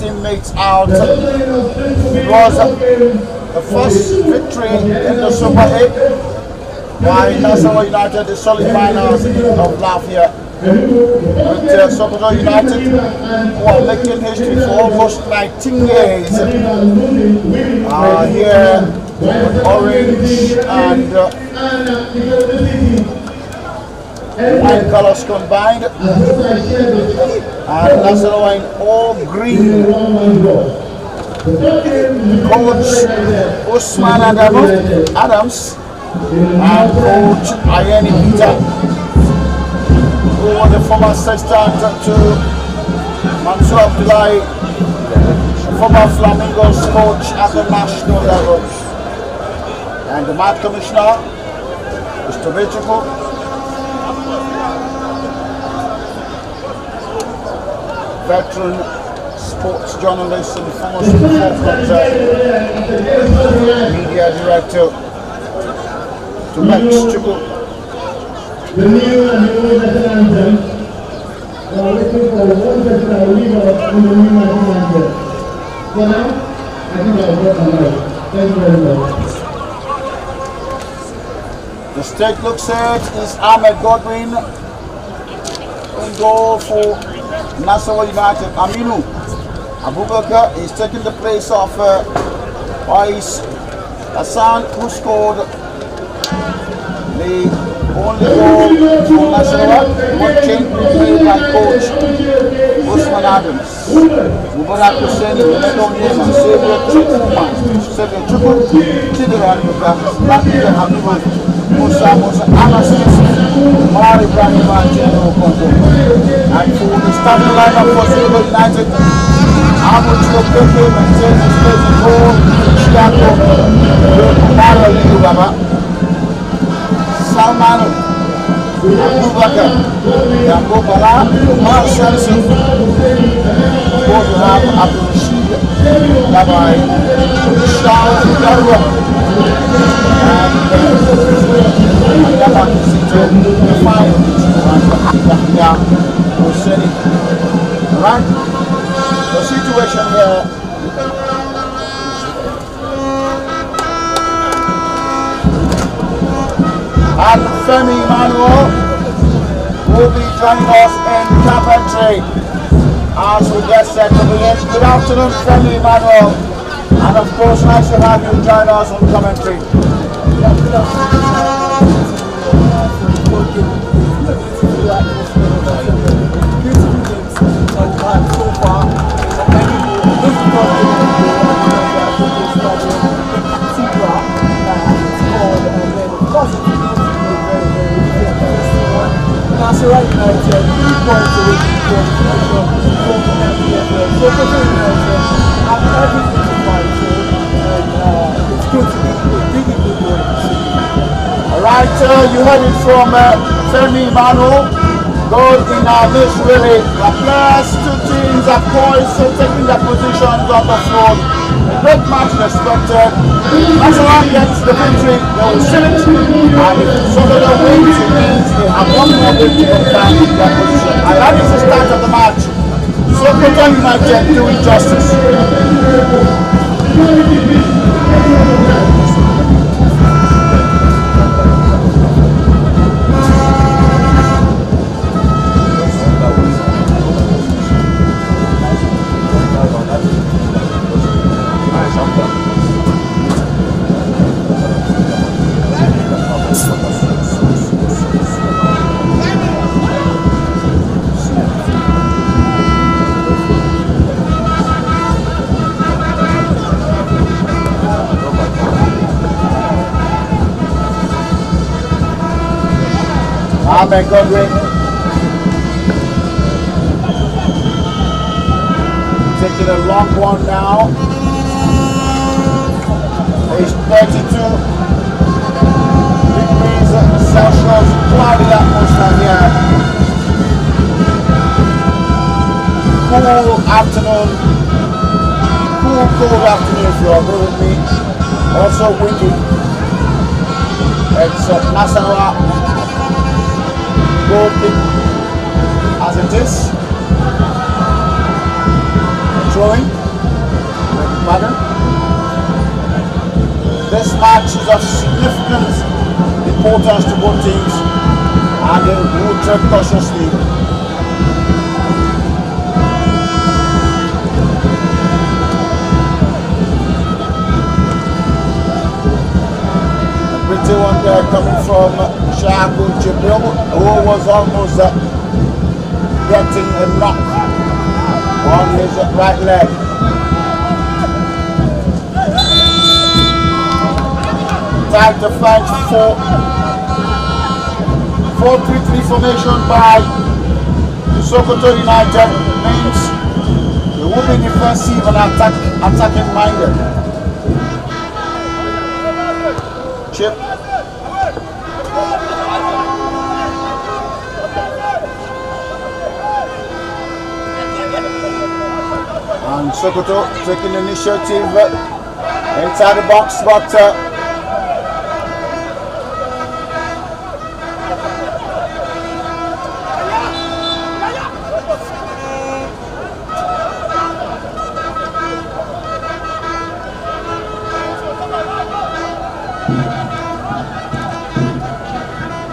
teammates out. It was the first victory in the Super 8 by Nasarawa United, the solid finals of last year. With Sokoto United, who are making history for almost 19 years here with orange and wine colors combined, and Nasarawa in all green. Coach Usman Adams and Coach Ayeni Peter, who was the former assistant to Mansour Abdullahi, former Flamingos coach at the national level, and the match commissioner, Mr. Vichiko, veteran sports journalist and former media director, to Max Chico. The new and the old national anthem. We are waiting for one person that will leave us in the new national anthem. For now, I think I will work on that. Thank you very much. The state looks set is Ahmed Godwin in goal for Nasarawa United. Aminu Abubakar is taking the place of Ais Hassan, who scored the only goal for Nasarawa, one change made by coach Usman Adams. Mubarak Hussein, Medo Nema, Xavier Chukwu, Chidera Yuka, Lakita Habibu, Musa Anasis, Mari Brahima, and General Control. And for the starting lineup for Sokoto United, Abu Chukwu maintains his place in goal, Chicago, Mario Ligubaba, Salman Abubakar, Yango Bala, Omar Samson, of course we have Abdul Rashid, Dabai, Shah Darwa, and Yaman Sito, the final, Yahya Hosseini. Right? The situation here. And Femi Emmanuel will be joining us in Coventry as we get set to begin. Good afternoon, Femi Emmanuel, and of course nice to have you join us on Coventry. Good afternoon. So far, Nasarawa United, 3 points away from Sokoto United have everything to fight for, and it's going to be a really good one. Alright, you heard it from Femi Emmanuel. Goal in our midst, really. The players, two teams are poised, taking their positions on the floor. A great match expected. Nasarawa gets the victory, they will seal it. And if Sokoto wins, it means they have one more victory to confirm their position. And that is the start of the match. Sokoto United doing justice. Ahmed Godwin taking a long one now. Age 32 degrees Celsius, cloudy atmosphere here. Cool afternoon, cool afternoon if you agree with me. Also windy. It's Nasarawa goal kick as it is. throwing. Pardon? This match is of significant importance to both teams, and they will tread cautiously. A pretty one there coming from Shaku Jibril, who was almost getting a knock on his right leg. Time to fight for 4-3-3 formation by the Sokoto United means they will be defensive and attacking minded. Chip. And Sokoto taking the initiative inside the box, but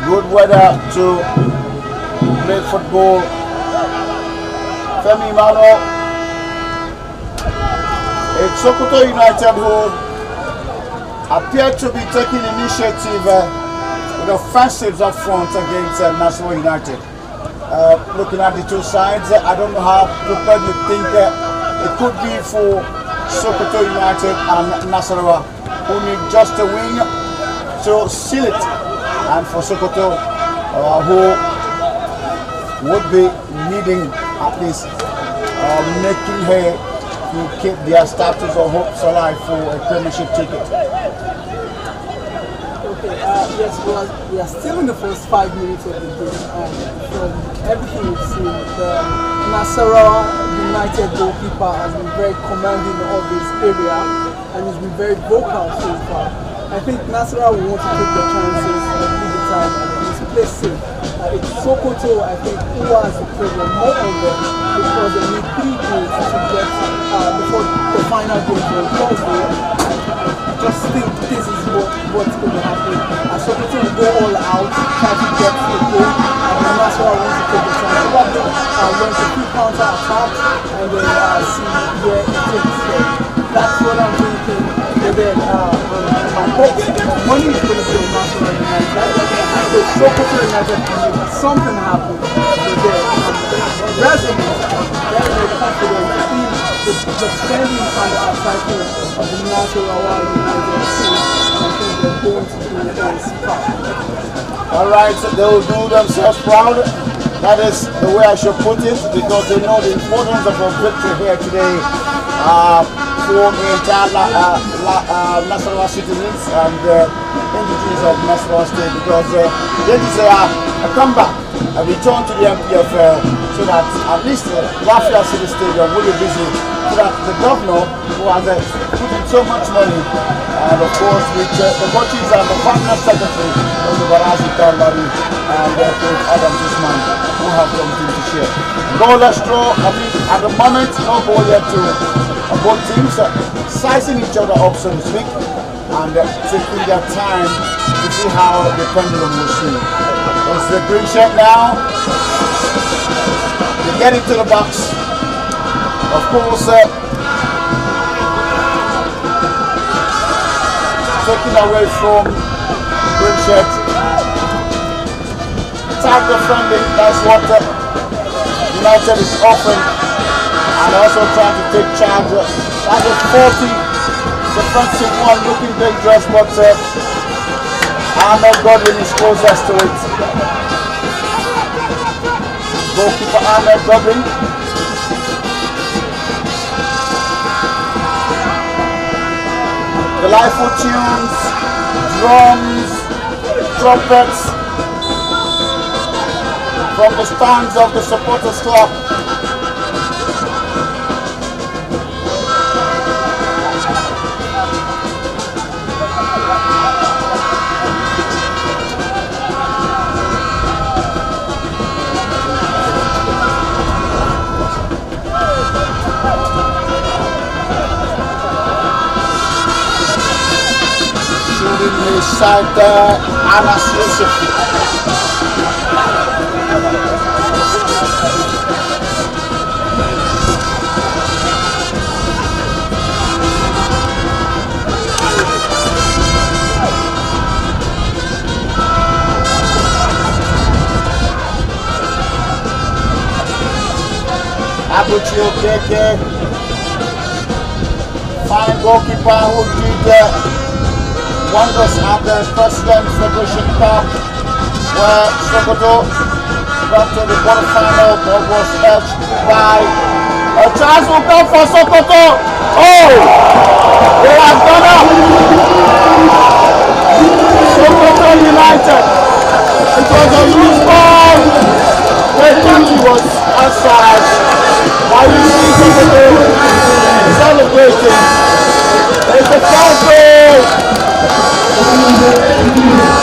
good weather to play football. Femi Mano. It's Sokoto United who appear to be taking initiative with offensives up front against Nasarawa United. Looking at the two sides, I don't know how prepared you think it could be for Sokoto United and Nasarawa, who need just a win to seal it, and for Sokoto, who would be needing at least making hay to keep their status or hopes alive for a premiership ticket. Okay, yes, we are still in the first 5 minutes of the game, and from everything we've seen, the Nasarawa United goalkeeper has been very commanding of this area and has been very vocal so far. I think Nasarawa will want to take the chances and leave the time and play safe. It's Sokoto, I think, who has the pressure more on them because they need 3 goals to get before the final game for Thursday. I just think this is what's going to happen. Sokoto will go all out, try to get the goal, and then Nasarawa wants to take the chance. Probably wants to keep counter attacks and then see where it takes them. That's what I'm thinking. And then my hope, money is going to be on Nasarawa United. So Sokoto United can make something happen. They're resolute, very confident. I think the defending and the attacking of the Nasarawa United team, I think they're going to do this far. Alright, so they will do themselves proud. That is the way I should put it, because they know the importance of a victory here today for the entire Nasarawa citizens and indigenous of Nasarawa State, because they deserve a comeback, a return to the MPFL, so that at least Lafayette City Stadium will be busy, so that the governor, who has put in so much money, and of course with the coaches and the partner secretary, Dr. Barazi Kalmari and Coach Adam Usman, who have something to share. Goalless draw, I think at the moment, no goal yet to both teams, sizing each other up, so to speak, and taking their time to see how the pendulum will swing. It's the green shirt now. They get into the box. Of course, taken away from green shirt. Tag defending, that's what United is offering, and also trying to take charge. That's a 40 defensive one, looking dangerous, but Ahmed Godwin is closest to it. Goalkeeper Ahmed Godwin. The lively tunes, drums, trumpets from the stands of the supporters club. inside there, Anas Yusuf. Abuchi Okeke, fine goalkeeper who did wonders at the President Federation Cup, where Sokoto got to the quarterfinal but was edged by a chance will come for Sokoto. Oh! They have done up! Sokoto United. It was a loose ball. They thought he was outside. Why you see Sokoto celebrating? It's a foul goal!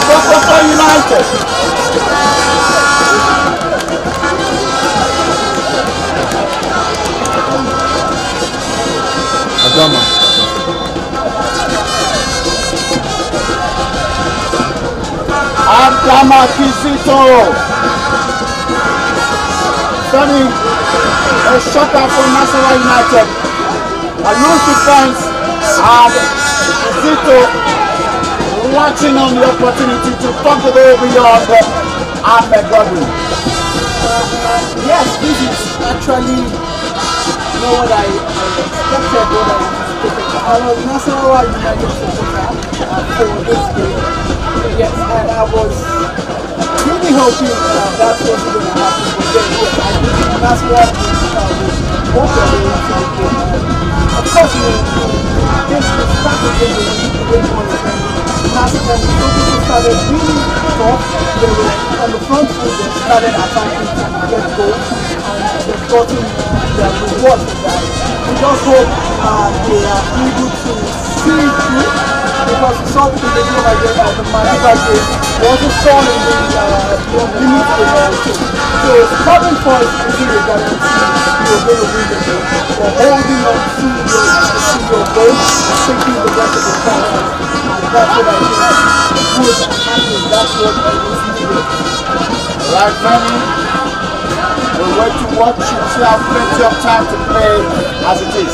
Sokoto United. Adama. Adama Kizito. Funny, a shotter from Nasarawa United. A loose defense and Kizito watching on the opportunity to pump the ball beyond Ahmed Godwin. Yes, this is actually not what I expected, what I anticipated. I was Nasarawa United supporter for this game. Yes, and I was really hoping that's what's going to happen. But then, yes, I think Nasarawa will walk away into the game. Of course, this start the game with Nasarawa started really tough. They were on the front foot, they started attacking to get goals, and they've gotten their reward for that. We just hope they are able to see it through, because we saw in the game again of the Maniba game, they also saw in the limit penalty. So starting point isn't a guarantee you're going to win the game, but holding on to your goal and taking the rest of the time. That's what I think would happen. That's what I was needed. Right, Fanny. We'll wait to watch. You still have plenty of time to play as it is.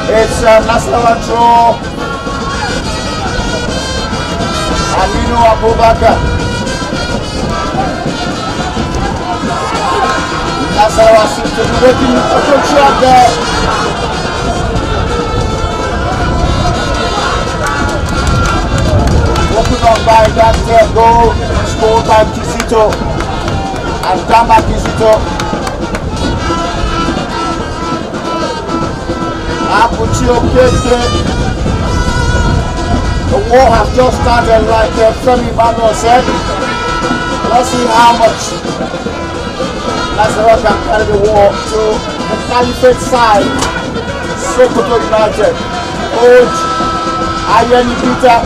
It's Nasarawa draw. Aminu Abubakar. Nasarawa seems to be waiting a good shot there. Walking on by that goal scored by Kizito and Dama Kizito. Abuchi Okeke. The war has just started, like Femi Manuel said. Let's see how much Nasarawa can carry the war to the Caliphate side. Sokoto United. Coach Ayeni Peter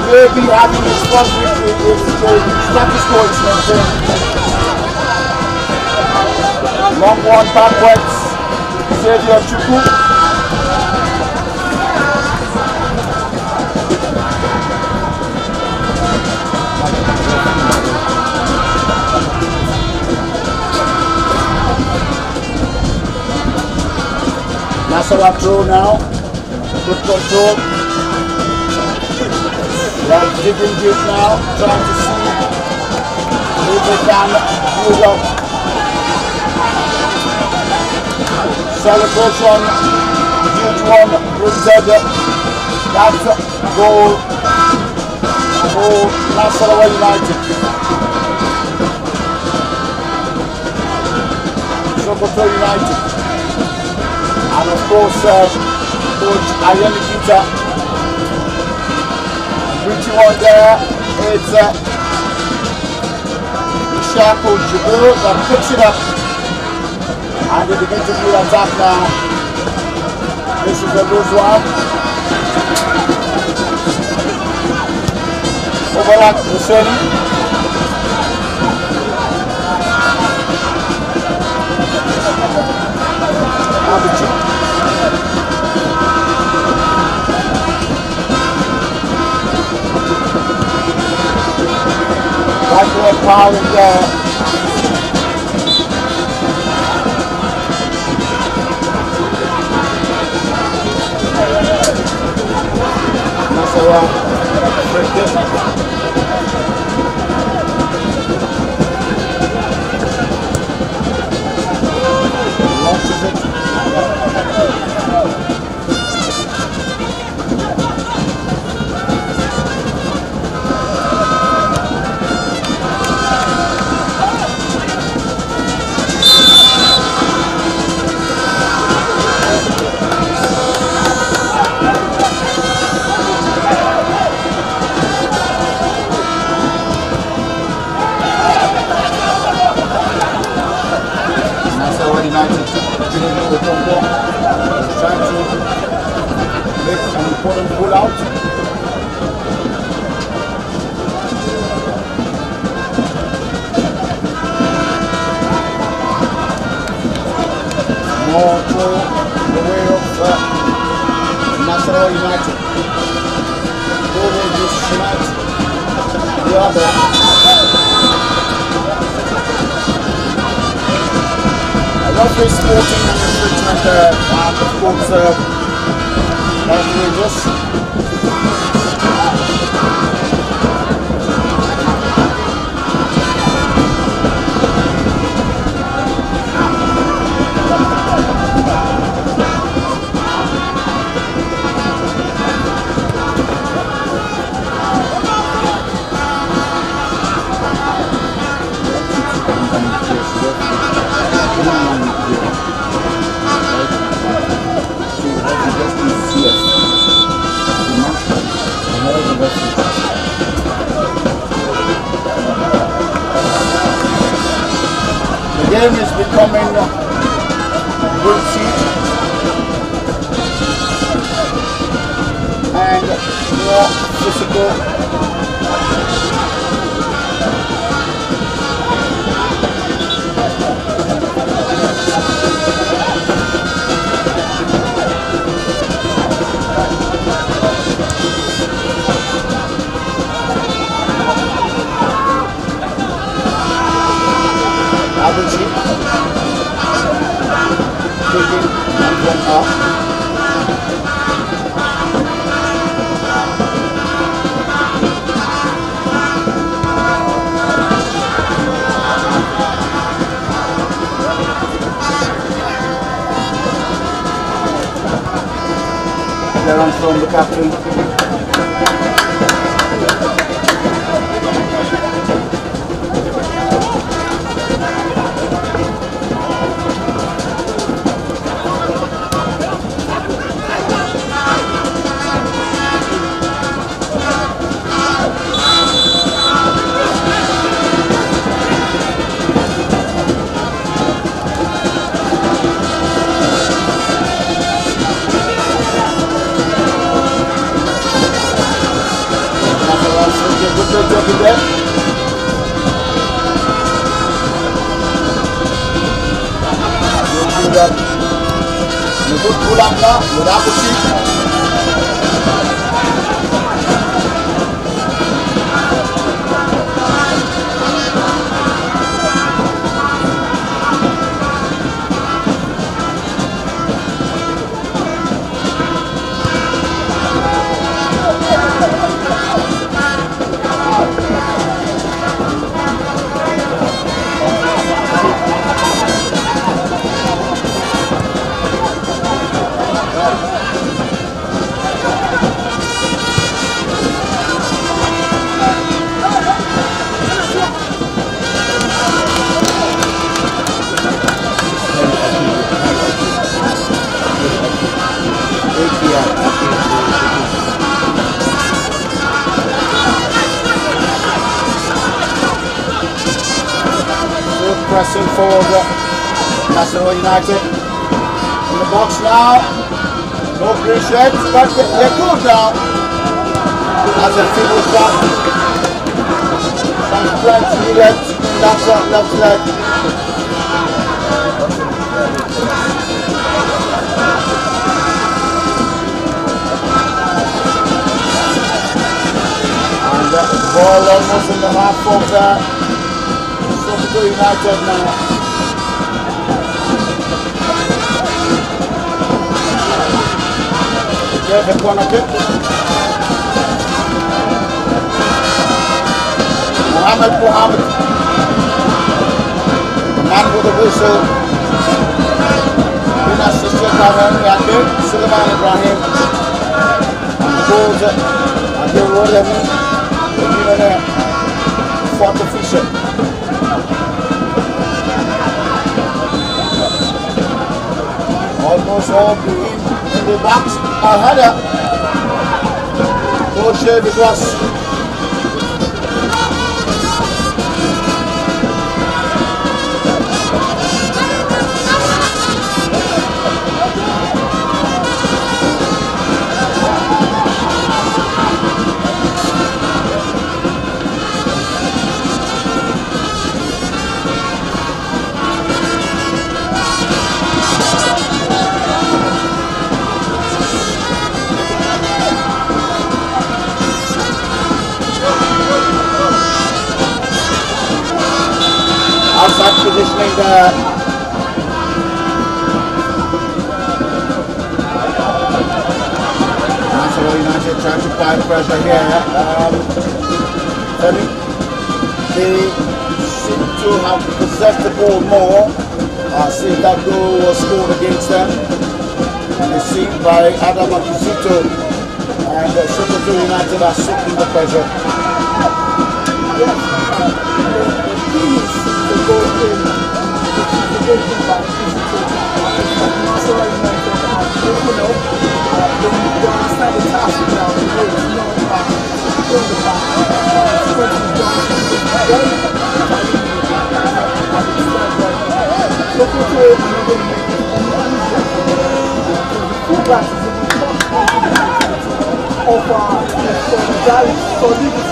may be having his first victory if the status quo is maintained. Long one backwards. Xavier Chukwu. Nasarawa throw now, good control. They are digging deep now, trying to see if they can move up. Celebration, huge one, printed. That's goal for Nasarawa United. Sokoto United. And of course, Coach Ayeni Peter, pretty one there. It's Ishako Jibril that picks it up, and they begin to do attack now. This is a loose one. Overlap Husseini. of power in there. Nasarawa, free kick. Launches it. United didn't the top block. He's trying to make an important pull out. More throw the way of Nasarawa United. Over this tonight. The other. Referee sporting and infringement of course outrageous. The game is becoming gritty and more physical. Taking and one off. Clearance from the captain. Nubut pulang ke, udah aku sih. Pressing forward, Nasarawa United in the box now. No green shirts, but they're good now. As a single shot, some strength needed in that left leg. And the ball almost in the half of Sokoto United now. There's the corner kick. Mohammed, the man with the whistle. Been assisted by Henry Ake, Suleiman Ibrahim. And the goals are the Rodemi, the millionaire, fourth official. Almost all being in the box. A header. No shave it was. Outside positioning there. Nasarawa United trying to apply pressure here. They seem to have possessed the ball more. Since that goal was scored against them. And it's seen by Adam Akizito. And Sokoto United are soaking the pressure. The goal in by Nasarawa United and they understand the task now. They know it's not about the back. It's going to be done very Sokoto is not going to make it the fullbacks is even much of solidity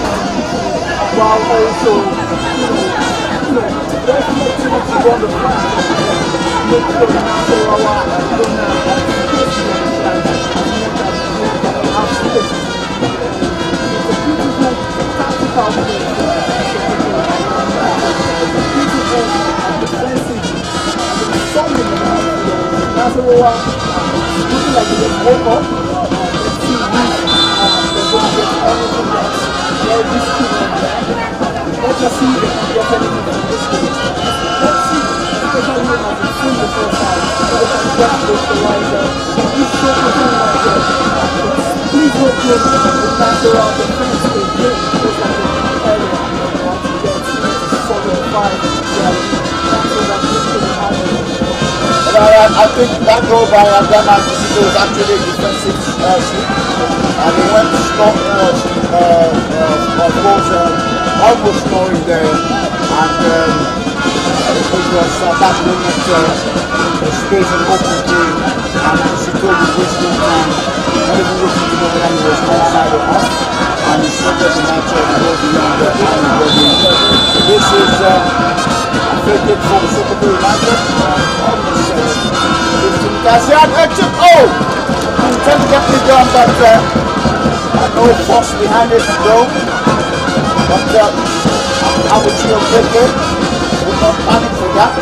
while also very flexible to run the front make sure that Nasarawa don't have space on the flank and make that have space. It's a beautiful tactical play. Beautiful and defensive and solid. Nasarawa looking like they just woke up. Let's see if they're going to get anything that's very risky on them. Let's just see if they can get anything from this game. Let's see, especially when I've seen the first time, so they can get to equalizer. If Sokoto United, please don't play with Nasarawa defense again, just like they did earlier. They want to get to solidify their lead. So that this could happen. I think that goal by Adama Kisito was actually a defensive slip. And he went to stop, of course, almost scoring there. And it was that moment, the space and open play. And Kisito was wasting time. Not even looking to know when he was outside of us. And he started the match to go beyond the line. So this is free kick for Sokoto United. Kasian exit. Oh! Intelligently done, but no force behind it to go. But I would still take it. Would not panic for that.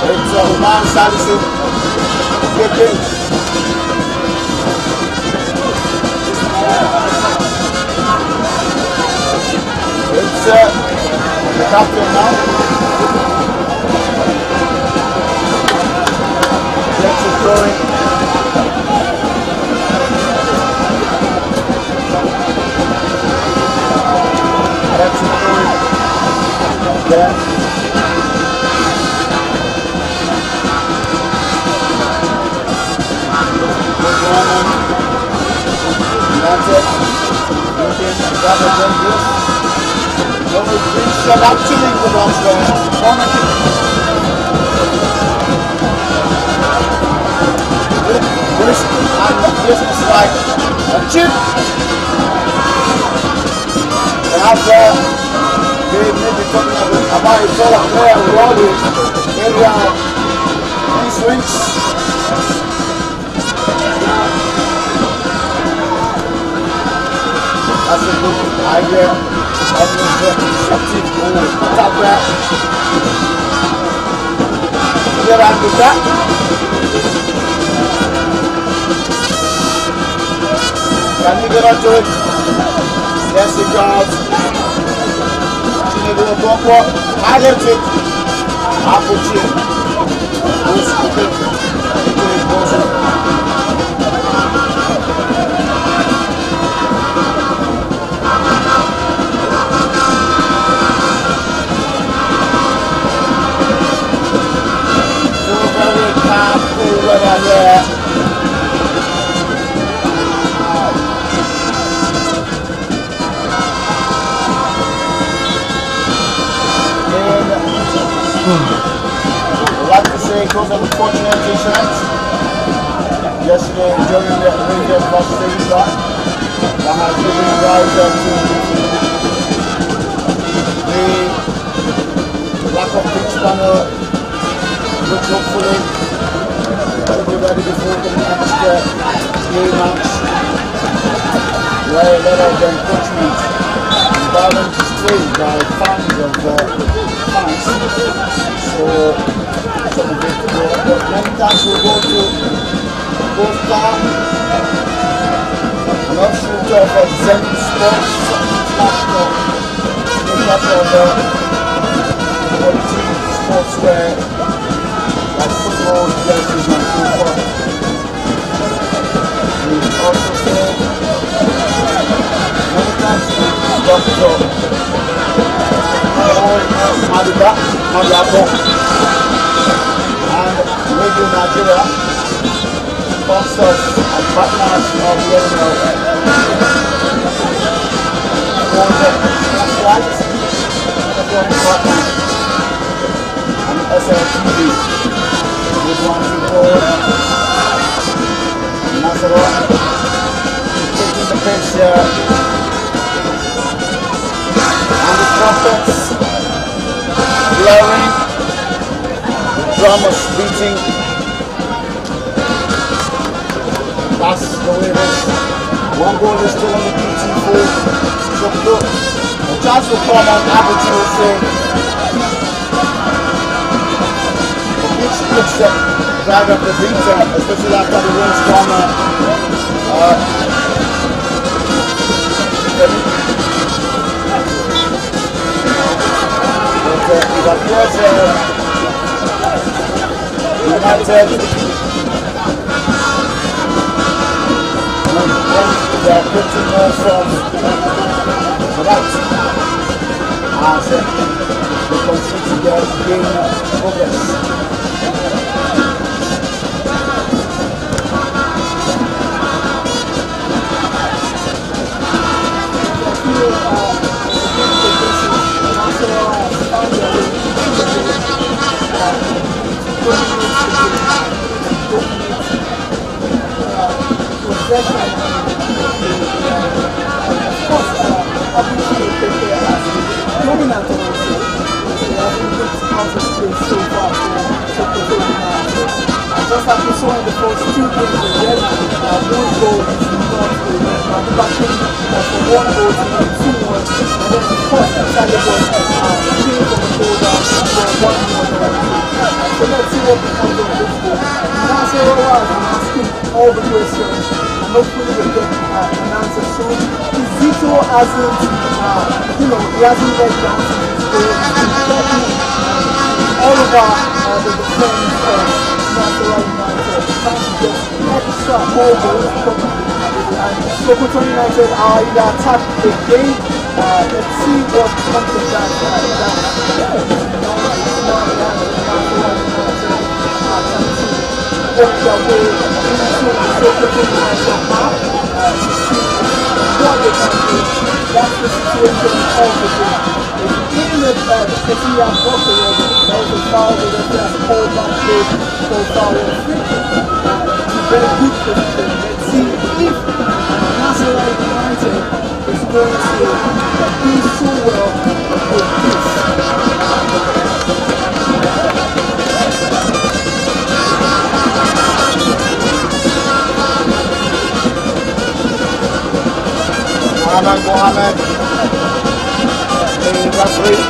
It's Umar Salisu. Get in. It's the captain now. Gets it going. Gets it going. There. That's it. Gather them. No, it's been shut up to me with us there. Corner kick. This is like a chip. And after they may be talking about it all up there with all the area these swings. That's a good idea. And deceptive goal. Attack that. Get on with that. Can you get onto it? Yes, it does. Chinebe Oboko. I left it. Apple chin. Goes stupid. It goes in. I'd like to say because of unfortunate incidents yesterday during the Rangers vs Decisive that has given rise to the lack of pitch panel, which hopefully will be ready before the next game match, where a lot of the encouragement and violence is played by fans of fans. So some of it will go, but many times we'll go to both down an offshoot of Zenith Sports International, make up of quality sportswear like football, jerseys and so forth. We also say many times we got to go. Maduka, Madiabo, and Radio Nigeria, sponsors and partners of the NFL. For the flights, and SLTV, with one people, Nasarawa, taking the pace here, and the trumpets blaring, drummers beating. That's the way it is. One goal is still on the PT4. Sokoto. A chance will come on Abuja will say. The pitch looks up, drag up the beat, especially after the rains come. It appears United, when they are putting more from the right as they continue to gain progress. Just like we saw in the first two games already, one goal is not backing for one goal to 2-1, and then of course Saturday was came from the goal down for 1-1. So let's see what becomes of this goal. Nasarawa has been asking all the questions, and hopefully we'll get an answer soon. Zito hasn't, he hasn't let down since his goal. He's been all over the defense of Nasarawa United, trying to get extra more goals and Sokoto United are in the attack again. Let's see what comes of that. Work their way into the Sokoto United half to see what they can do. That's the situation of the game. Even if the Decisive box already, there was a foul that they have called back play for foul and free kick. It's a very good position. Let's see if Nasarawa United is going to do so well with this. Ahmed Mohammed, the referee.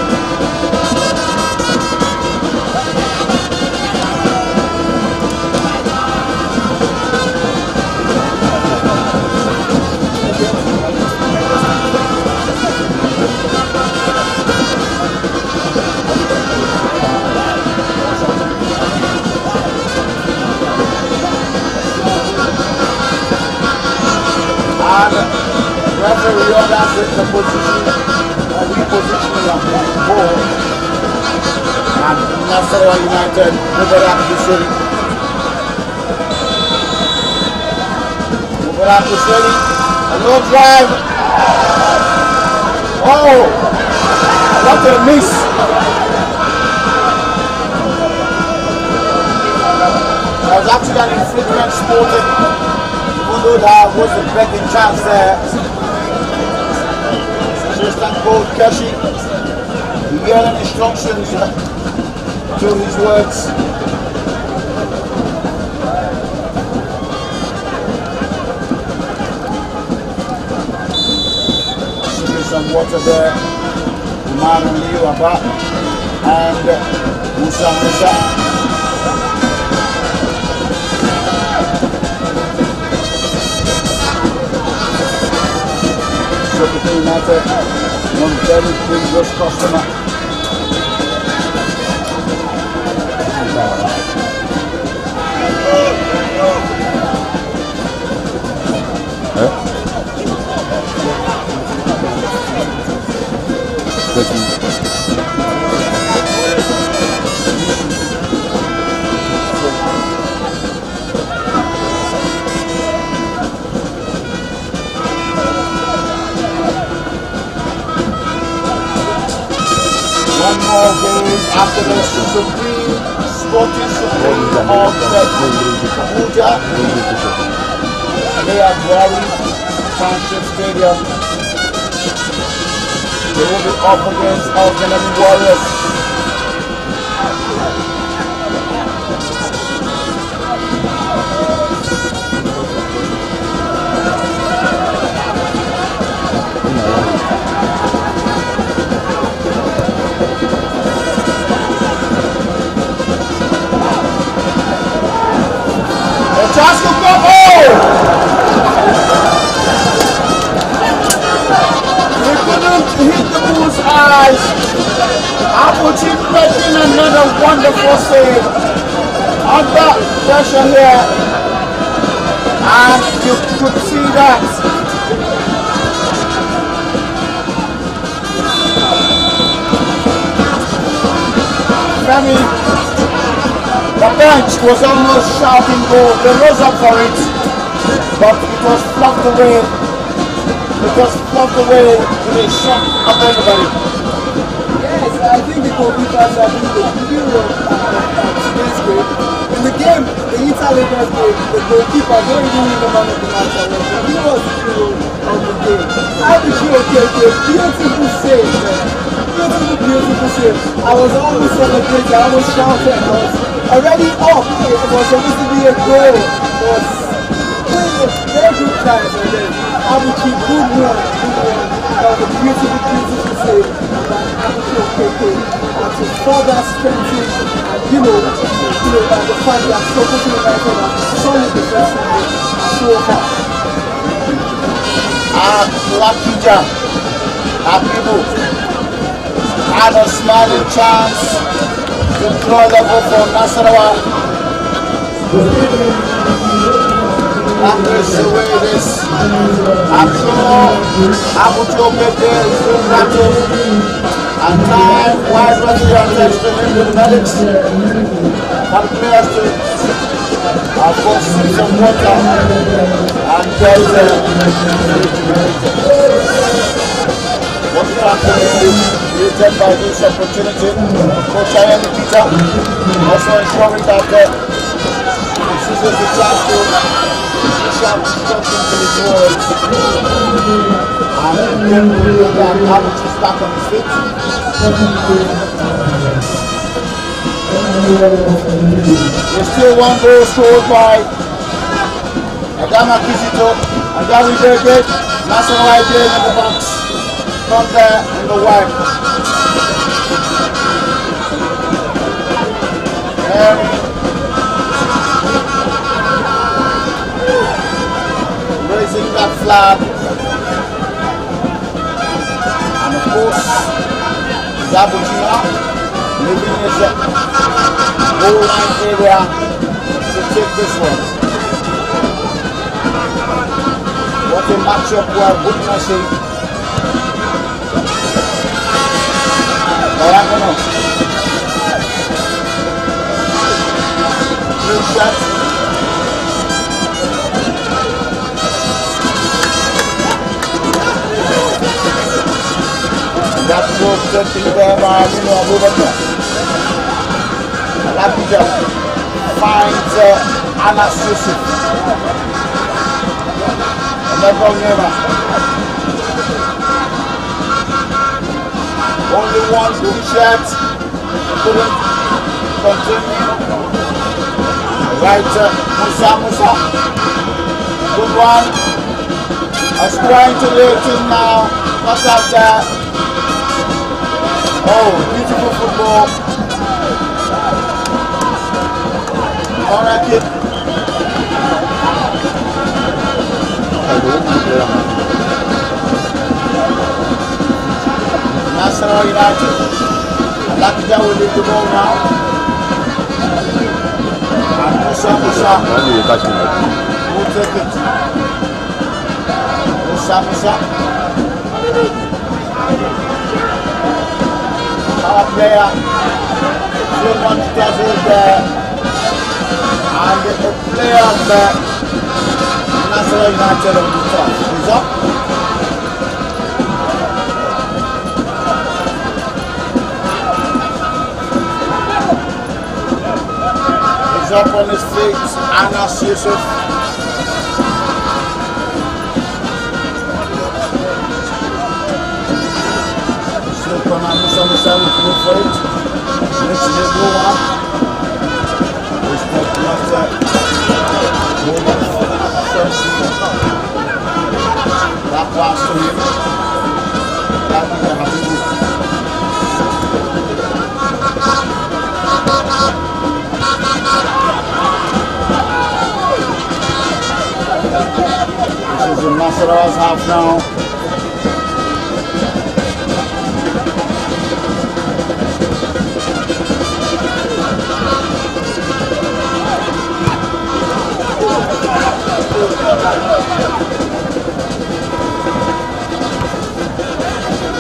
And referee orders the position, repositioning of the ball. And Nasarawa United Mubarak Hussein. Mubarak Hussein, a low drive. Oh, what a miss. That was actually an infringement spotted. There was a begging chance there. Assistant coach Keshi yelling instructions to his words. Sipping some water there. Umar Liu Abba and Musa Musa. Sokoto United, one very dangerous customer. One more game after the Supreme Sporting Supreme of Abuja. They are Buhari Township Stadium. They will be up against Alkanemi Warriors. Tasco Copo! He couldn't hit the bull's eyes. Abuchi making another wonderful save. Under pressure here. And you could see that. Femi, the bench was almost shouting goal. They rose up for it, but it was fluffed away. It was fluffed away with a shock of everybody. Yes, I think the goalkeepers are doing the hero today's game. In the game, the Inter-Lagos game, the goalkeeper don't even win the man of the match award. He was the hero of the game. How did you beautiful save, man. Beautiful save. I was almost celebrating, I almost shouting. I was already up. It was supposed to be a goal. It was a very good chance, and then Abuchi, good one. That was a beautiful save. Abuchi Okeke, and to further strengthen and the fact that Sokoto United are solid defensively so far. Lakija, Abibu had a smiling chance to draw level for Nasarawa. That is the way it is. I'm sure Abuchi Okeke is doing rattled, and time wide Brazilian takes to him with the medics and players to of course see some water and get what is created by this opportunity. Coach Ian Peter also ensuring that he seizes the chance to shout instruction to his words and then that Abuchi is back on his feet. There's still one goal scored by Adama Kizito and Gary Dege. Nasarawa playing in the box. Not there in the wide. Raising that flag. And of course, Zabutina leaving his goal line area to take this one. What a matchup we are witnessing. Diagonal. Blue shot. That goes touching there by Abubakar. Lapija finds Anas Yusuf. Never never. Only one good shot. Couldn't continue. Right, Musa. Good one. Is trying to lay it in now. Not after. Oh, beautiful football. Alright, kid. Nasarawa United. Lakija will leave the ball now. And Musa will take it. Musa. Our player, still want to tackle there, and the player of Nasarawa United on the top is up. He's up on his feet, Anas Yusuf. Musa will go for it. Next to the blue one. He's not that pass to him. That is a happy move. This is in Nasarawa's half now.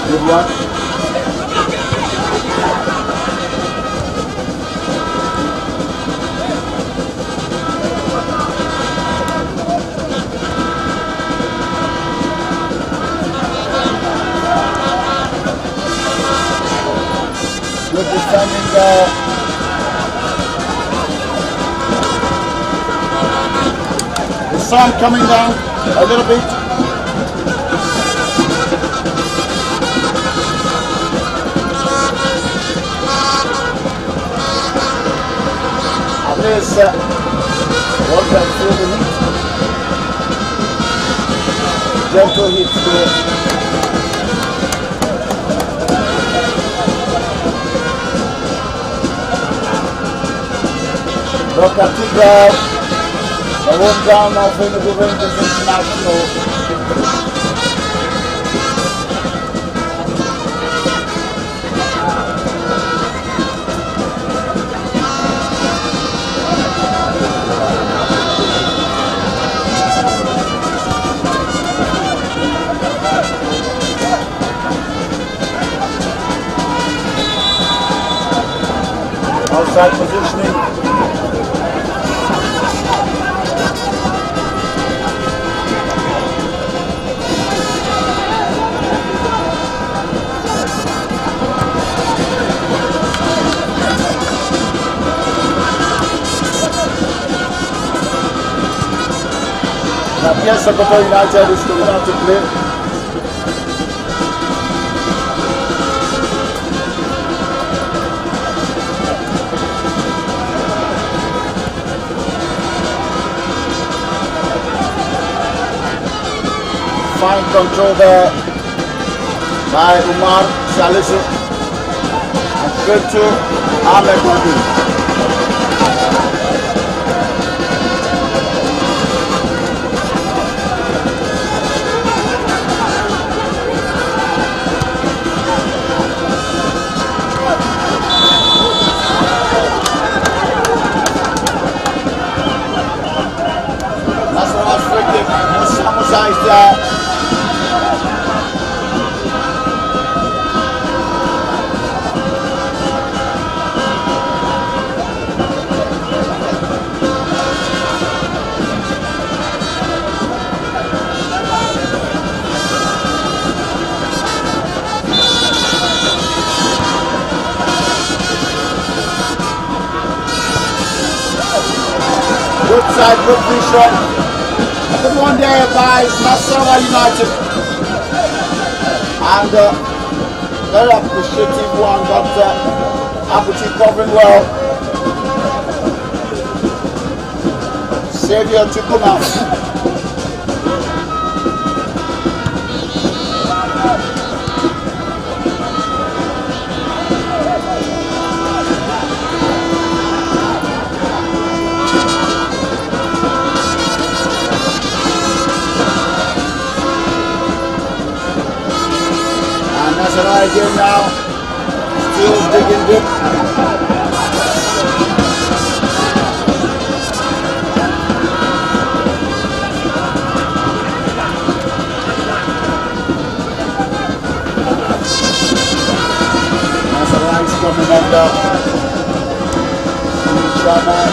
Good one. Good defending there. The sun coming down a little bit. This one can feel the heat. Gentle heat there. Look at the ground. The one down of the Rangers International. Outside positioning. Now, yes, Sokoto United is coming out to play. fine control there by Umar Salisu. And straight to Ahmed Nabi. Nasarawa's free kick. Musa is there. Good side, good vision. Good one there by Nasarawa United. And very appreciative one, but Abuchi covering well. Xavier to come out. Nasarawa again now, still digging deep. Nasarawa is coming under. Shaman,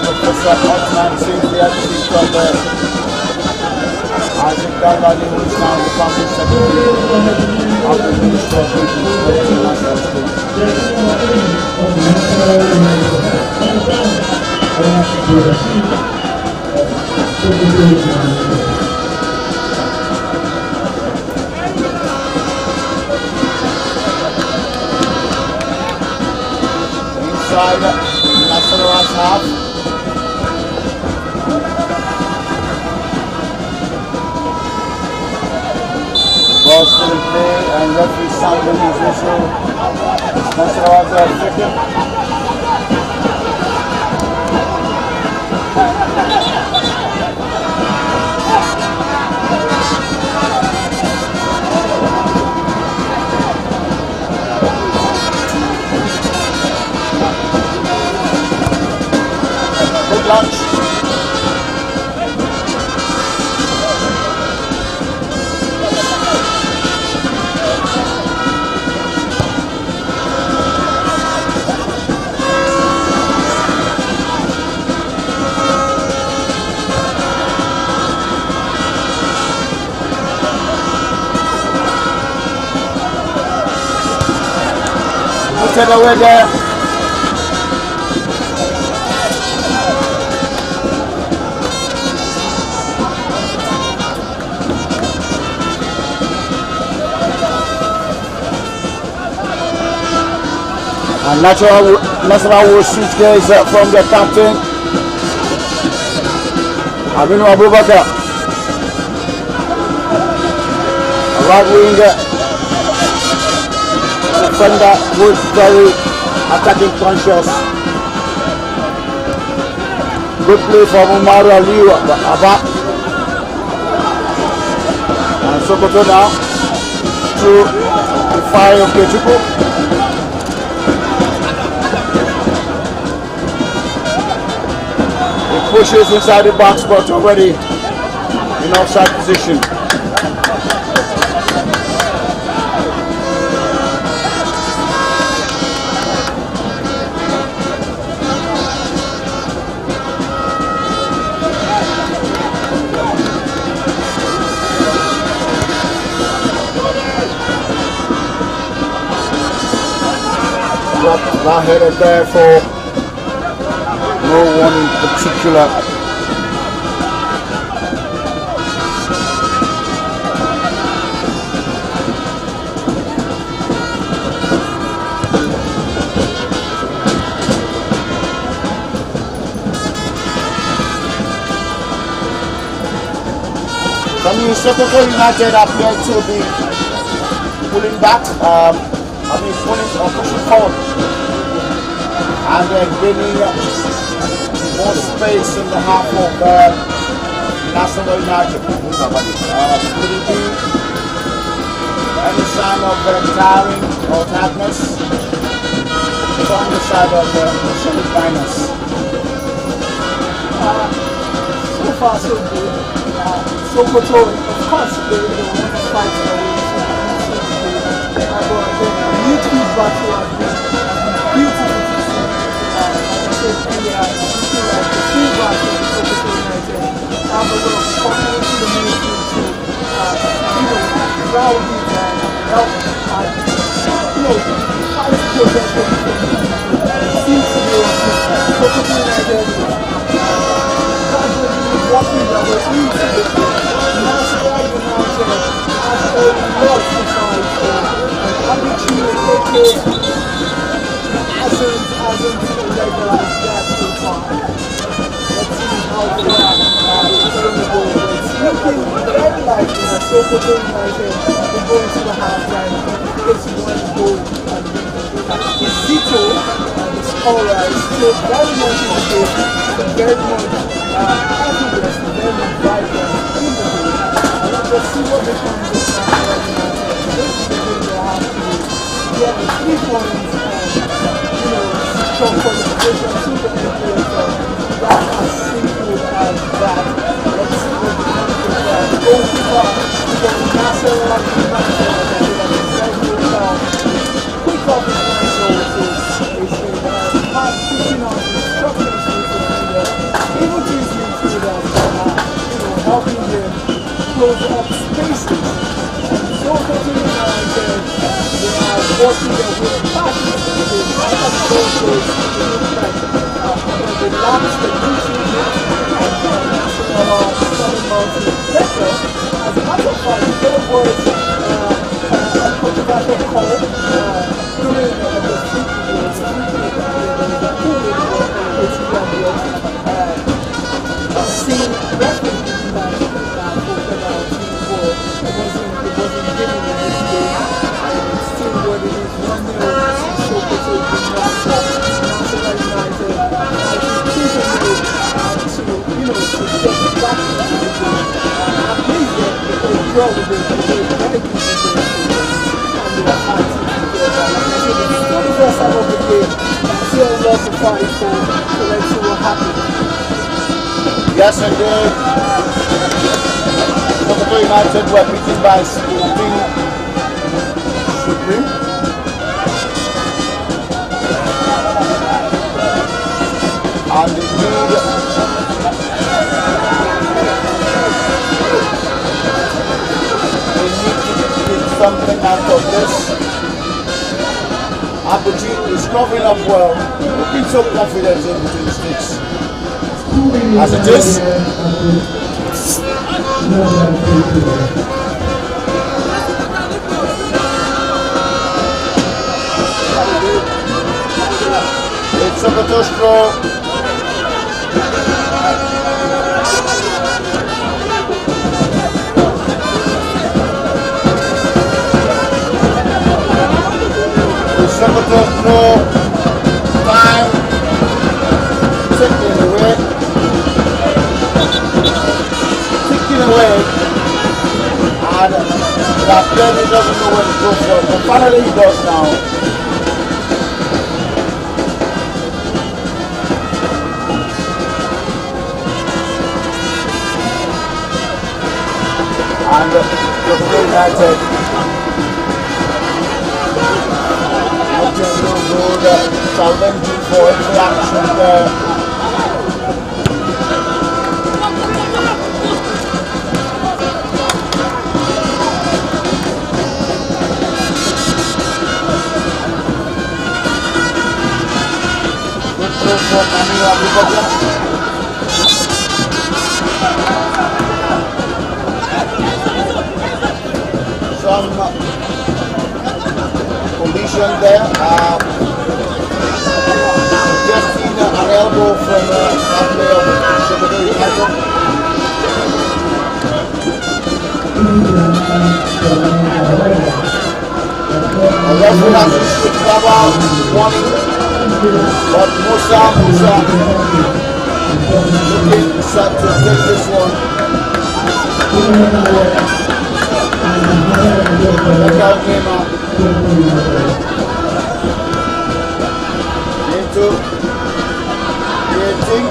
Professor Hotman seems the attitude from there. Isaac Dalwadi, who is now the founding secretary of the Ministry of Youth and National Schools. Inside Nasarawa's half. Ball still in play and referee sounding his whistle. Nasarawa's free kick. Good lunch. Put it away there. And Nasarawa will switch gears from the captain, Aminu Abubakar. A right winger. Defender who is very attacking conscious. Good play from Umaru Aliyu Abba. And Sokoto now to the fire of Kechuku. He pushes inside the box, but already in offside position. That headed there for no one in particular. see Sokoto United appear to be pulling back, pulling or pushing forward, and then gaining more space in the half of Nasarawa United. Could it be any sign of tiring or tiredness from the side of the semi-finals? So far, so good. Sokoto, of course, they want to fight for it. But the midfield battle has been beautiful to see. Like I said earlier, I feel like the full battle of Sokoto United have a lot of confidence in the midfield to, ground it and help and, fight possession from the midfield. Seems to be Sokoto United walking their way into the Nasarawa United has a lot to fight for. Abichi hasn't legalized that so far. Let's see how they are playing the ball. It's looking very likely that Sokoto United will go into the half-time because one goal and Zito, the scorer, is still very much in the game, very much everywhere, very much vibrant in the game. Let's see what becomes of Nasarawa United. This is the thing they have to do. Get the 3 points and, strong qualification to the NPFL. That's as simple as that. Let's see what becomes of that. The goalkeeper from Nasarawa United, very good quick off his lines also. Hard picking out instructions to his defender, even to his midfielders, helping them close up spaces. So continuing United, they are working their way back into the game. After the goal goes, they look like they lapse the duty and Nasarawa starting mounting better. As a matter of fact, there was a controversial call during the free kick. Seeing referees that for penalty for it wasn't given in this game, and it's still what it is. 1-0 Sokoto Nasarawa United. I think keeping it to get back into the game. At least they draw with it. They're very good with it, and they are fighting together. Like I said, it's still the first half of the game. Still a lot to fight for, so let's see what happens. Yes, indeed. Sokoto United were beaten by Supreme. And indeed, they need to get something out of this. Abuji is covering up well, looking so confident in between the sticks. As it is, it's Sokoto's throw. Sokoto's throw. Time ticking away. And that player doesn't know where to go for, but finally he does now. And the United looking real good, challenging for every action there. Some collision there, suggesting an elbow from that player of Sokoto United. The referee has issued travel warning, but Musa looking set to take this one. Look out, Neymar. Into the 18.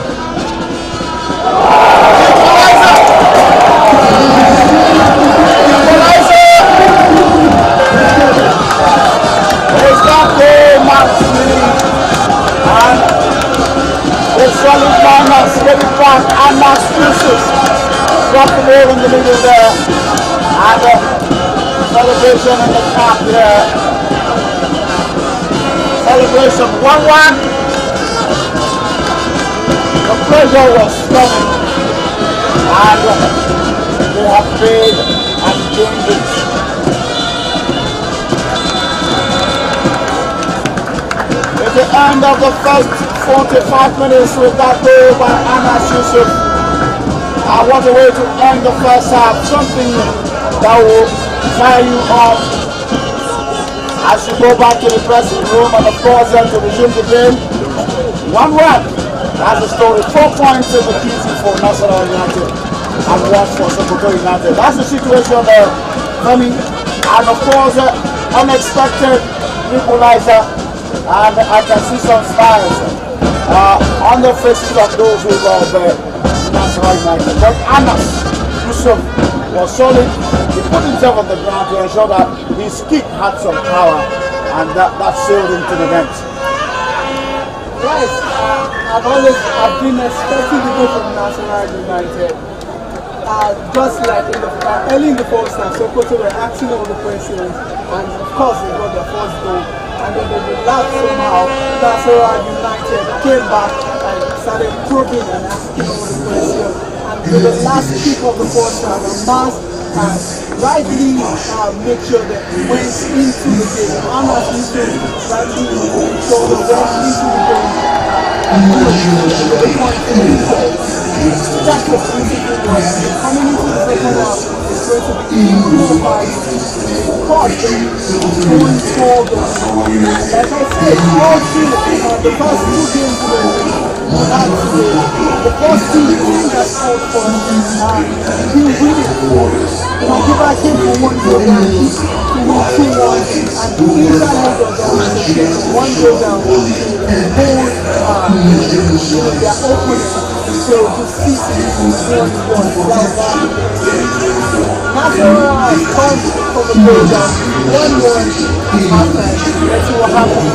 There's that goal, Max Lee. And the solid minus, get it back, and Max Yusuf. Drop the ball in the middle there. And celebration in the cap there. Celebration 1-1. The pressure was stunning. And they have paid and gained it. At the end of the first 45 minutes with that goal by Anas Yusuf, what a way to end the first half. Something that will fire you up as you go back to the dressing room and of course then to resume the game. 1-1. That's the story. 4 points in the season for Nasarawa United and 1 for Sokoto United. That's the situation there, coming. And of course, unexpected equalizer. And I can see some smiles on the faces of those who love Nasarawa United. But Anas Yusuf was solid. He put himself on the ground to ensure that his kick had some power, and that sailed into the net. Yes, I've been expecting to go from Nasarawa United. Just like early in the first half, Sokoto were asking all the questions, and of course they got their first goal. And then they relaxed somehow. Nasarawa United came back and started probing and asking all the questions. And with the last kick of the first half, the Mars rightly make sure that it went into the game. Anas Yusuf rightly went into the game. That's the principle was coming into the second half. It's going to be unified. Caught going forward. Like I said, all through the first 2 games the first 2 games that scored for he winning. Give came for 1 goal down, he won 2-1, and in that leg of the 1 goal down, hold their opponent. So the season is 1-1. Nasarawa has come from the goal down 1-1 halftime. Let's see what happens.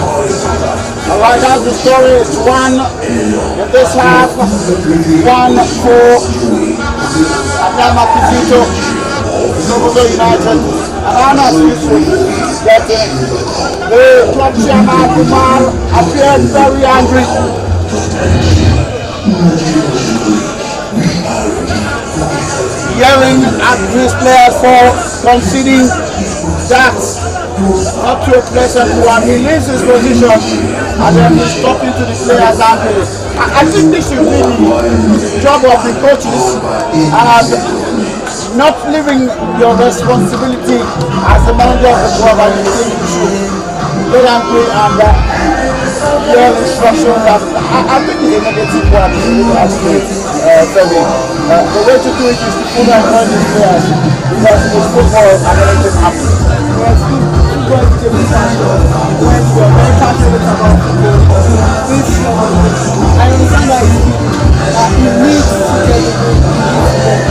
Alright, that's the story. It's 1 in this half, 1 for Adama Kizito, Sokoto United, and Anas Yusuf getting the club chairman Kumar appeared very angry. Yelling at his players for conceding that up to a pleasant one. He leaves his position and then he's talking to the players, and I think this should be the job of the coaches, and not leaving your responsibility as the manager of the club, and you think you should get angry and your instructions. I think it's a negative one. The way to do it is to put on these players, because it's football and anything happens. Yes, football is a bit passionate. When you are very passionate about football, I understand that you need to get the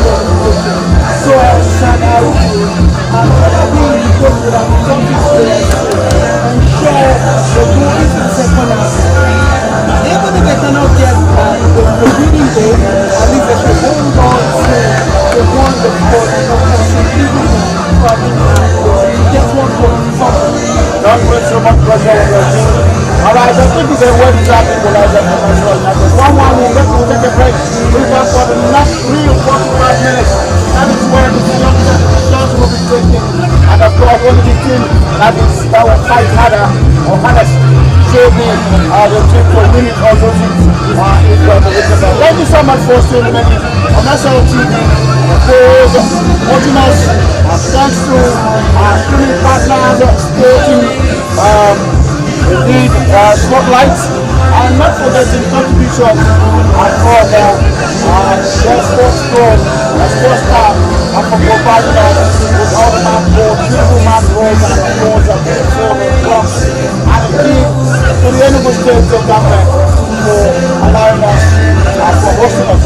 goal. So I understand how to do it. And I think the coach would have come to players and share the goal into the second half. Even if they cannot get the winning goal, at least they should hold on to the one that scored and not considering get 1 goal. Don't put so much pressure on your team. Alright, I think it's a word trap equalizer for Nasarawa United. 1-1, we'll take a break. We'll back for the next 3 or 45 minutes. That is where the shots will be taken. And of course, only the team that will fight harder or hardest showed me the trick for winning all those things. Thank you so much for still remaining on National TV, for watching us. Thanks to our streaming partners, sporting, indeed, Spotlight, and not forgetting contributions from Sports Pro, Sports Star, and for providing us with all the map boards, beautiful map boards, and of course, blocks, and indeed to the Enugu State government for allowing us, for hosting us.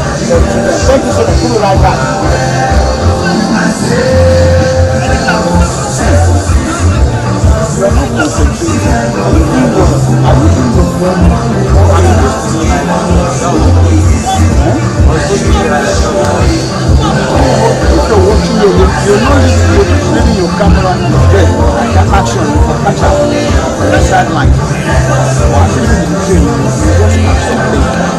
Thank you so much. We'll be right back. If you're watching you're not leaving your camera there, like an action for catch up on the sideline. Or actually in the train, you just catch something.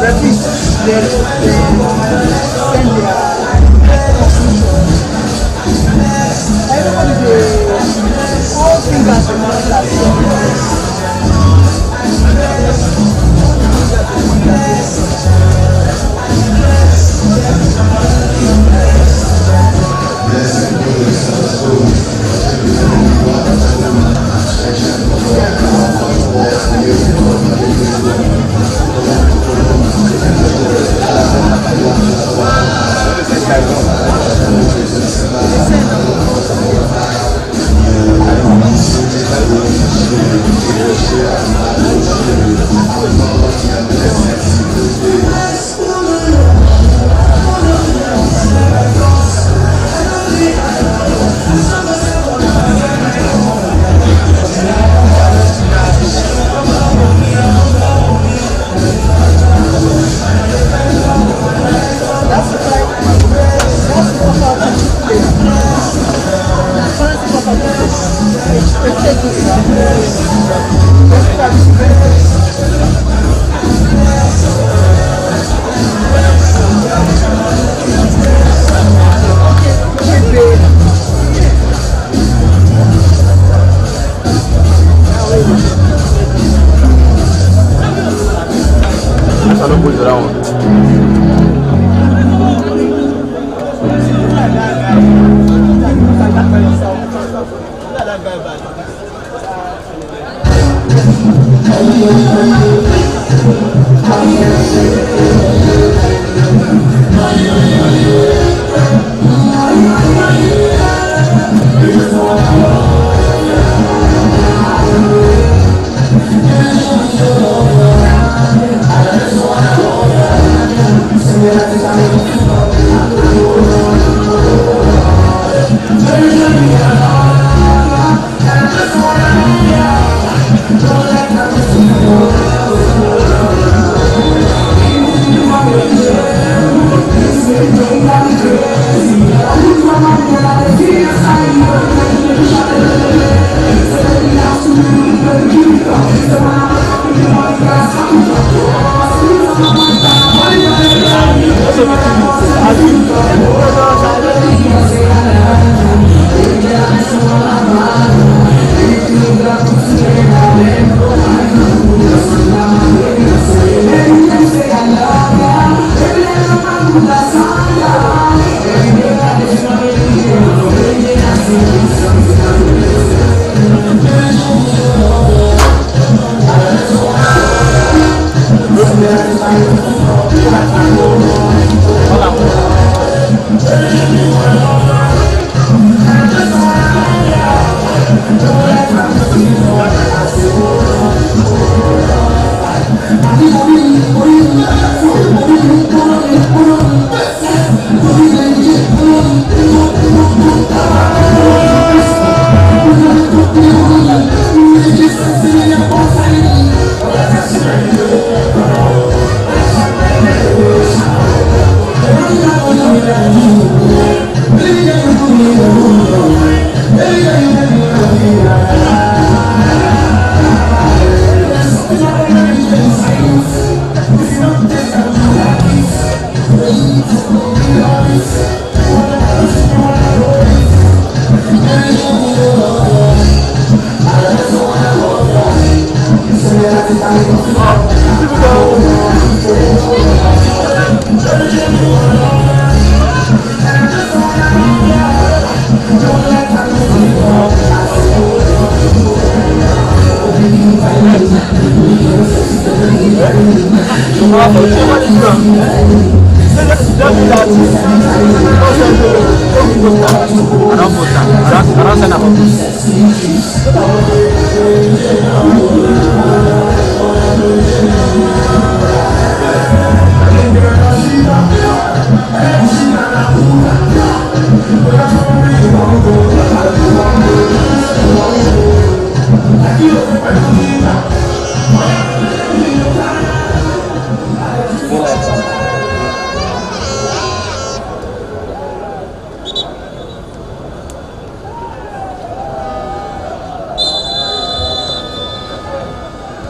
referees, they send their everybody, all fingers are not like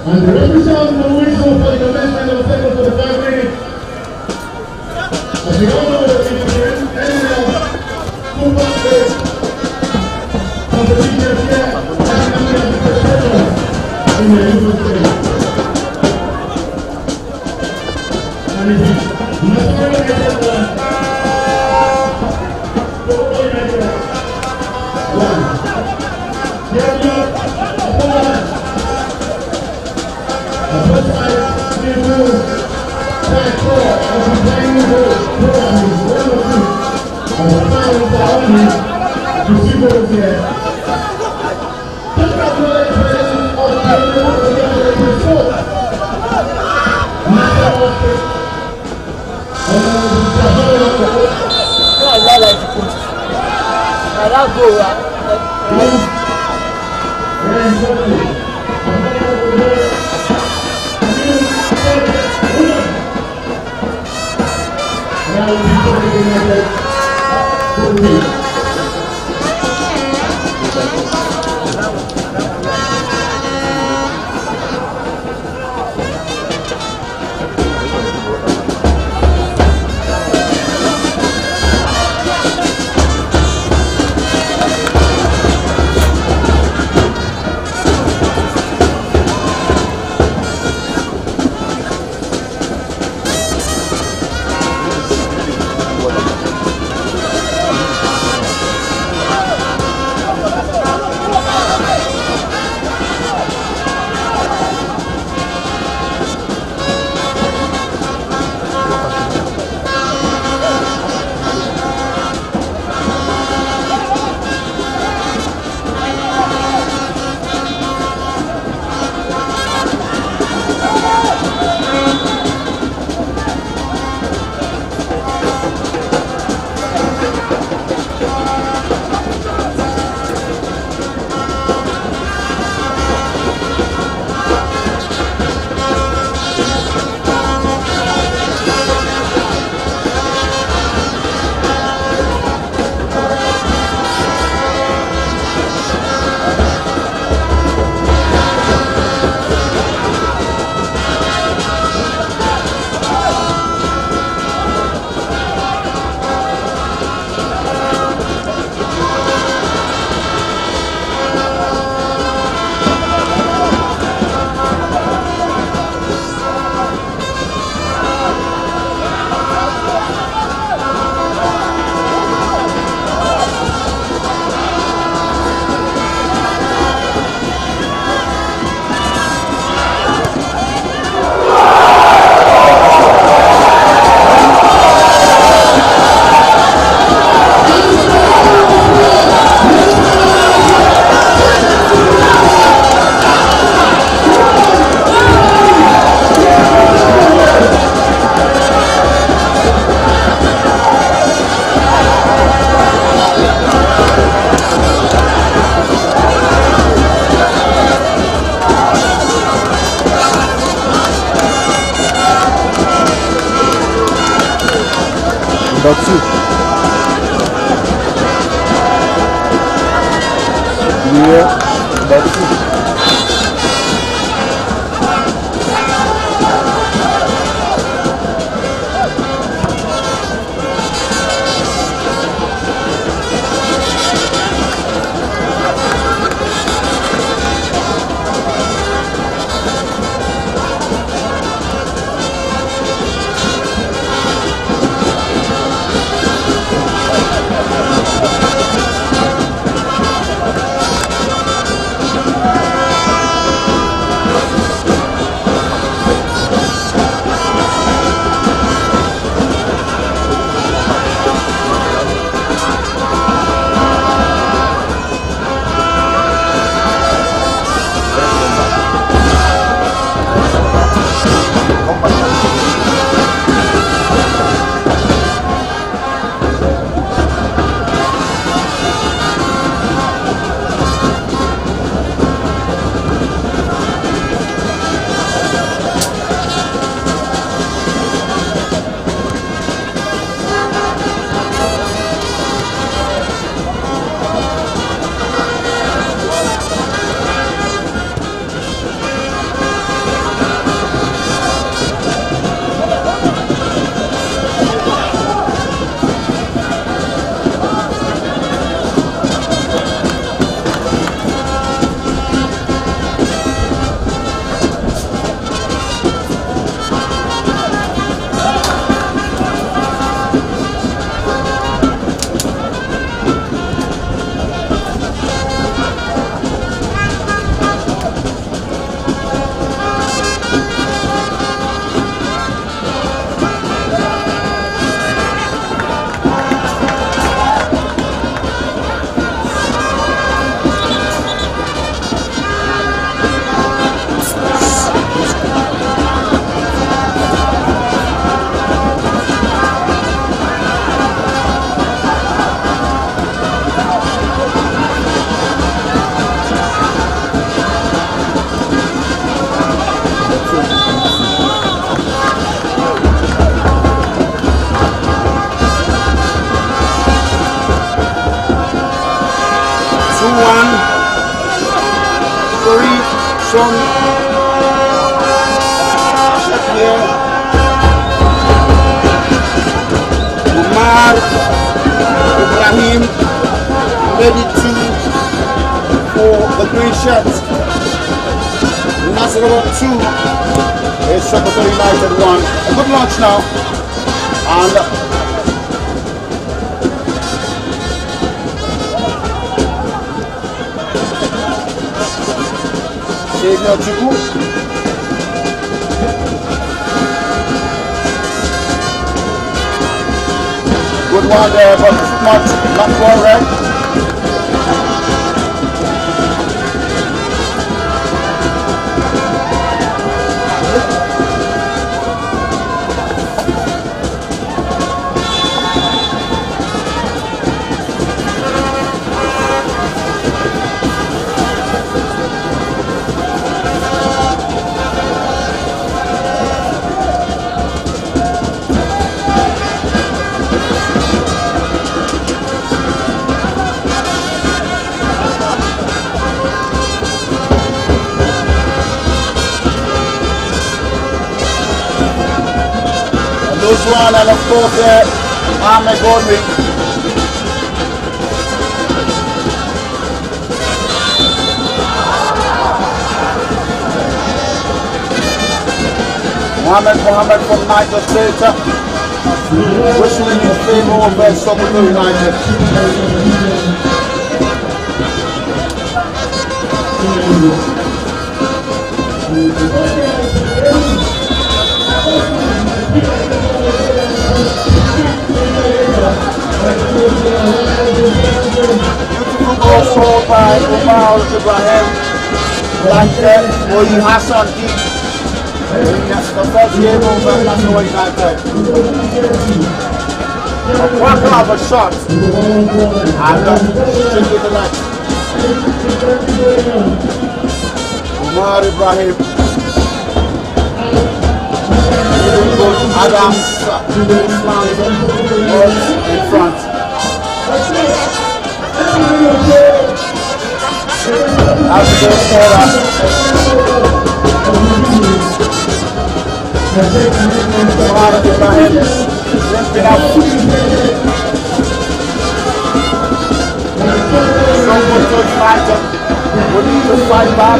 And the referee will whistle for the commencement of second for the 5 minutes. As we all know, it is the end of football competition here at the in the Liverpool State. And it is Nasarawa Sokoto United 1. That's it. Yeah, that's it. Corey, Son, Shakir, Umar, Ibrahim, ready for the green shirt. Nasarawa 2 is Sokoto United 1. A good launch now. And Savior Chuku. Good one there, but not far right. Lose one, and of course Ahmed Godwin. Mohammed from Niger State, whistling in favor of Sokoto United. Beautiful goal scored by Umar Ibrahim. Like that, Moyi Hassan did. That's the first game of Nasarawa United. A cracker of a shot and straight to the net. Umar Ibrahim. Adams was in front. As the goal scorer. Umar Ibrahim limping up. Sokoto United will need to fight back.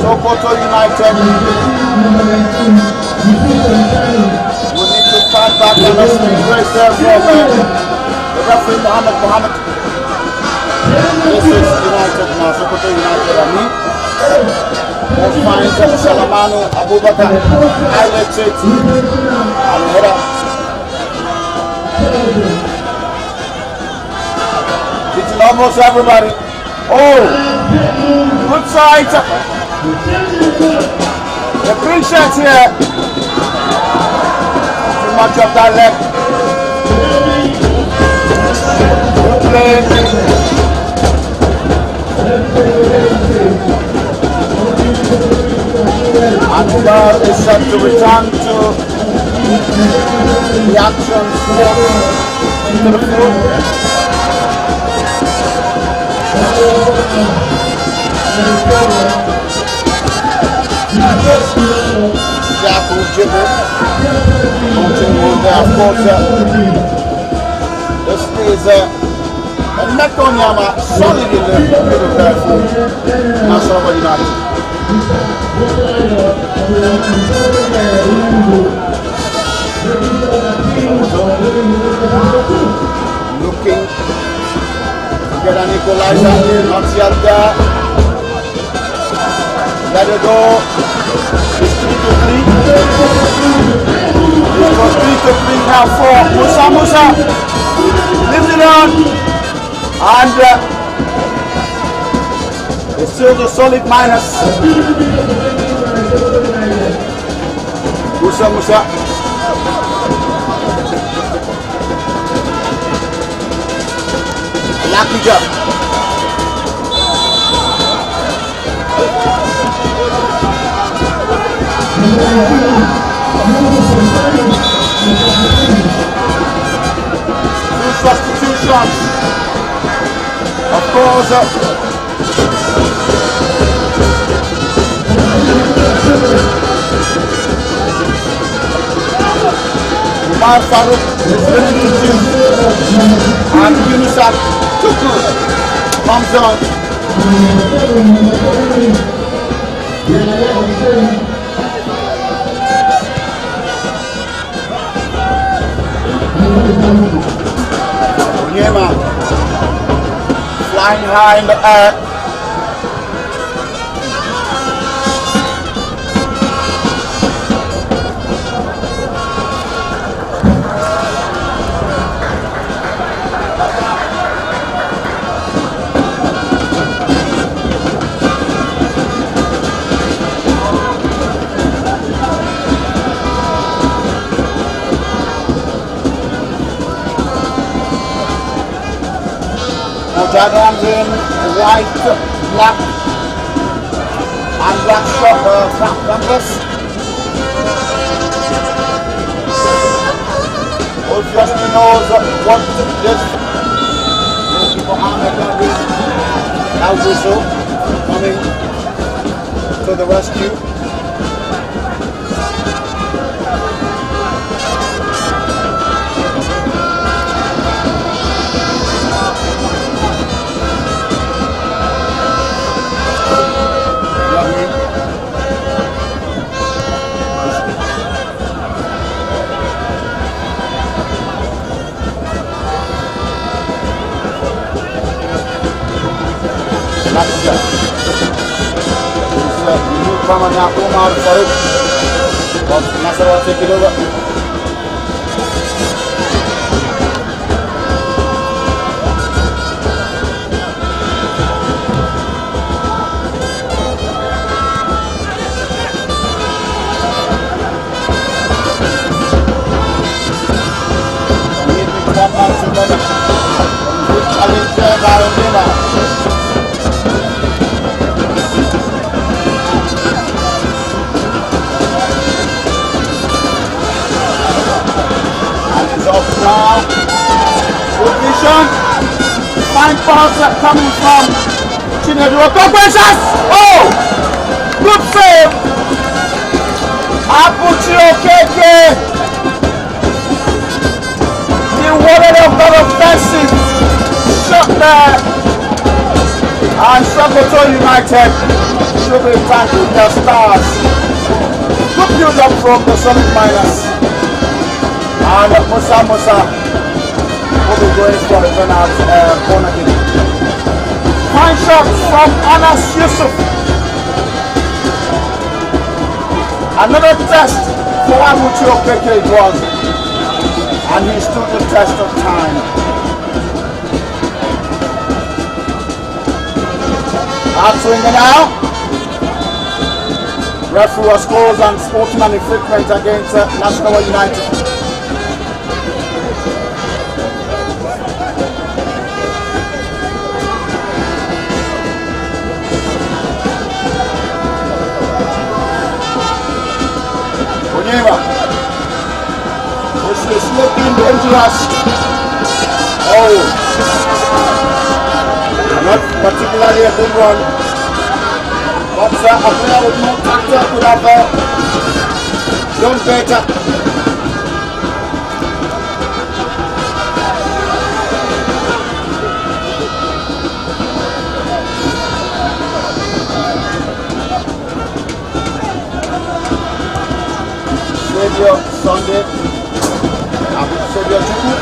Sokoto United will need to fight back and a great there from the referee Mohammed. This is United now, Sokoto United and me. Most finds Salamano Abubakar highlights it and header. It's almost everybody. Oh! Good side. The green shirt here. Too much of that left. Good play. And is set to return to the action into the field. Jackal Jibber continuing there, of course. This is a Nekonyama solid in the middle there for Nasarawa United. Looking to get an equalizer, not yet there. Let it go. It's 3-3. It was 3-3 now for Musa. Lives it on. And it's still the solid minus. Musa. Lucky jump. Two substitutions. scores. Umar Farouk is ready to shoot. And Yunusak Tukur comes on. Onyema flying high in the air. Diagrams in white, black, and black shop canvas. Obviously knows what this goalkeeper Ahmed now whistle coming to the rescue. Now Umar Farouk of Nasarawa take it over. Now, good vision. Fine balls are coming from Chinedu. Oh! Good save! Abuchi Okeke. He wanted a lot of offensive shot there. And Sokoto United should be back with their stars. Good build up from the Sonic Miners. And Musa will be going for a penalty corner kick. Fine shot from Anas Yusuf. Another test for Abuchi Okeke it was. And he stood the test of time. Outswinger now. Referee scores and sportsman infringement against Nasarawa United. This is looking dangerous. Oh, not particularly a good one. But a player with more factor could have done better. Sunday, Savior Chuku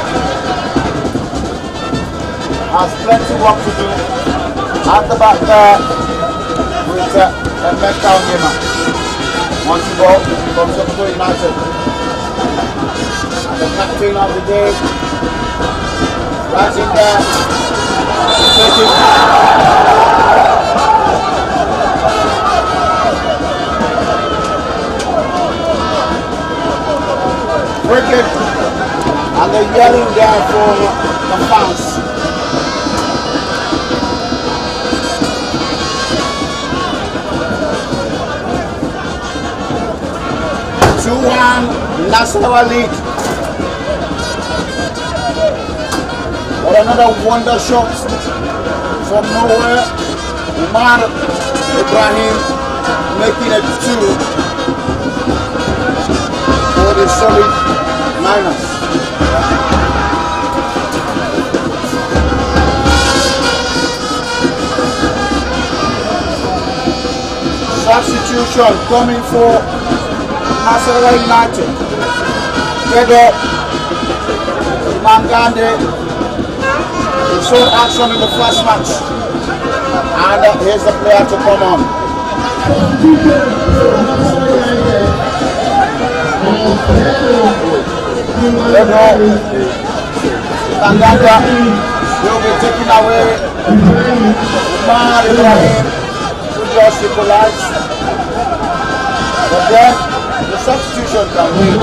has plenty of work to do at the back there with Emeka Onyema. Wants to go from Sokoto United. And the captain of the day, right in there, cricket, and they're yelling there for the fans. Nasarawa lead. But another wonder shot from nowhere, Umar Ibrahim making it 2 for the solid Niners. Substitution coming for Nasarawa United. Tedo Mangande, he showed action in the first match, and here's the player to come on. Tedo Manganda will be taken away. Umar Ibrahim to just equalize, but then the substitution can wait.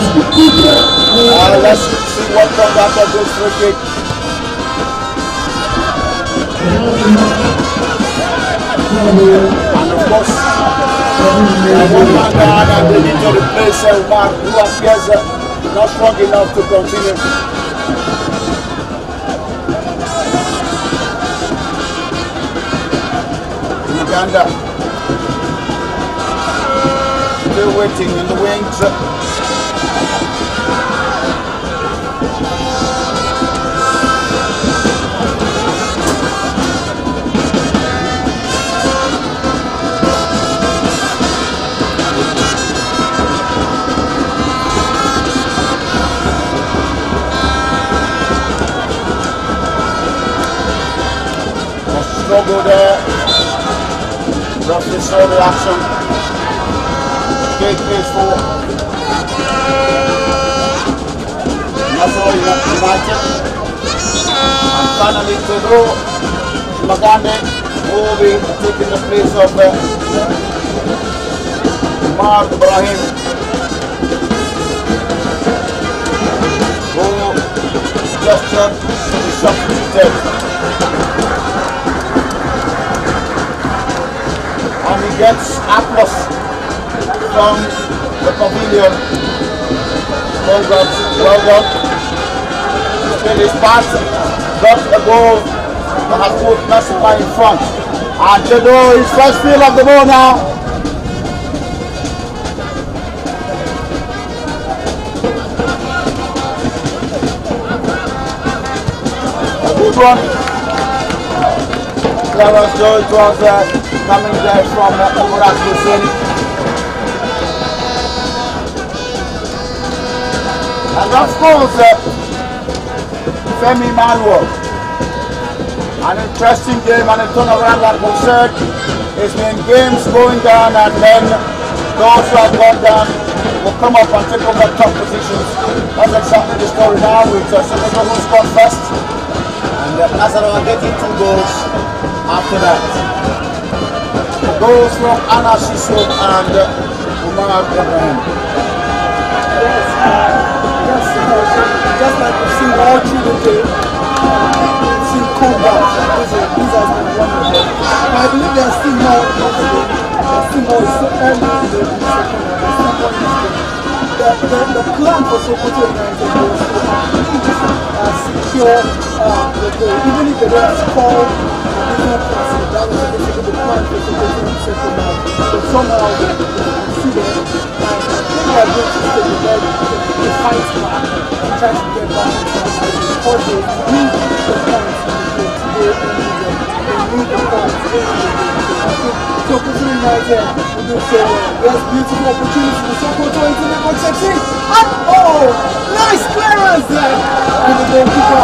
Let's see what comes after this free kick. And of course, one man down and they need to replace Umar, who appears not strong enough to continue. Uganda still waiting in the wings. Struggle there. Roughly saw the action. Big place for Nasarawa United. And finally Tedo Magande will be taking the place of Umar Ibrahim, who just to be substituted. And he gets applause from the pavilion. Well done, well done. He's played his part, got a goal that has put Nasarawa in front. And Tedo is first field of the ball now. A good one. Clever Joe, it was coming there from Umurat Hussein. And of course, Femi Manuel. An interesting game and a turnaround, like we said. It's been games going down, and then those who have gone down will come up and take over top positions. That's exactly the story now, with Sokoto who scored first, and Nasarawa getting 2 goals after that. Goals from Anna Siso and Umar Ibrahim. Just like we've seen all through the day, we've seen combat. These has been one of them. But I believe there's still more to the game. There's still more. It's so early in the second one. There's still more in this game. The plan for Sokoto United was to secure the goal. Even if they don't score, that was basically the plan for Sokoto in the second half. But somehow they succeeded. And I think they are going to stay with the fight back and try to get back into the fight because they need the points in the game today. They need the points in the game. I think Sokoto United will do so well. There's beautiful opportunity for Sokoto into the box 16. And oh, nice clearance there! And the goalkeeper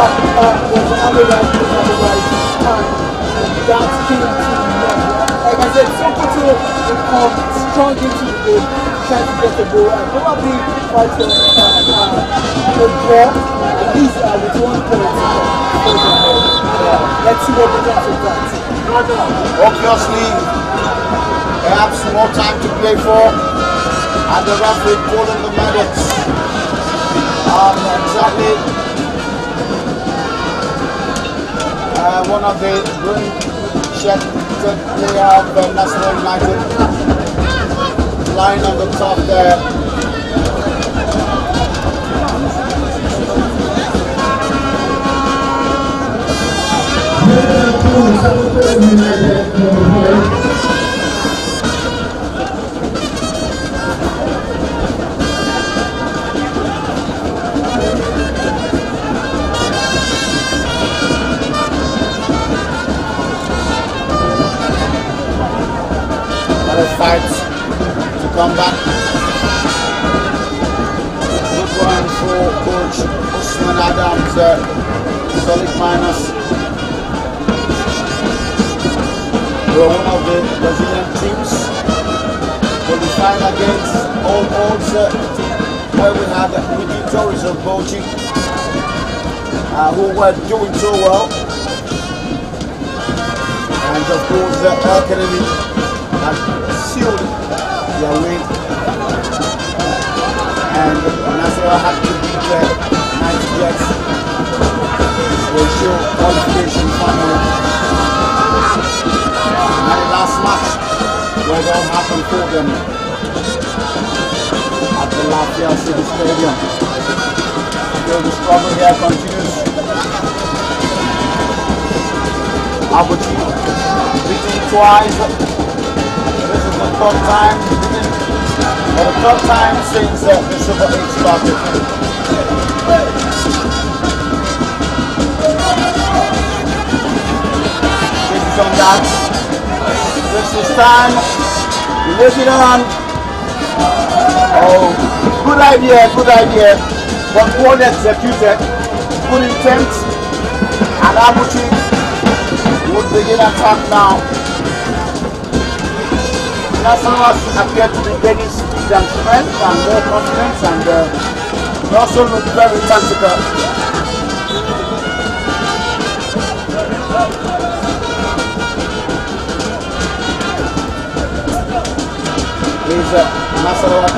was on the right hand. That came to the net. Like I said, Sokoto will come strong into the game, trying to get the goal, and probably quite a draw, at least with 1 point. Let's see what becomes of that. Obviously, perhaps more time to play for, and the referee pulling the medics. Exactly. One of the green shirt player of Nasarawa United lying on the top there. Another fight to come back. Good one for Coach Usman Adams, solid minus. We're one of the Brazilian teams qualifying against all odds where we had Victorious of Bochi who were doing so well. And of course the Academy had sealed their win. And Nasarawa had to beat the Night Jets to ensure qualification finally. And the last match where it all happened for them at the Lafayette City Stadium. Still the struggle here continues. Abuchi beaten twice. This is the third time beaten, or the third time since the Super 8 started. This is on that. This is time. You lift it on. Oh, good idea, but poorly executed. Good intent, and Abuchi would begin attack now. Nasarawa appeared to be gaining speed and strength and more confidence, and also look very tactical. Here's Nasarawa.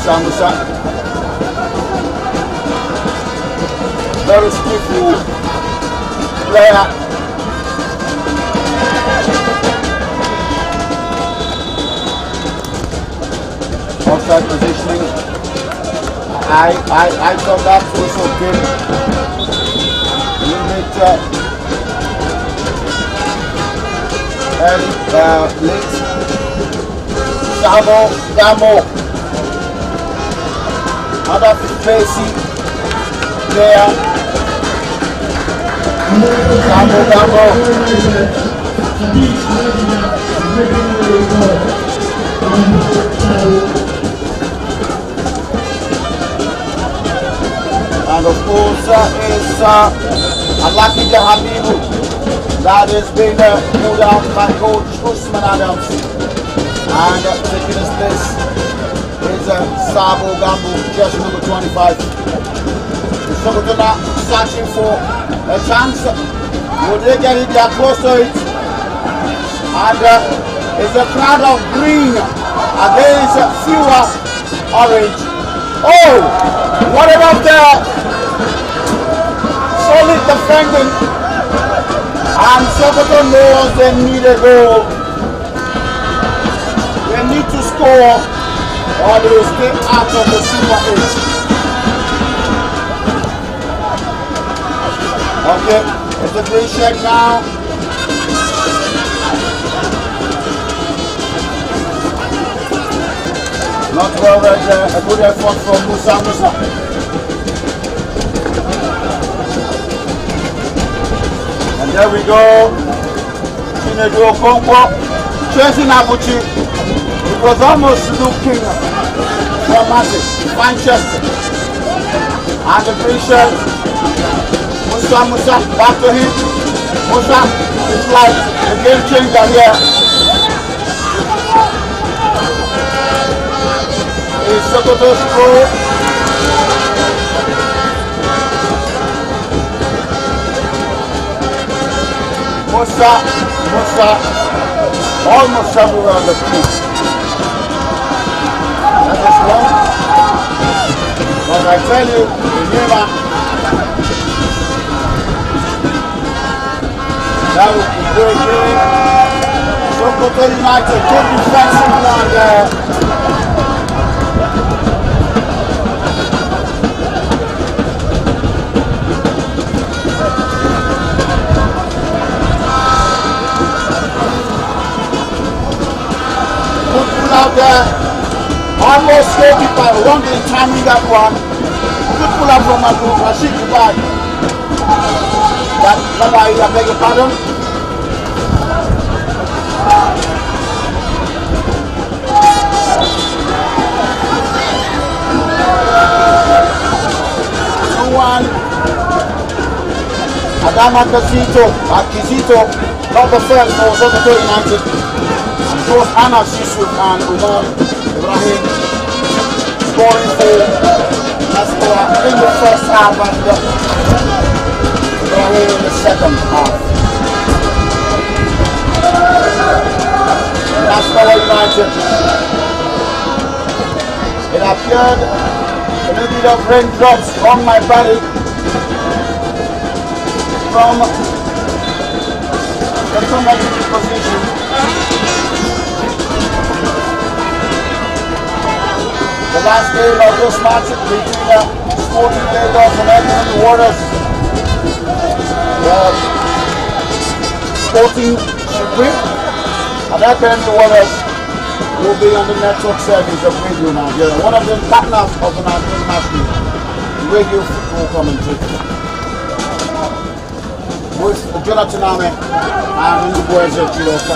Musa. Very skillful player. Offside positioning. I thought that was okay. A little bit late. Damo. Other Tracy there. Damo. And of course is Alaki Habibu. That has been pulled out by Coach Usman Adams. And taking his place is Sabo Gambo, just number 25. Sokoto now searching for a chance. Will they get it? They are close to it. And it's a crowd of green against fewer orange. Oh! What about there? Solid defending. And Sokoto knows they need a goal. They need to score or they will stay out of the Super 8. Okay, it's a free check now. Not well read, a good effort from Musa. And there we go. Chinedu Okonkwo chasing Abuchi. It was almost looking dramatic. Manchester. And the free check. Musa, back to him. Musa, it's like a game changer here. It's Sokoto's goal. Musa, almost everywhere on the field. That is wrong. But I tell you, remember, that would be very good. Sokoto United, good defensive one there. Good pull out there. Almost goalkeeper, wrongly timing that one. Good pull up from my group. Rashid Dubai. That Dubai, I beg your pardon. Adama Kizito, not the first for Sokoto United. And both Anna Shishu and Umar Ibrahim scoring for Nasarawa in the first half and Ibrahim in the second half. Nasarawa United. It appeared a little bit of raindrops on my body from the automatic position. The last game of this match between Sporting Lagos and Edmund Warriors. Sporting should win, and Edmund Warriors will be on the network service of Radio Nigeria, one of the partners of the National Radio Football Commentary. With Jonathan Ame and the boys at Chiloka.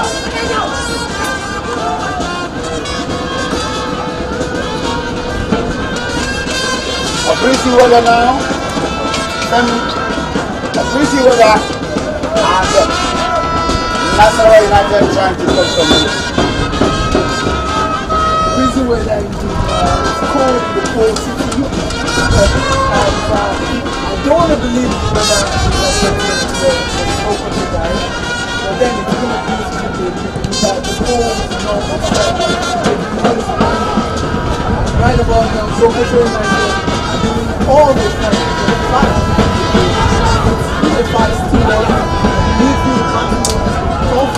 A breezy weather now, a breezy weather, and Nasarawa United trying to touch some minutes. Breezy weather indeed. It's cold in the cold city. I don't want to believe whether the Sokoto guys, but then it's going to be that the cold is not right about now. Sokoto United are doing all this kind of fight. The fight is too long. Midfield tough.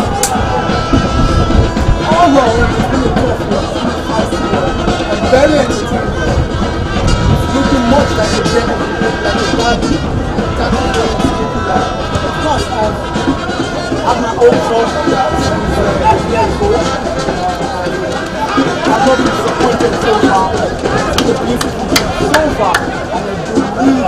All wrong, it's been a tough one. And very entertaining. Looking much like a gem, like a body. Of course, I have my own thoughts on that. I've not been disappointed so far. It's a beautiful game so far. And I believe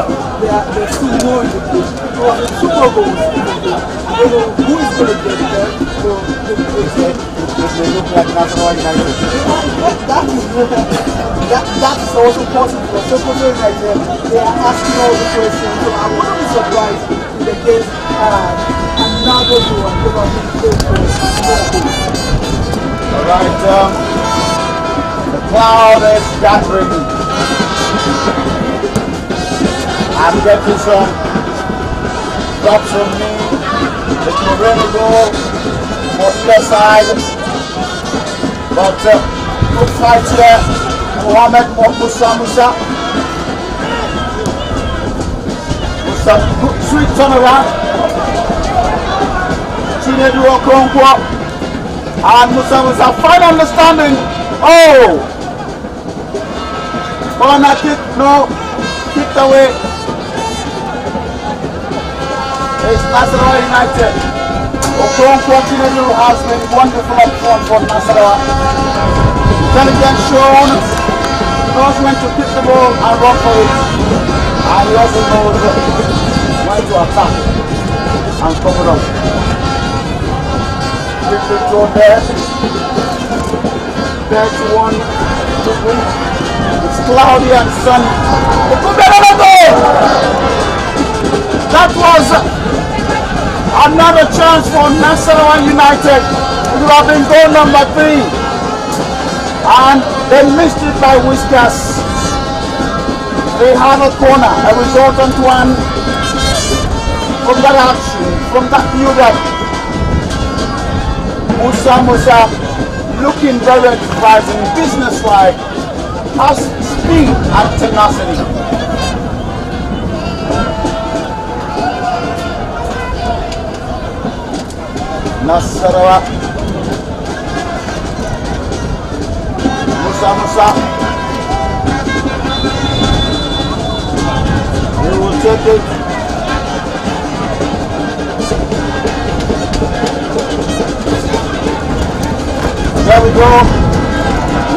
they're still more in the game. So the Super Bowl is in the game. I don't know who is going to get there. So they look like Nasarawa United. That is also possible for Sokoto United. They are asking all the questions, so I wouldn't be surprised if they get another one. Alright, the cloud is gathering. I'm getting some drops from me. It's a rainy goal for either side. But good fight here. Mohamed Musa. Good sweet turnaround. Chinedu Okonkwo and Musa. Fine understanding. Oh! Corner kick, no. Kicked away. It's Nasarawa United. Okonkwo Chinedu has been wonderful up front for Nasarawa. Intelligence shown. Knows when to pick the ball and run for it. And he also knows when to attack and cover up. Quick throw there. 31 to win. It's cloudy and sunny. That was another chance for Nasarawa United. It would have been goal number 3. And they missed it by whiskers. They have a corner, a resultant one from that action, from that build-up. Musa looking very enterprising, business-like, has speed and tenacity. Nasarawa. Musa. He will take it. There we go.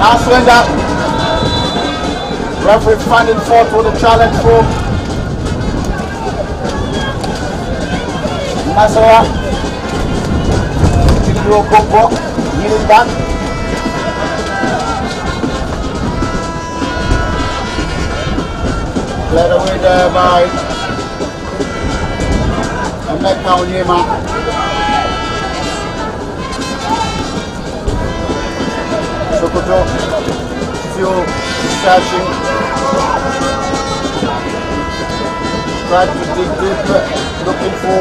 Now surrender. Referee finding fault with the challenge for Nasarawa. Continue Boko, kneeling back. Cleared away there by Emeka Onyema. Sokoto still searching. Tried to dig deep, looking for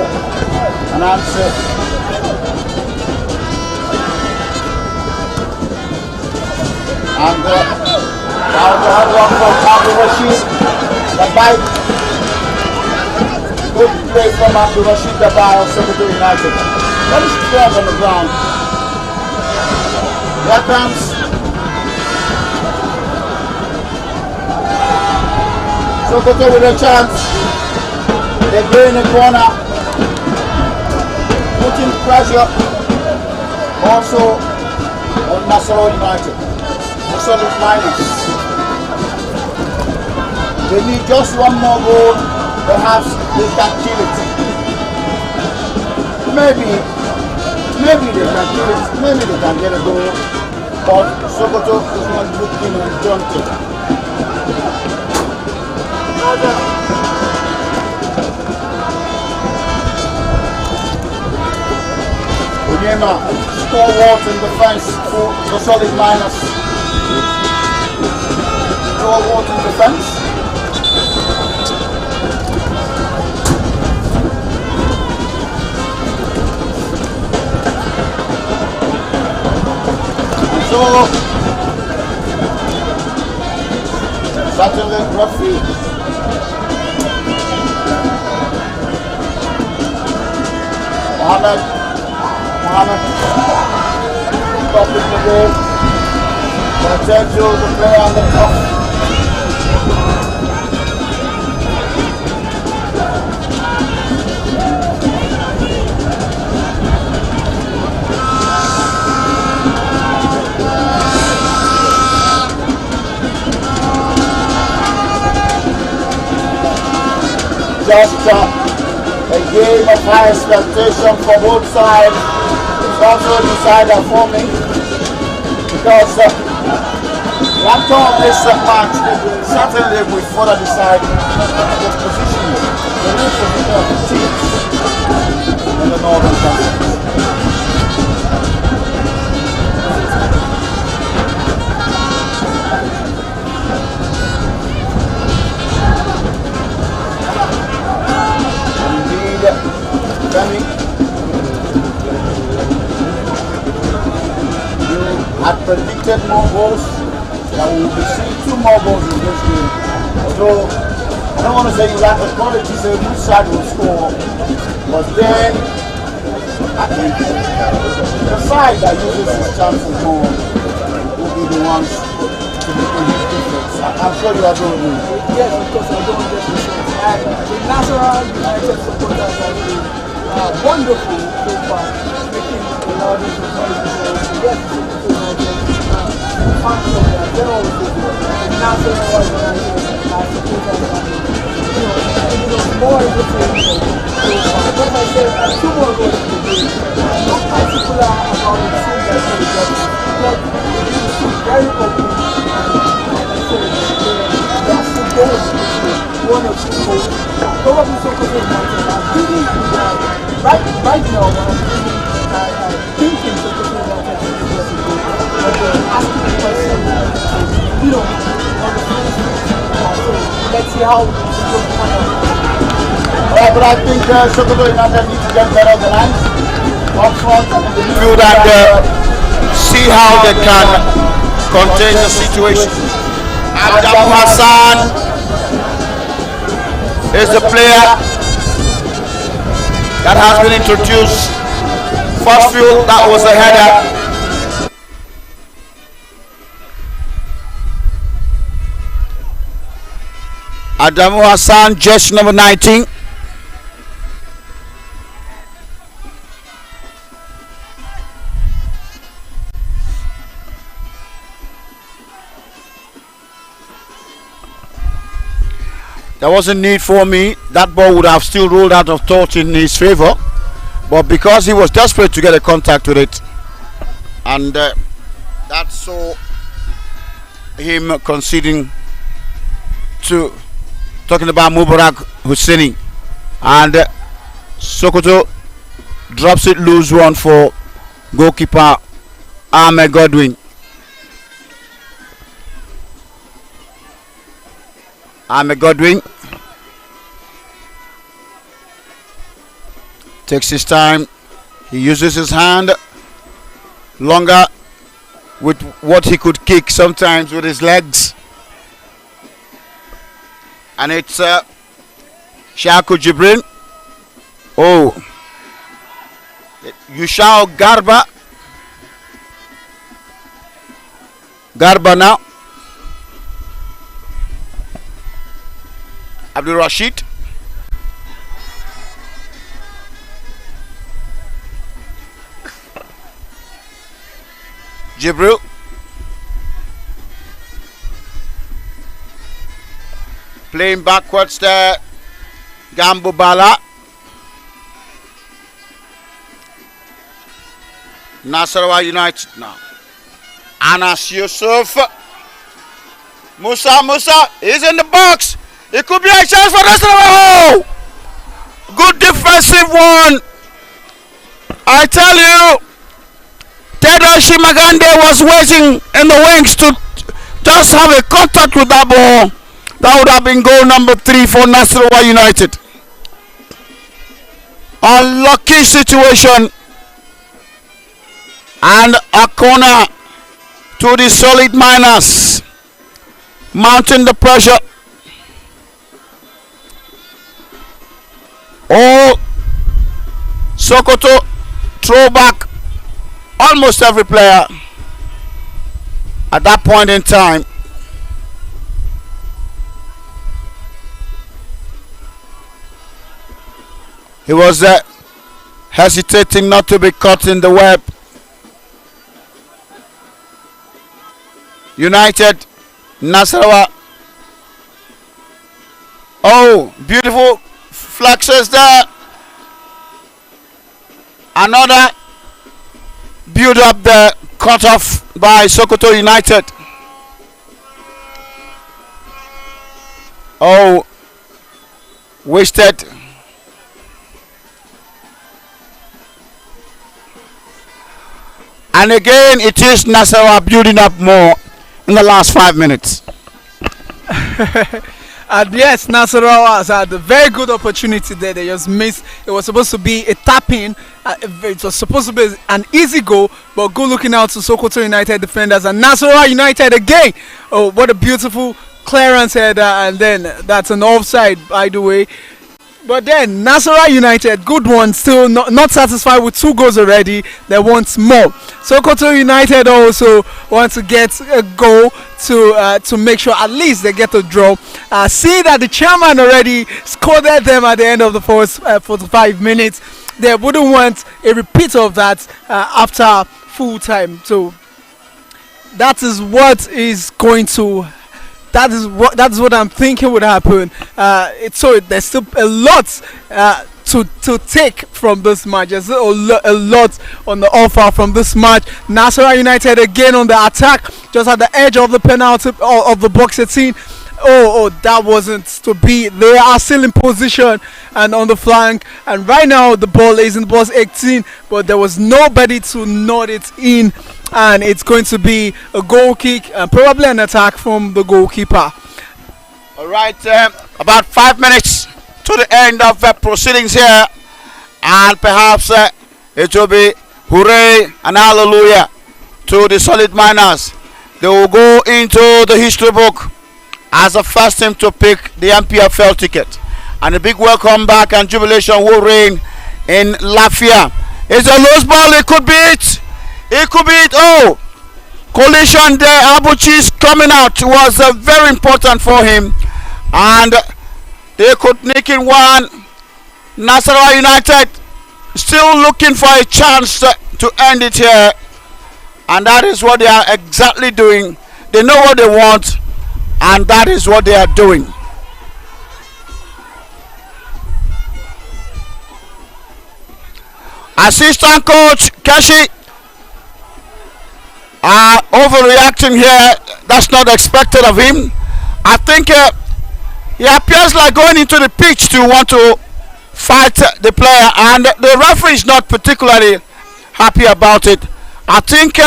an answer. And now the hard one from Abdul Rashid. The bite. Good play from Abdul Rashid, the buy of Sokoto United. That is strong on the ground. Here comes Sokoto with a chance. They go in the corner, putting pressure also on Nasarawa United. Solid minus. They need just one more goal, perhaps they can kill it. Maybe they can kill it, maybe they can get a goal, but Sokoto is not looking undaunted. Onyema, stalwart in defense for the solid minus. Stalwart in defense. So, certainly referee Mohammed stopping the ball. Potential to play on the top. Just a game of high expectation for both sides. It's also a decider for me because after all this match, certainly we further decide the position, the new position of the teams in the Northern Conference. Benny, you had predicted more goals, that we will be seeing 2 more goals in this game. So, I don't want to say you lack the quality, so which side will score, but then, I think the side that uses its chances more will be the ones to make a huge difference. I'm sure you agree with me. Yes, of course, I don't get the sense. And the Nasarawa United supporters have been wonderful so far, making a lot of noise. Yes, Sokoto United, fans of that, they're all good. The Nasarawa United supporters have been, more everything so far. But I said, 2 more goals in the game. I'm not particular about the team that they got, but it's very open. And I said, that's the goal. 1 or 2 goals. Probably Sokoto United are really right now. I'm thinking Sokoto United is going to go. But they're asking the question, on the first so let's see how it's going to pan out. But I think Sokoto United need to get better organized up front and in the midfield and see how they can contain the situation. Adamu Hassan is the player that has been introduced. First field, that was a header. Adamu Hassan, jersey number 19. There wasn't need for me. That ball would have still rolled out of thought in his favor, but because he was desperate to get a contact with it, and that saw him conceding to, talking about Mubarak Husseini, and Sokoto drops it loose, one for goalkeeper Ahmed Godwin. Ahmed Godwin takes his time. He uses his hand longer with what he could kick, sometimes with his legs. And it's Shaku Jibrin. Oh, Yushao Garba now. Abdul Rashid. Jibril. Playing backwards there. Gambo Bala. Nasarawa United now. Anas Yusuf. Musa is in the box. It could be a chance for Nasarawa. Oh! Good defensive one. I tell you, Tedoshi Magande was waiting in the wings to just have a contact with that ball. That would have been goal number 3 for Nasarawa United. Unlucky situation. And a corner to the solid miners. Mounting the pressure. Oh, Sokoto throw back almost every player at that point in time. He was hesitating not to be caught in the web. United, Nasarawa. Oh, beautiful flexes there. Another build up there, cut off by Sokoto United. Oh, wasted. And again, it is Nasarawa building up more in the last 5 minutes. And yes, Nasarawa has had a very good opportunity there. They just missed. It was supposed to be a tap-in. It was supposed to be an easy goal, but good looking out to Sokoto United defenders. And Nasarawa United again. Oh, what a beautiful clearance header. And then that's an offside, by the way. But then Nasarawa United, good one, still not satisfied with 2 goals already. They want more. Sokoto United also want to get a goal to make sure at least they get a draw. See that the chairman already scored them at the end of the first 45 minutes. They wouldn't want a repeat of that after full time. So that is what is going to. That is what I'm thinking would happen. So there's still a lot to take from this match. There's a lot on the offer from this match. Nasarawa United again on the attack, just at the edge of the penalty of the box 18. Oh, that wasn't to be. They are still in position and on the flank. And right now the ball is in the box 18, but there was nobody to nod it in. And it's going to be a goal kick and probably an attack from the goalkeeper. All right, about 5 minutes to the end of proceedings here, and perhaps it will be hooray and hallelujah to the solid miners. They will go into the history book as the first team to pick the MPFL ticket, and a big welcome back and jubilation will reign in Lafia. It's a loose ball. It could be it. It could be it. Oh, collision there. Abuchi's coming out was very important for him, and they could nick in one. Nasarawa United still looking for a chance to end it here, and that is what they are exactly doing. They know what they want, and that is what they are doing. Assistant coach Keshi are overreacting here. That's not expected of him. I think he appears like going into the pitch to want to fight the player, and the referee is not particularly happy about it. I think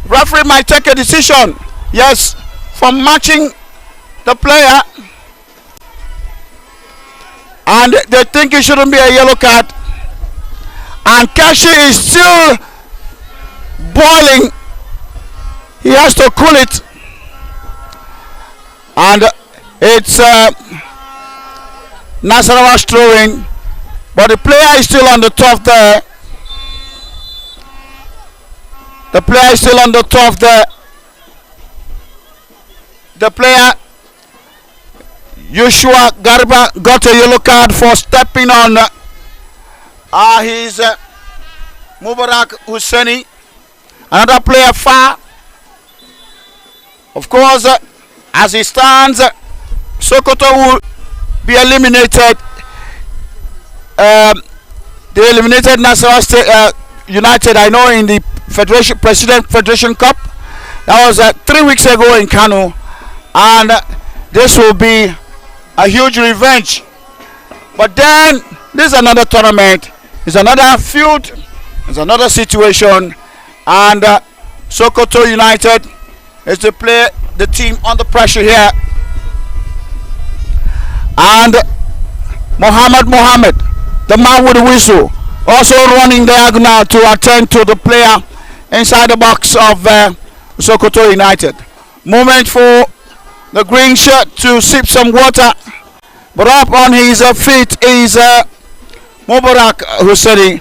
referee might take a decision, yes, for matching the player, and they think it shouldn't be a yellow card. And Kashi is still boiling. He has to cool it, and it's Nasarawa throwing, but the player is still on the top there. The player is still on the top there. The player Joshua Garba got a yellow card for stepping on his Mubarak Husseini. Another player far. Of course, as he stands, Sokoto will be eliminated. They eliminated Nasarawa State United, I know, in the President Federation Cup. That was 3 weeks ago in Kano, and this will be a huge revenge. But then this is another tournament, it's another field, it's another situation, and Sokoto United is to play the team under pressure here. And Mohammed, the man with the whistle, also running diagonal to attend to the player inside the box of Sokoto United. Moment for the green shirt to sip some water, but up on his feet is Mubarak Husseini.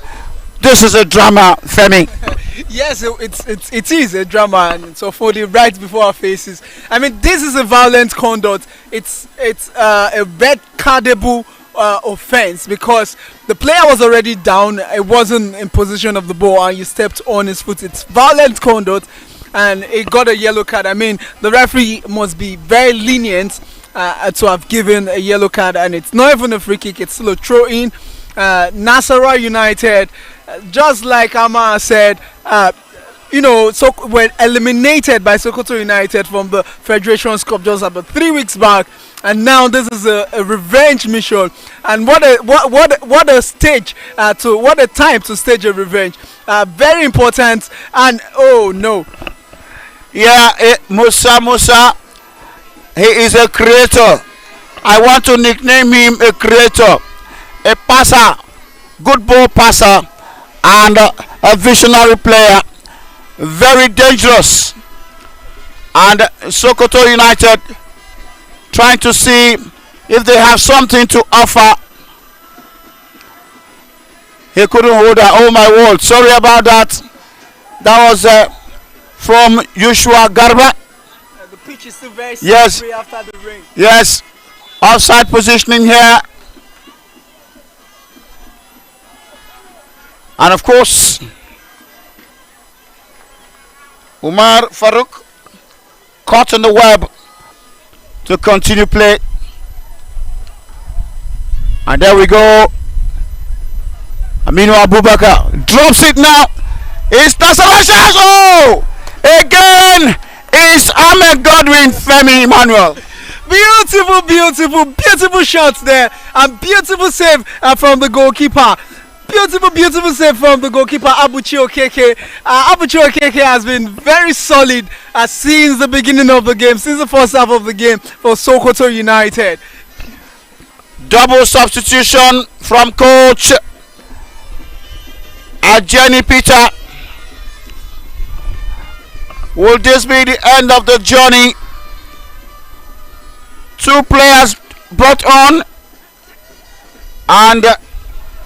This is a drama, Femi. Yes, it is a drama, and so for the right before our faces. I mean, this is a violent conduct. It's a red cardable offense, because the player was already down. It wasn't in position of the ball, and you stepped on his foot. It's violent conduct, and it got a yellow card. I mean, the referee must be very lenient to have given a yellow card, and it's not even a free kick. It's still a throw in. Nasarawa United, just like Amar said, so were eliminated by Sokoto United from the Federation's Cup just about 3 weeks back, and now this is a revenge mission. And what a stage what a time to stage a revenge. Very important. And oh no, yeah, Musa, he is a creator. I want to nickname him a creator, a passer, good ball passer, and a visionary player, very dangerous. And Sokoto United trying to see if they have something to offer. He couldn't hold that. Oh my word, sorry about that. That was from Joshua Garba. The pitch is still very slippery after the rain. Yes, offside positioning here. And of course, Umar Farouk caught in the web to continue play. And there we go. Aminu Abubakar drops it now. It's Nasarawa. Oh! Again, it's Ahmed Godwin Femi Emmanuel. Beautiful shots there, and beautiful save from the goalkeeper. Beautiful save from the goalkeeper, Abuchi Okeke. Abuchi Okeke has been very solid since the beginning of the game, since the first half of the game for Sokoto United. Double substitution from coach Ajeni Peter. Will this be the end of the journey? 2 players brought on, and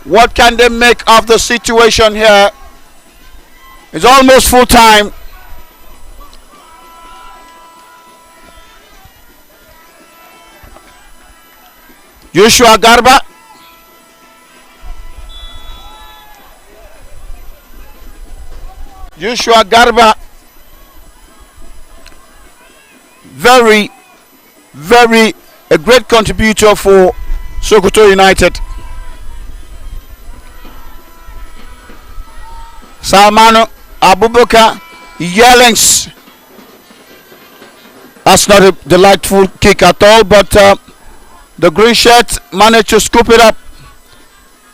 what can they make of the situation here? It's almost full time. Joshua Garba. Joshua Garba. Very a great contributor for Sokoto United. Salmanu Abubakar Yellings. That's not a delightful kick at all, but the green shirt managed to scoop it up.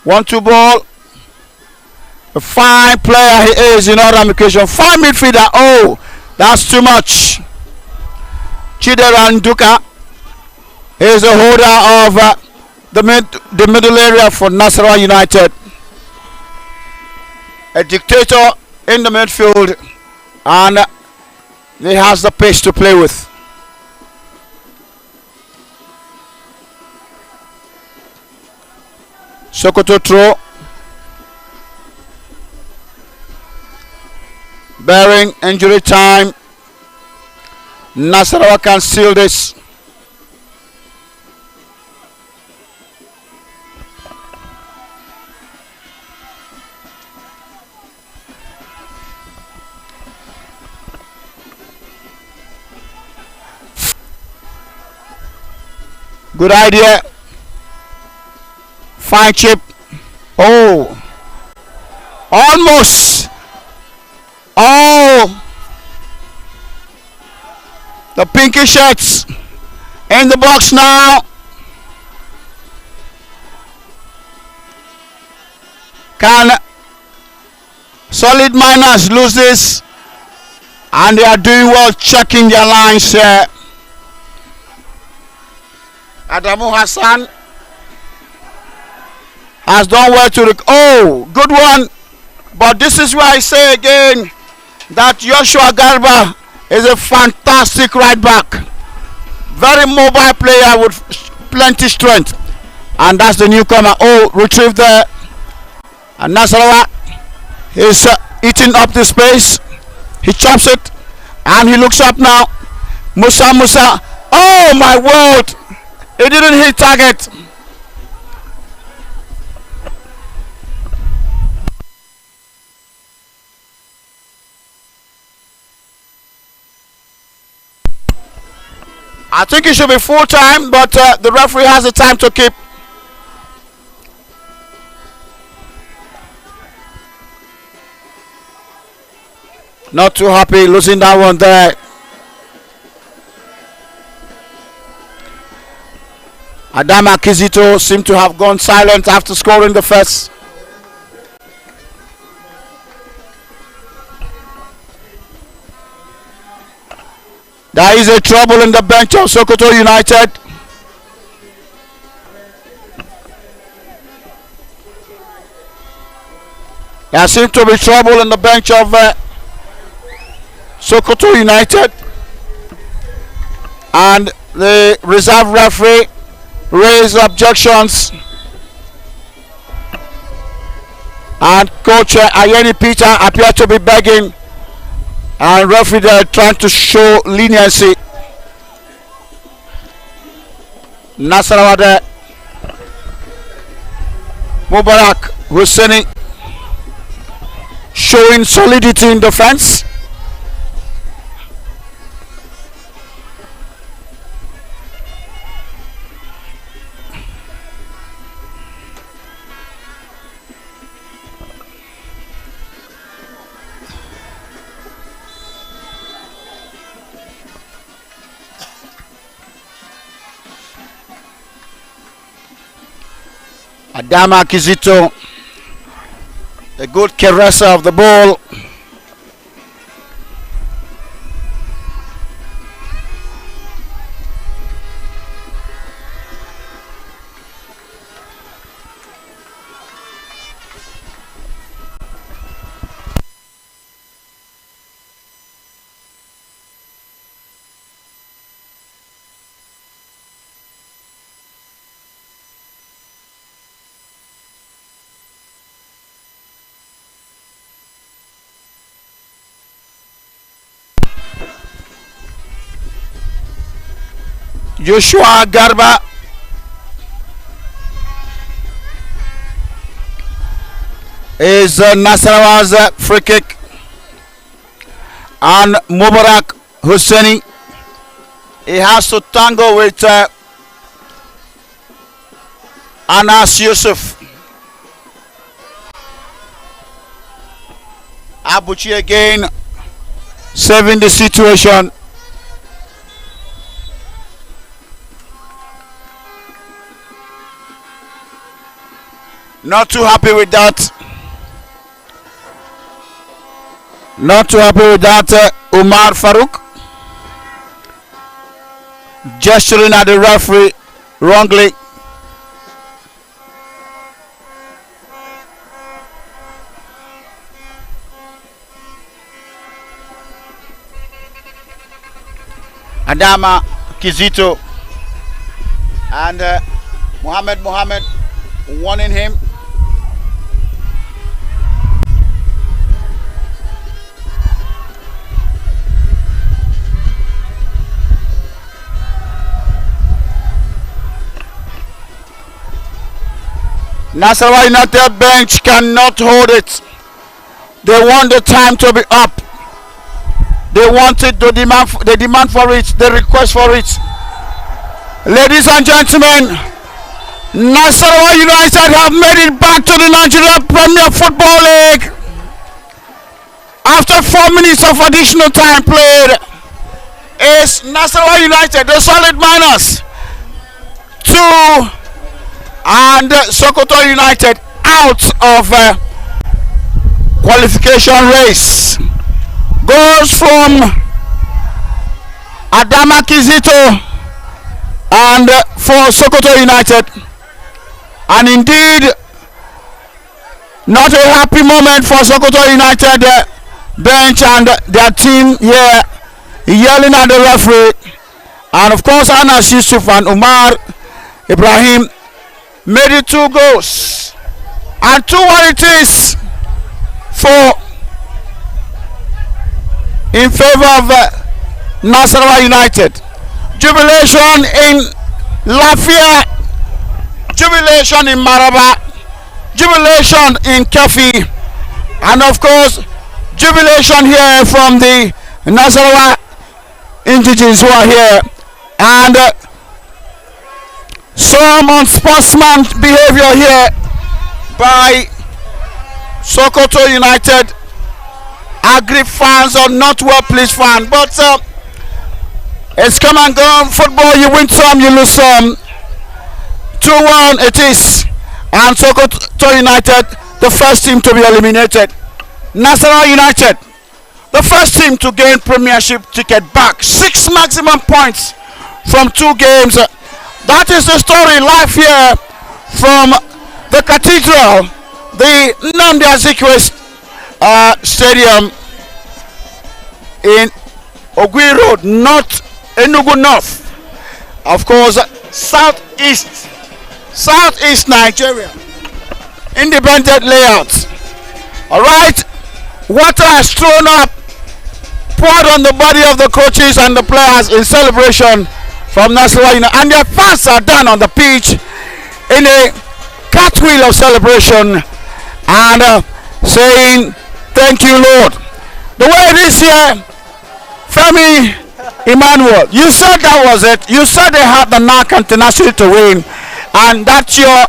1-2 ball. A fine player he is in other occasion. Fine midfielder. Oh, that's too much. Chidera Nduka is the holder of the middle area for Nasarawa United. A dictator in the midfield, and he has the pace to play with. Sokoto throw. Bearing injury time. Nasarawa can seal this. Good idea. Fine chip. Oh. Almost. Oh. The pinky shirts in the box now. Can Solid Miners lose this? And they are doing well checking their lines here. Adamu Hassan has done well to good one. But this is why I say again that Joshua Garba is a fantastic right back. Very mobile player with plenty strength. And that's the newcomer. Oh, retrieved there. And Nasarawa is eating up the space. He chops it. And he looks up now. Musa. Oh my word. He didn't hit target. I think it should be full time, but the referee has the time to keep. Not too happy losing that one there. Adama Kizito seemed to have gone silent after scoring the first. There is a trouble in the bench of Sokoto United. There seems to be trouble in the bench of Sokoto United. And the reserve referee raised objections. And coach Ayeni Peter appeared to be begging. And referee there trying to show leniency. Nasarawa there. Mubarak Husseini showing solidity in defense. Adama Kizito, a good caresser of the ball. Joshua Garba is Nasarawa's free kick, and Mubarak Husseini, he has to tango with Anas Yusuf. Abuchi again saving the situation. Not too happy with that. Not too happy with that. Umar Farouk gesturing at the referee wrongly. Adama Kizito and Mohammed warning him. Nasarawa United bench cannot hold it. They want the time to be up. They want it, they demand for it, they request for it. Ladies and gentlemen, Nasarawa United have made it back to the Nigeria Premier Football League. After 4 minutes of additional time played, is Nasarawa United, the solid minus 2, and Sokoto United out of qualification race. Goes from Adama Kizito and for Sokoto United, and indeed not a happy moment for Sokoto United bench and their team here, yelling at the referee. And of course Anas Yusuf and Umar Ibrahim made it 2 goals, and 2 what it is for in favor of Nasarawa United. Jubilation in Lafia, jubilation in Maraba, jubilation in Kefi, and of course jubilation here from the Nasarawa indigenes who are here, and some unsportsman behavior here by Sokoto United aggrieved fans or not well pleased fans, but it's come and gone. Football, you win some, you lose some. 2-1 it is, and Sokoto United the first team to be eliminated. Nasarawa United the first team to gain premiership ticket back, 6 maximum points from 2 games. That is the story live here from the Cathedral, the Nnamdi Azikiwe Stadium in Ogui Road, not Enugu North. Of course, southeast Nigeria. Independent layout. Alright, water has thrown up, poured on the body of the coaches and the players in celebration from Nasarawa United, and their fans are down on the pitch in a cartwheel of celebration and saying thank you Lord. The way it is here, Femi Emmanuel, you said that was it. You said they had the knack and tenacity to win, and that your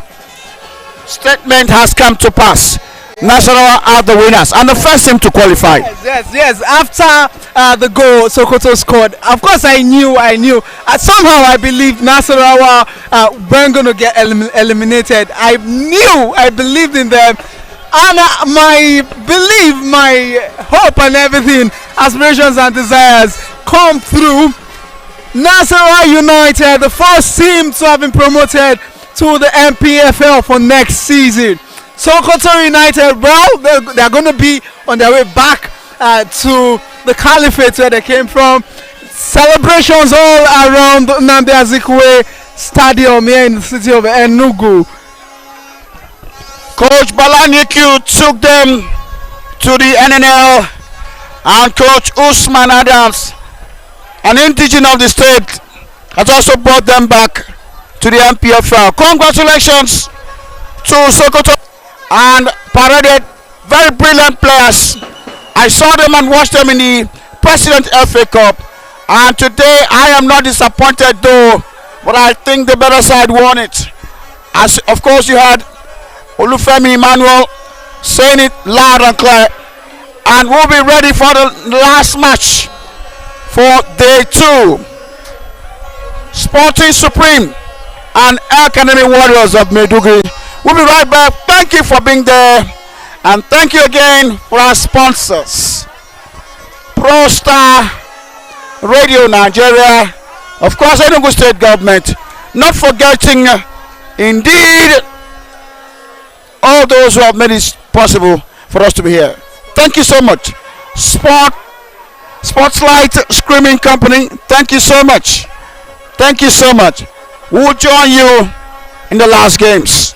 statement has come to pass. Nasarawa are the winners and the first team to qualify. Yes. After the goal Sokoto scored, of course I knew. Somehow I believed Nasarawa weren't going to get eliminated. I believed in them. And my belief, my hope and everything, aspirations and desires come through. Nasarawa United, the first team to have been promoted to the MPFL for next season. Sokoto United, well, they're going to be on their way back to the Caliphate where they came from. Celebrations all around Nnamdi Azikiwe Stadium here in the city of Enugu. Coach Balaniku took them to the NNL, and Coach Usman Adams, an indigene of the state, has also brought them back to the MPFL. Congratulations to Sokoto, and paraded very brilliant players. I saw them and watched them in the President FA Cup, and today I am not disappointed though, but I think the better side won it. As of course you had Olufemi Emmanuel saying it loud and clear. and we'll be ready for the last match for day 2. Sporting Supreme and Academy Warriors of Maiduguri. We'll be right back. Thank you for being there, and thank you again for our sponsors, Pro Star Radio Nigeria, of course Enugu State Government, not forgetting indeed all those who have made it possible for us to be here. Thank you so much. Sportslight Screaming Company, thank you so much. Thank you so much. We'll join you in the last games.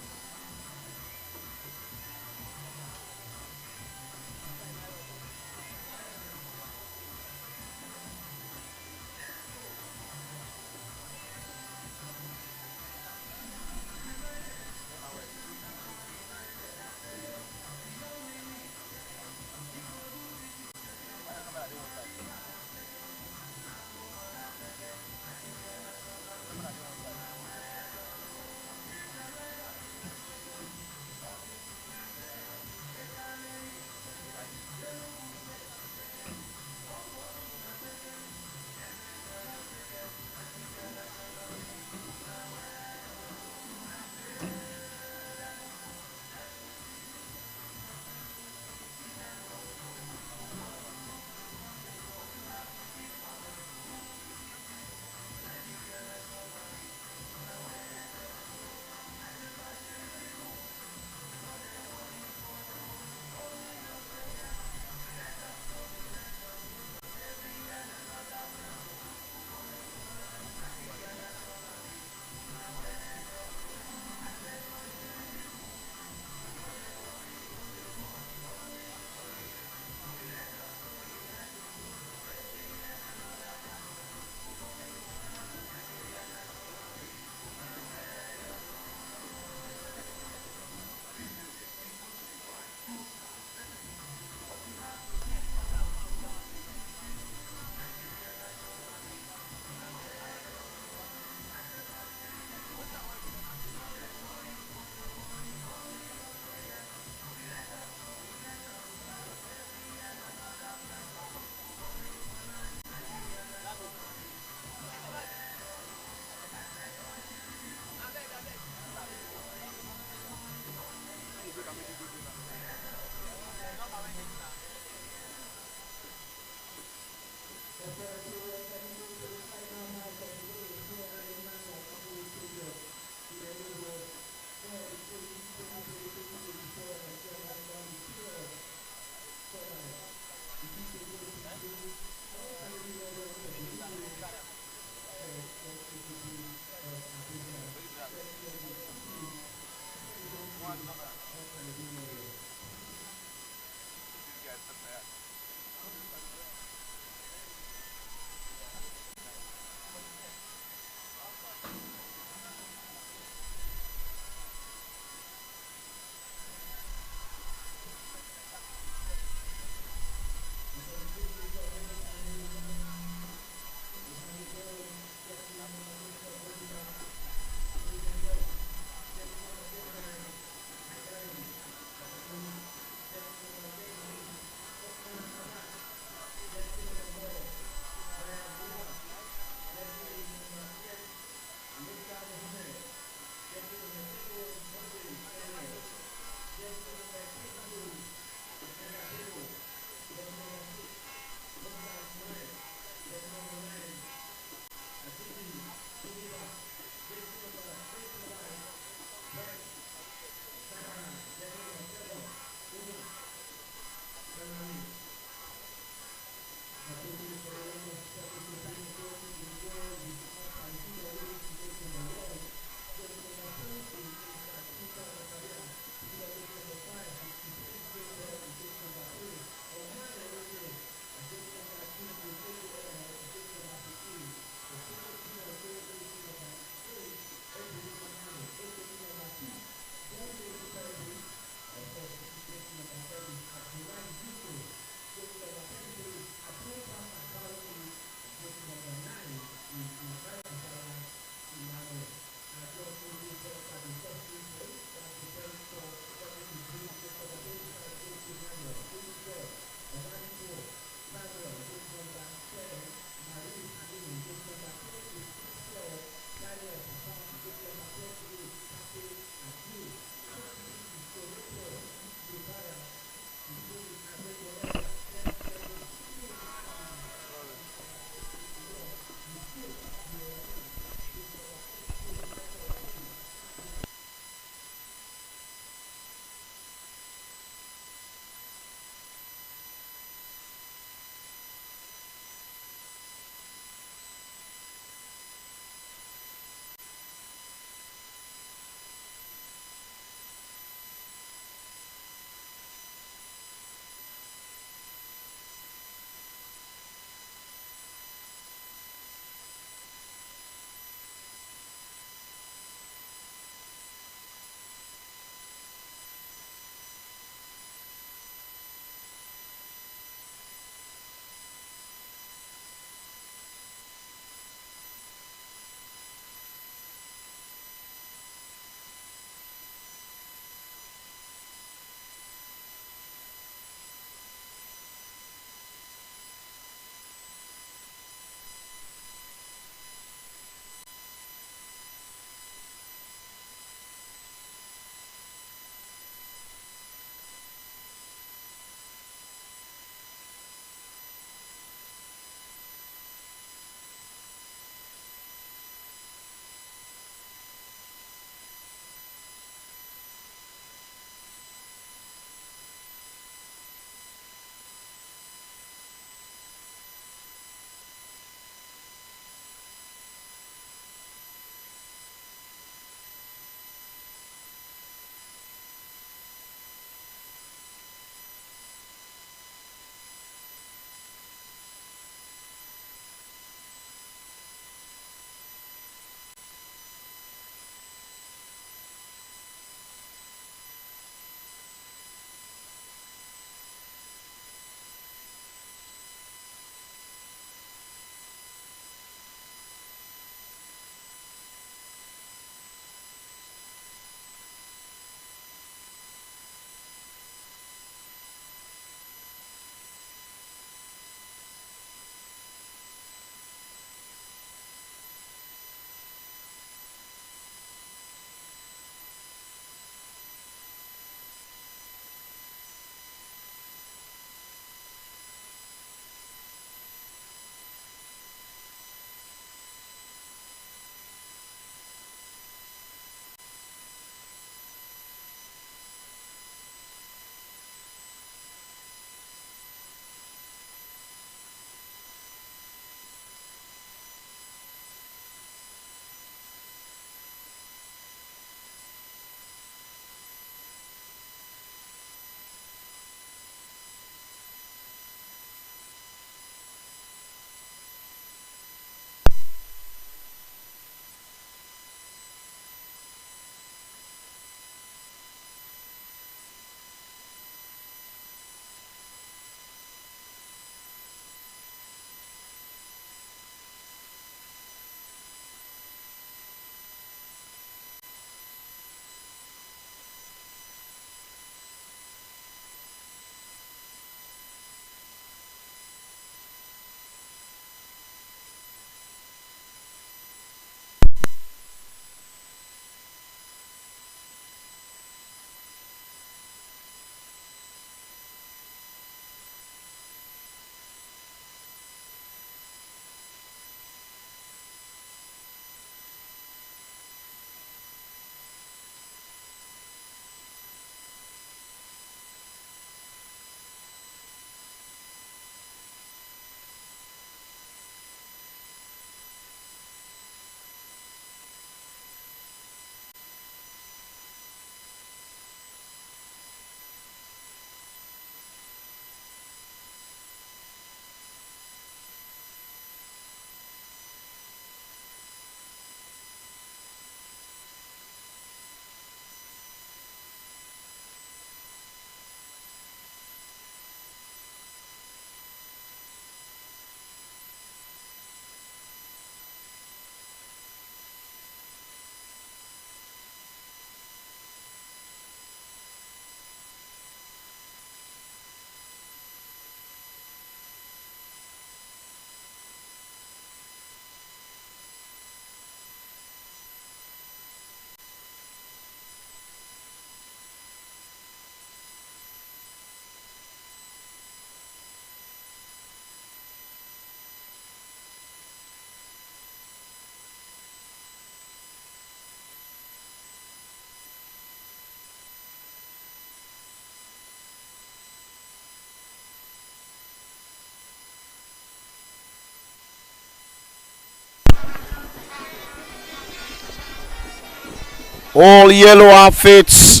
All yellow outfits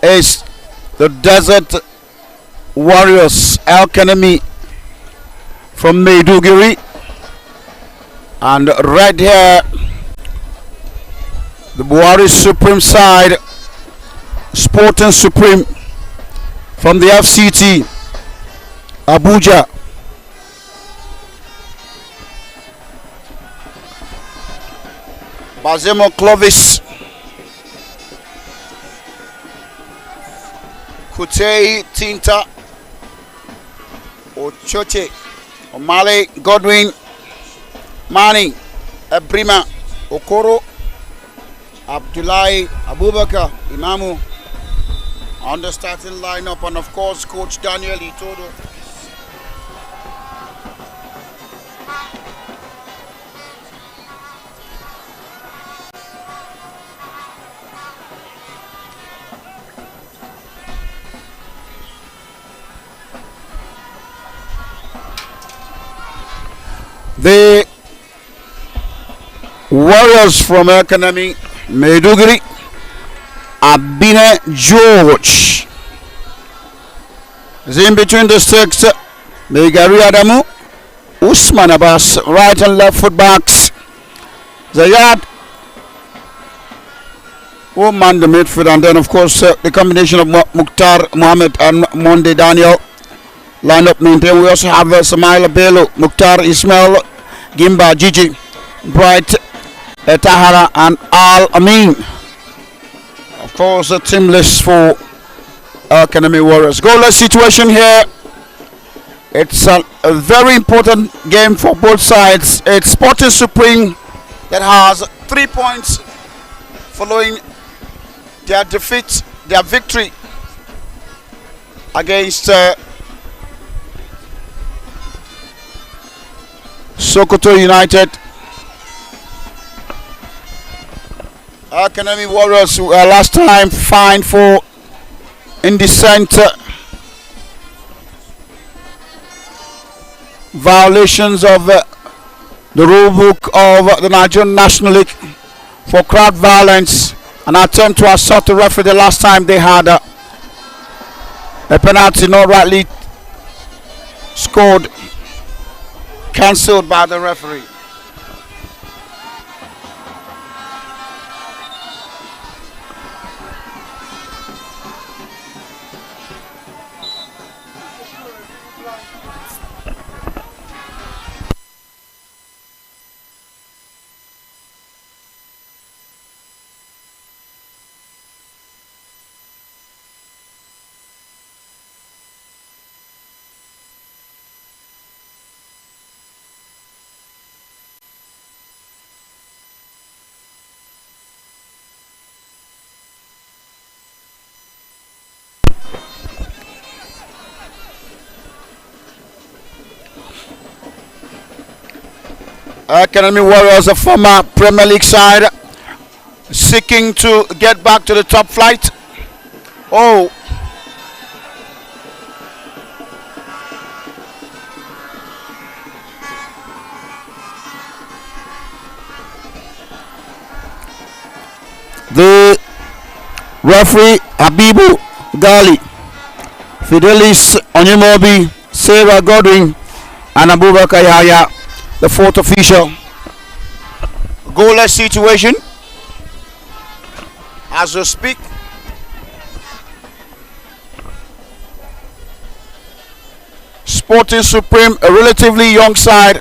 is the Desert Warriors Academy from Maiduguri, and red here the Buhari Supreme side, Sporting Supreme from the FCT Abuja. Bazemo Clovis, Kutei Tinta, Ochoche, Omale Godwin, Mani, Ebrima, Okoro, Abdullahi, Abubakar, Imamu on the starting lineup, and of course Coach Daniel Itodo. The Warriors from Academy Maiduguri, Abine George is in between the sticks. Megari Adamu, Usman Abbas, right and left foot backs. Zayad, man the midfield, and then of course the combination of Mukhtar Mohammed and Monde Daniel lineup maintained. We also have Samaila Bello, Mukhtar Ismail, Gimba Gigi, Bright Tahara, and Al Amin. Of course, a team list for Academy Warriors. Goalless situation here. It's a very important game for both sides. It's Sporting Supreme that has 3 points following their defeat, their victory against Sokoto United. Academy Warriors were last time fined for indecent violations of the rule book of the Nigerian National League for crowd violence, an attempt to assault the referee. The last time they had a penalty not rightly scored, cancelled by the referee. Academy Warriors, a former Premier League side, seeking to get back to the top flight. Oh, the referee Abibu Gali, Fidelis Onyemobi, Sarah Godwin, and Abubakar Yahya, the fourth official. Goalless situation as we speak. Sporting Supreme, a relatively young side,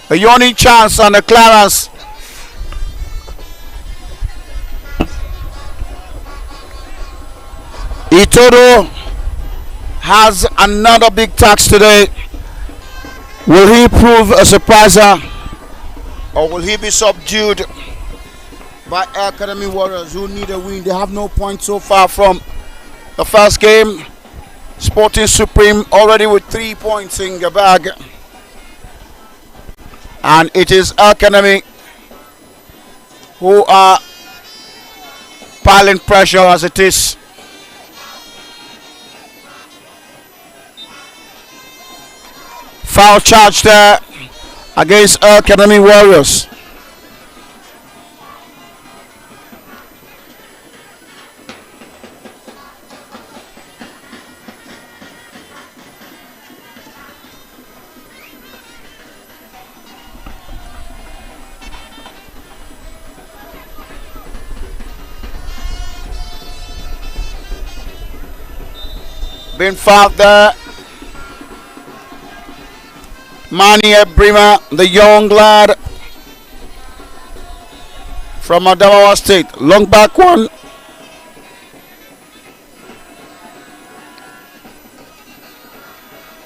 a yawning chance and a clearance. Itodo has another big task today. Will he prove a surpriser, or will he be subdued by Academy Warriors, who need a win? They have no points so far from the first game. Sporting Supreme already with 3 points in the bag, and it is Academy who are piling pressure as it is. Foul charge there against Academy Warriors. Being fouled there. Manny Ebrima, the young lad from Adamawa State. Long back one.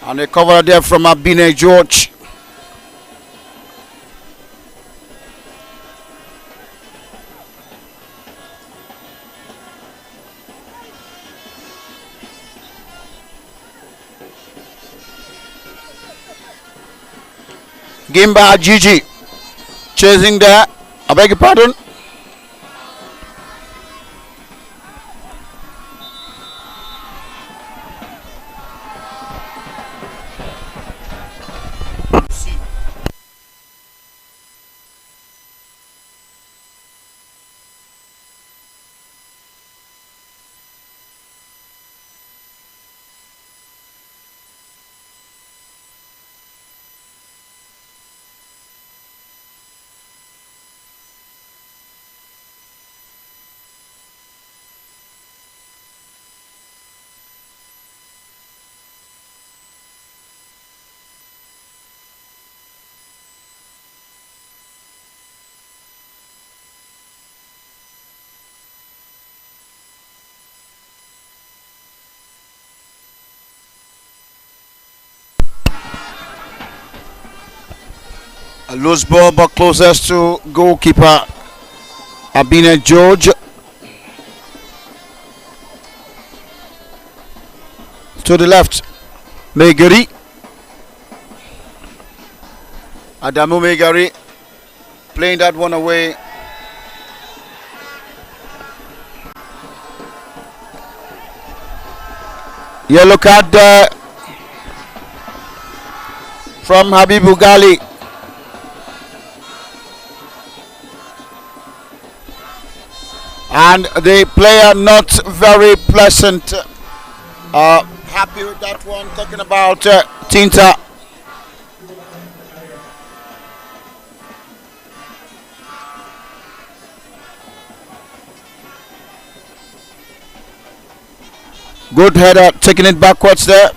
And they cover there from Abine George. Gimba Gigi chasing there. I beg your pardon. A loose ball, but closest to goalkeeper Abine George. To the left, Megari. Adamu Megari playing that one away. Yellow card there from Habibu Gali. And the player not very pleasant. Happy with that one. Talking about Tinta. Good header, taking it backwards there.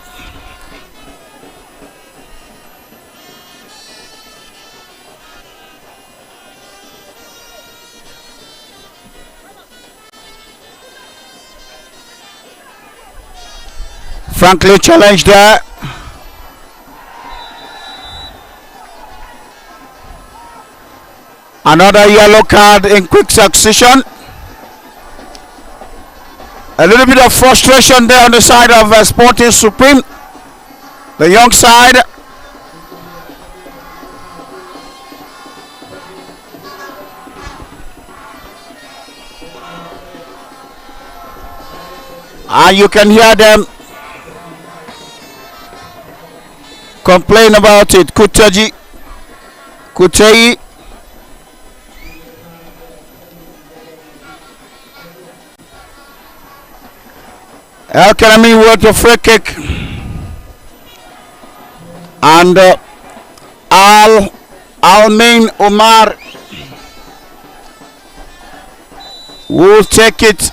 Franklin challenged there. Another yellow card in quick succession. A little bit of frustration there on the side of Sporting Supreme. The young side. And you can hear them complain about it. Kutei. El Karami with a free kick. And Almin Omar will take it.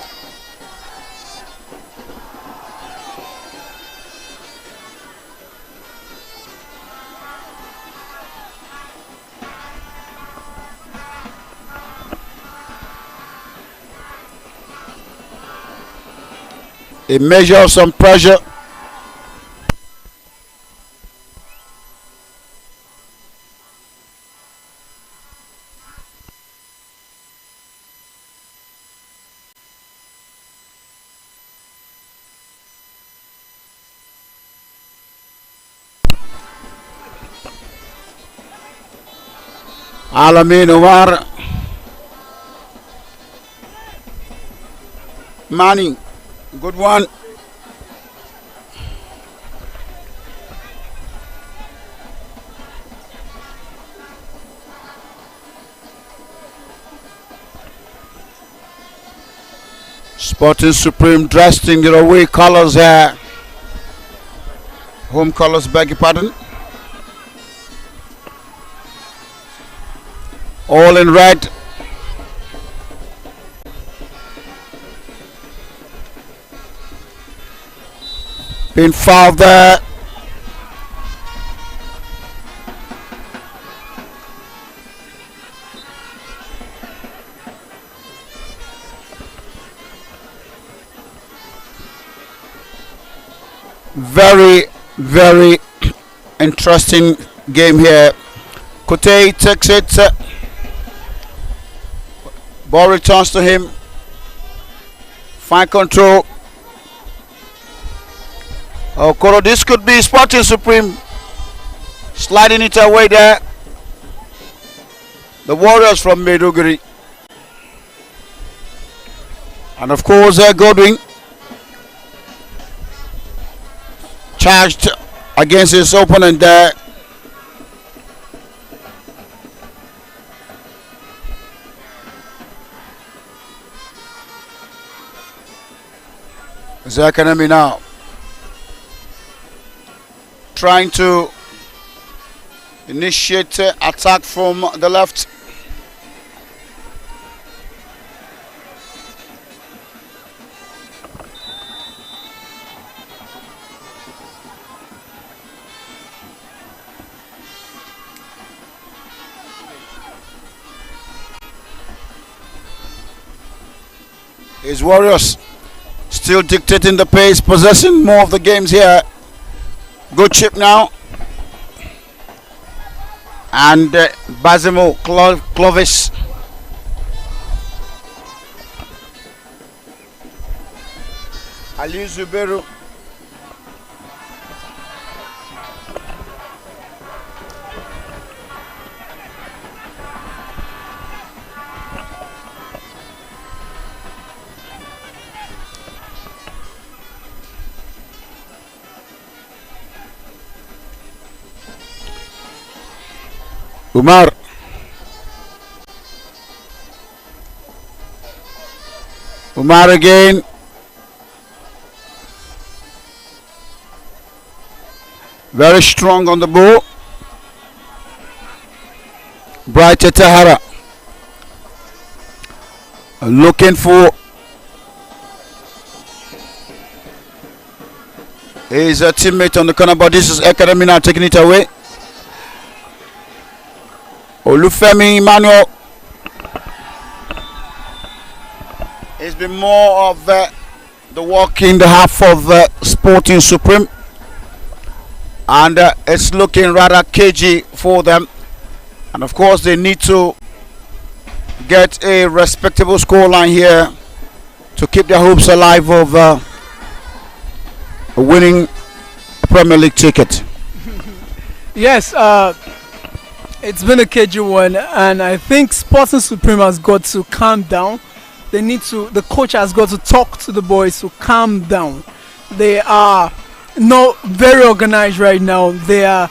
A measure of some pressure. Alamin Omar. Manning. Good one. Sporting Supreme dressed in their away colors here. Home colors, beg your pardon. All in red. Been fouled there. Very, very interesting game here. Kote takes it. Ball returns to him. Fine control. Oh, Koro, this could be Sporting Supreme sliding it away there. The Warriors from Maiduguri. And of course, Godwin charged against his opponent there. Zakanami now trying to initiate attack from the left. His Warriors still dictating the pace, possessing more of the games here. Good chip now. And Basimo Clovis. Ali Zubero. Umar. Umar again. Very strong on the ball. Bright Tahara. Looking for his teammate on the corner, but this is Academy now taking it away. Olufemi Emmanuel. It's been more of the work in the half of Sporting Supreme, and it's looking rather cagey for them. And of course, they need to get a respectable scoreline here to keep their hopes alive of winning a Premier League ticket. Yes, it's been a cagey one, and I think Sporting Supreme has got to calm down. They need to. The coach has got to talk to the boys to calm down. They are not very organized right now. They are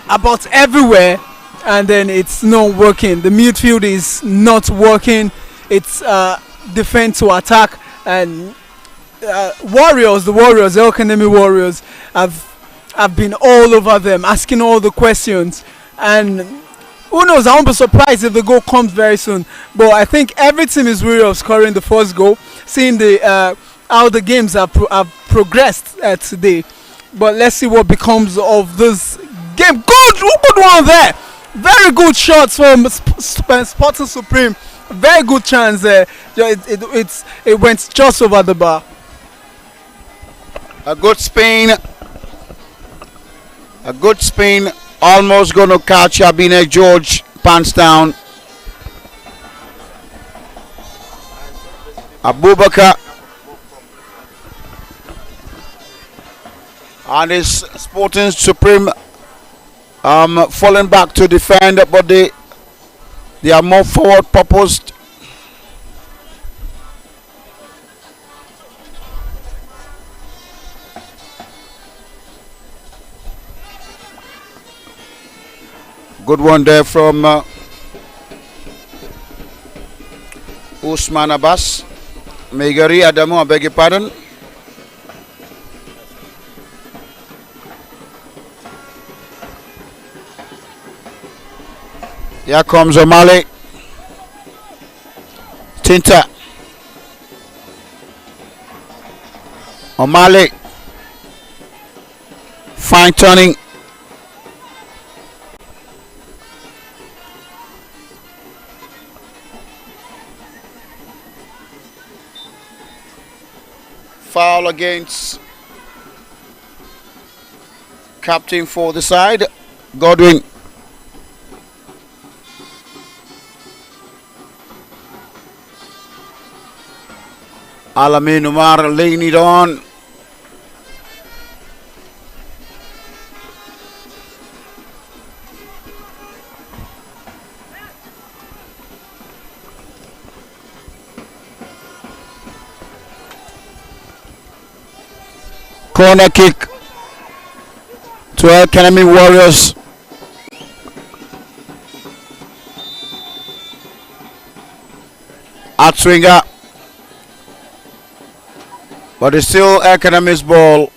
about everywhere, and then it's not working. The midfield is not working. It's defense to attack, and the Academy Warriors have been all over them, asking all the questions, and who knows, I won't be surprised if the goal comes very soon. But I think every team is weary of scoring the first goal, seeing the how the games have progressed today. But let's see what becomes of this game. Good one there. Very good shots from Sporting Supreme. Very good chance there. It went just over the bar. A good spin. Almost going to catch Abine George, pants down. Abubakar and his Sporting Supreme falling back to defend, but they are more forward purposed. Good one there from Usman Abbas. Megari Adamu, I beg your pardon. Here comes O'Malley. Tinta. O'Malley. line turning. Foul against captain for the side, Godwin. Alamin Umar laying it on. Corner kick to Academy Warriors. At swinger. But it's still Academy's ball.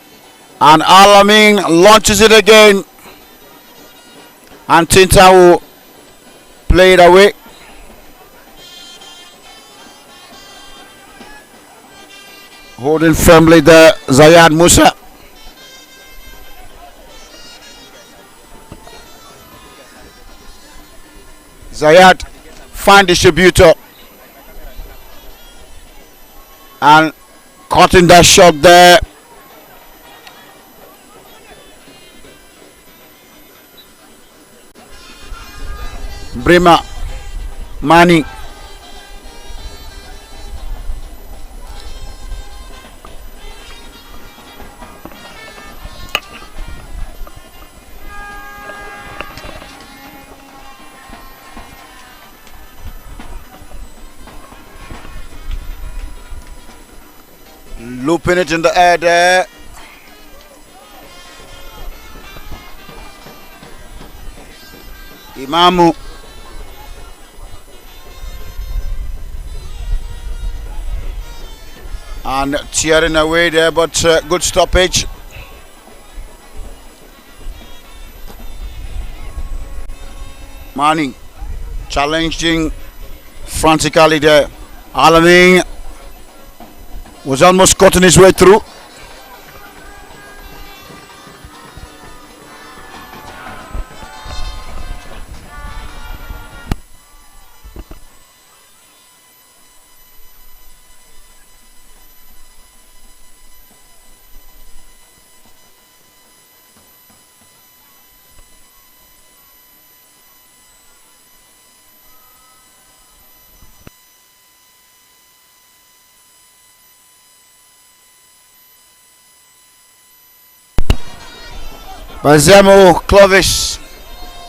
And Alamin launches it again. And Tintau play it away. Holding firmly there, Zayad Musa. Zayad, fine distributor. And cutting that shot there. Brima, Mani. Looping it in the air there. Imamu. And tearing away there, but good stoppage. Mani challenging frantically there. Alamin was almost cutting his way through. Bazemo Clovis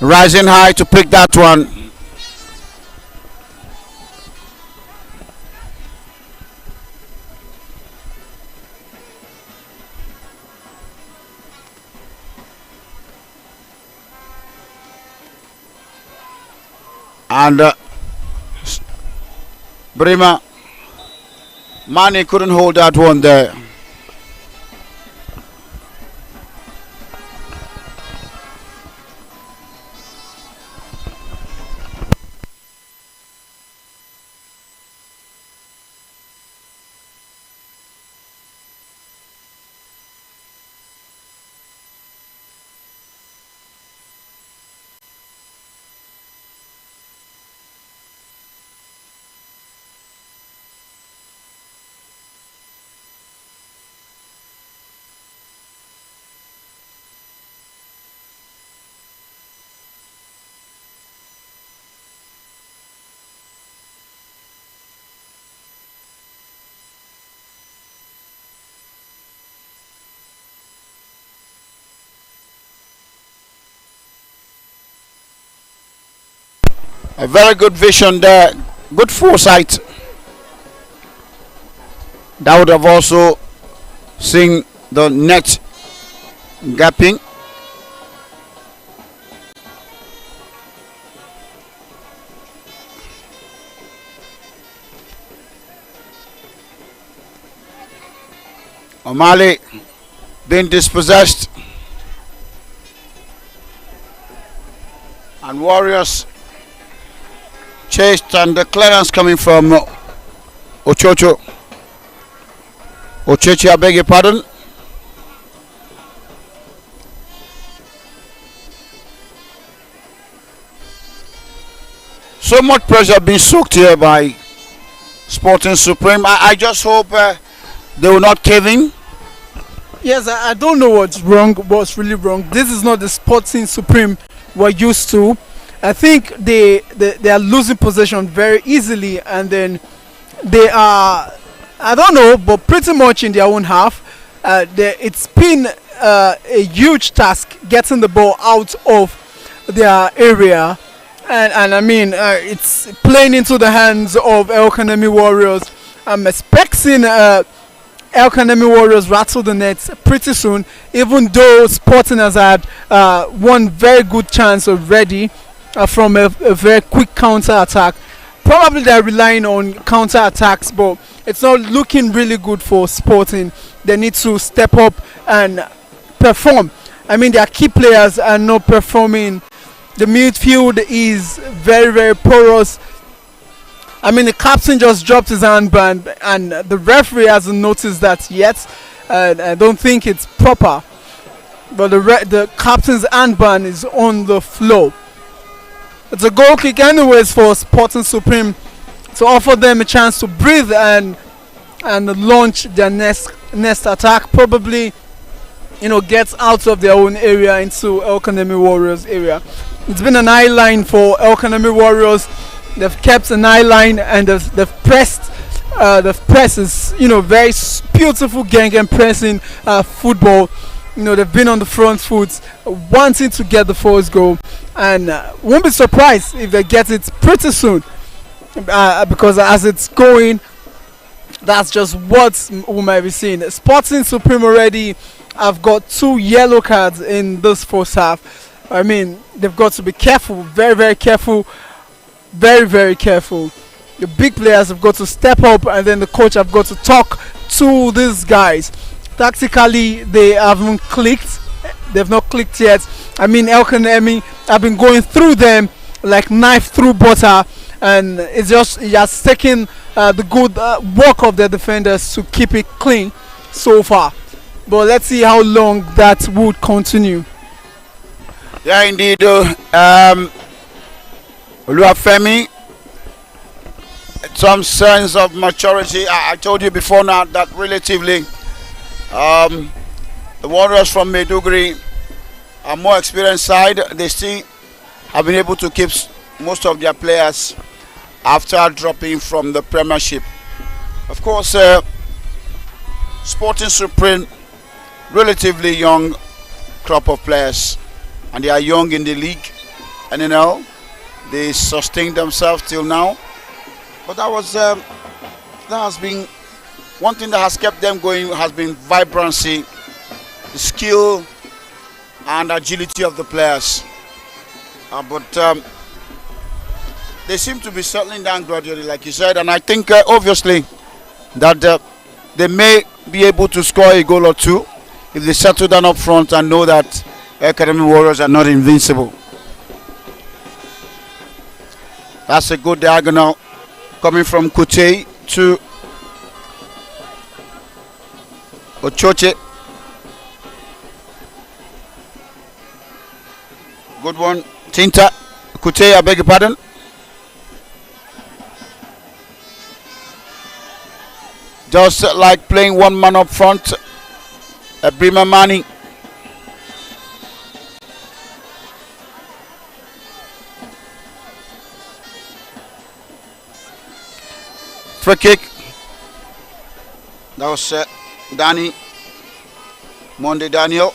rising high to pick that one. And Brima Mani couldn't hold that one there. A very good vision there, good foresight. That would have also seen the net gapping. O'Malley being dispossessed. And Warriors chased, and the clearance coming from Ochechi, I beg your pardon. So much pressure being soaked here by Sporting Supreme. I just hope they will not cave in. Yes, I don't know what's wrong, what's really wrong. This is not the Sporting Supreme we're used to. I think they are losing possession very easily, and then they are, I don't know, but pretty much in their own half. It's been a huge task getting the ball out of their area, and I mean it's playing into the hands of El Kanemi Warriors. I'm expecting El Kanemi Warriors rattle the nets pretty soon, even though Sporting has had one very good chance already from a very quick counter attack. Probably they're relying on counter attacks, but it's not looking really good for Sporting. They need to step up and perform. I mean, their key players are not performing. The midfield is very, very porous. I mean, the captain just dropped his armband, and the referee hasn't noticed that yet. I don't think it's proper. But the captain's armband is on the floor. It's a goal kick, anyways, for Sporting Supreme to offer them a chance to breathe and launch their next attack. Probably, get out of their own area into El Kanemi Warriors area. It's been an eye line for El Kanemi Warriors. They've kept an eye line, and they've pressed. They've pressed is very beautiful gang and pressing football. They've been on the front foot, wanting to get the first goal, and won't be surprised if they get it pretty soon. Because as it's going, that's just what we might be seeing. Sporting Supreme already have got 2 yellow cards in this first half. I mean, they've got to be careful, very, very careful. Very, very careful. The big players have got to step up, and then the coach have got to talk to these guys. Tactically, they haven't clicked. They've not clicked yet. I mean, El Kanemi have been going through them like knife through butter, and it has taken the good work of the defenders to keep it clean so far. But let's see how long that would continue. Yeah, indeed. Oluwafemi, some sense of maturity. I told you before now that relatively the Warriors from Maiduguri are more experienced side. They still have been able to keep most of their players after dropping from the Premiership. Of course, Sporting Supreme, relatively young crop of players, and they are young in the league, and they sustained themselves till now. But that has been one thing that has kept them going, has been vibrancy, the skill and agility of the players. But they seem to be settling down gradually, like you said, and I think obviously that they may be able to score a goal or two if they settle down up front and know that Academy Warriors are not invincible. That's a good diagonal coming from Kute to Ochoche. Good one. Tinta. Kute, I beg your pardon. Just like playing one man up front. Brima Mani. Free kick. That was Danny Monday Daniel.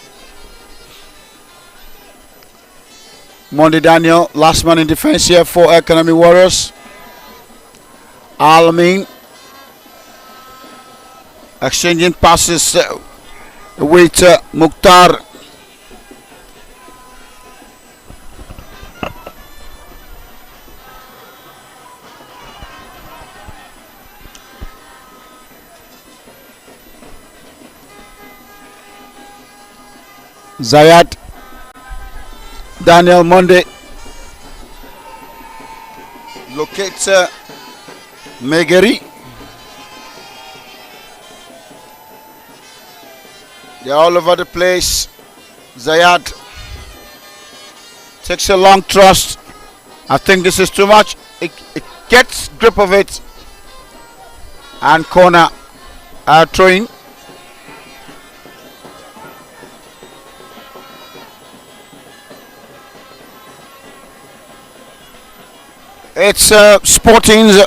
Monday Daniel, last man in defense here for Academy Warriors. Alamin exchanging passes with Mukhtar. Zayat, Daniel Monday locates Megeri. They're all over the place. Zayat takes a long thrust. I think this is too much. it gets grip of it, and corner throwing. It's Sporting's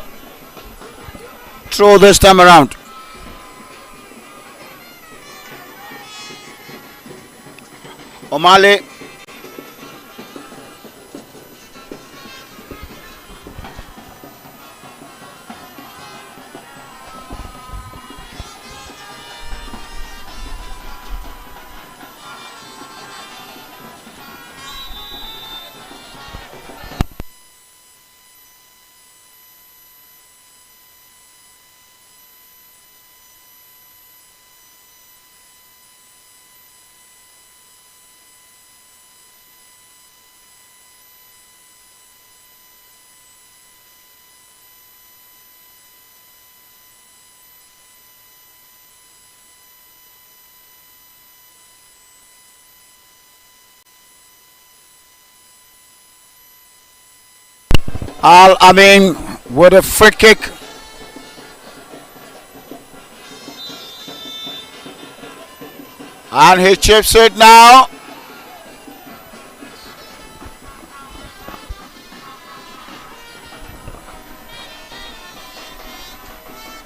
throw this time around. Omale. Al Amin with a free kick. And he chips it now.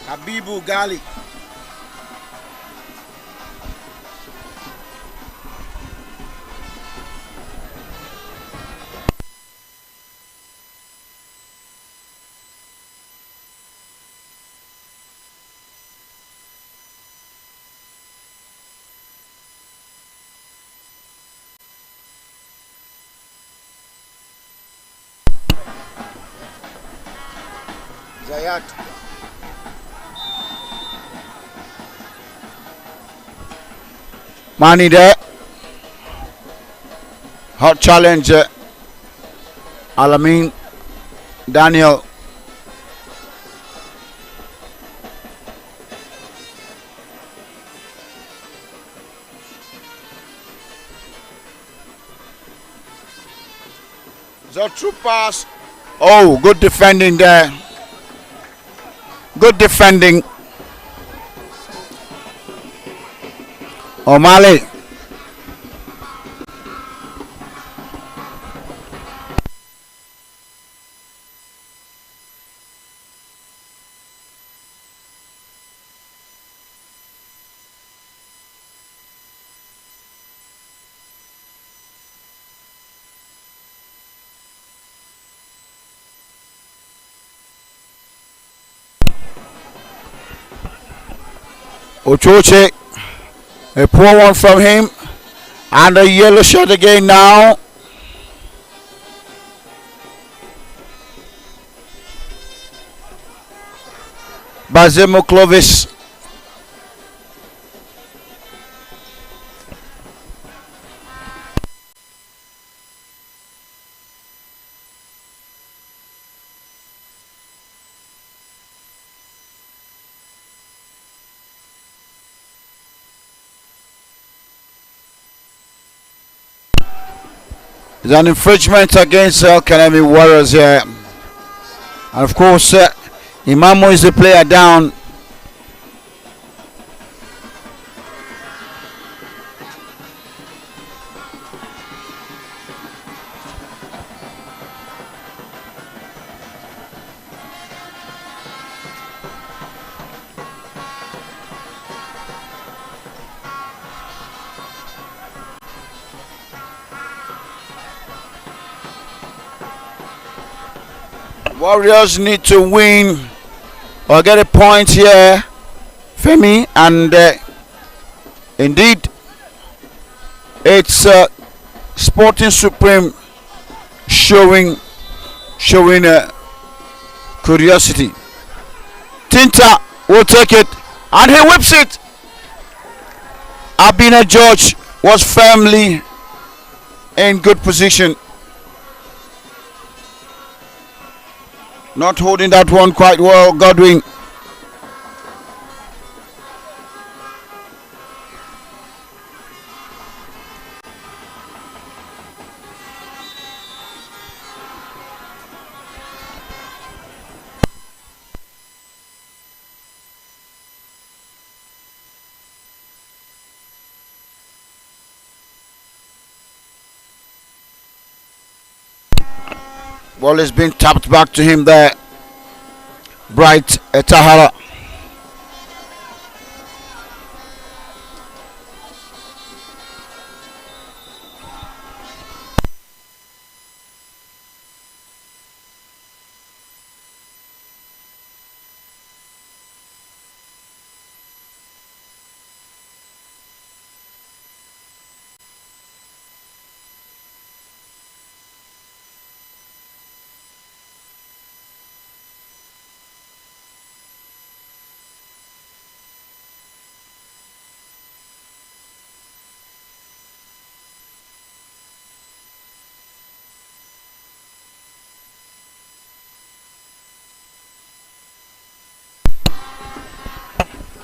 Habibu Gali. Zayat. Mani there. Hot challenge. Alamin Daniel. The true pass. Oh, good defending there. Good defending. O'Malley. Ochoche, a poor one from him, and a yellow shot again now. Bazemo Clovis. It's an infringement against Kanemi Warriors here. And of course, Imamo is the player down. Warriors need to win or get a point here, Femi, and indeed it's Sporting Supreme showing curiosity. Tinta will take it and he whips it. Abina George was firmly in good position. Not holding that one quite well, Godwin. Ball is being tapped back to him there. Bright Etahara.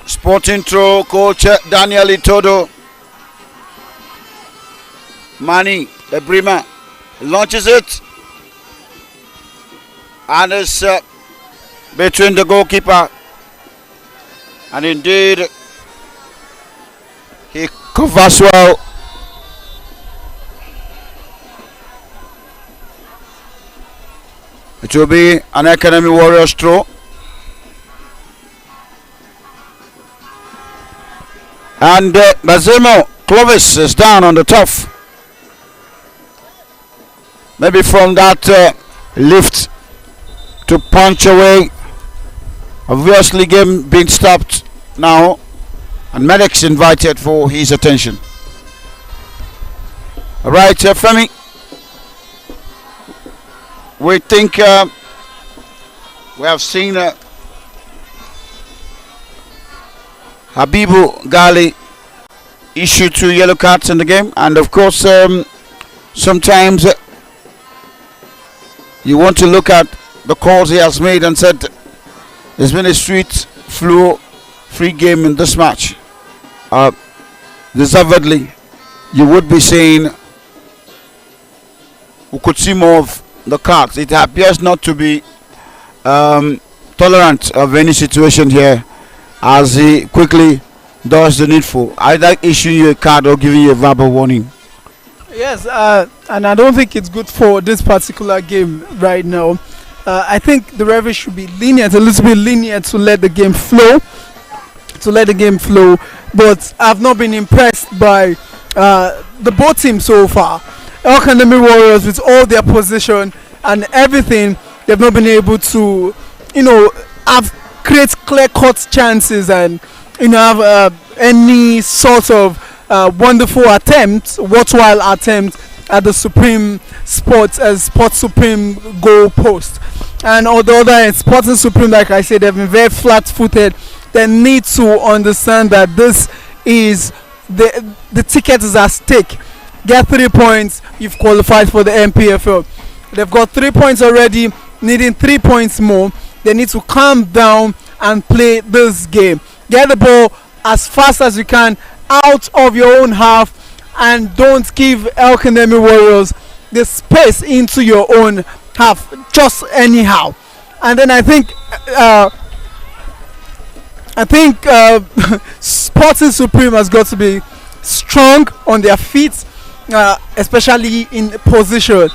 Sporting throw, coach Daniel Itodo. Mani, the Brima, launches it. And it's between the goalkeeper. And indeed, he covers well. It will be an Academy Warriors throw. And Bazemo Clovis is down on the turf. Maybe from that lift to punch away. Obviously game being stopped now. And medics invited for his attention. Alright, Femi. We think we have seen Habibu Gali issue 2 yellow cards in the game, and of course sometimes you want to look at the calls he has made and said there's been a street flow free game in this match. Deservedly, you would be saying we could see more of the cards. It appears not to be tolerant of any situation here, as he quickly does the needful, either issuing you a card or giving you a verbal warning. Yes, and I don't think it's good for this particular game right now. I think the referee should be lenient, a little bit lenient, to let the game flow. But I've not been impressed by the both teams so far. Academy Warriors, with all their position and everything, they've not been able to, create clear-cut chances and have any sort of wonderful attempt, worthwhile attempt at the Sports Supreme goal post. And on the other end, Sporting Supreme, like I said, they've been very flat-footed. They need to understand that this is the ticket is at stake. Get 3 points, you've qualified for the MPFL. They've got 3 points already, needing 3 points more. They need to calm down and play this game. Get the ball as fast as you can out of your own half, and don't give Academy Warriors the space into your own half just anyhow. And then I think Sporting Supreme has got to be strong on their feet, especially in position.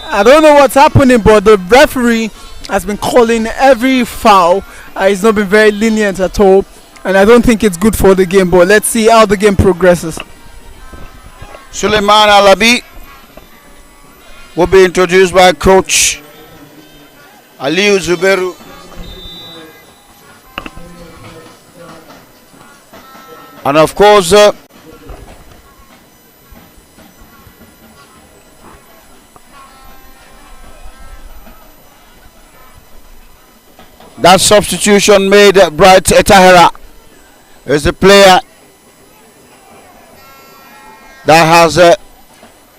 I don't know what's happening, but the referee has been calling every foul. He's not been very lenient at all, and I don't think it's good for the game. But let's see how the game progresses. Suleiman Alabi will be introduced by coach Aliu Zuberu. And of course that substitution made Bright Etahera is the player that has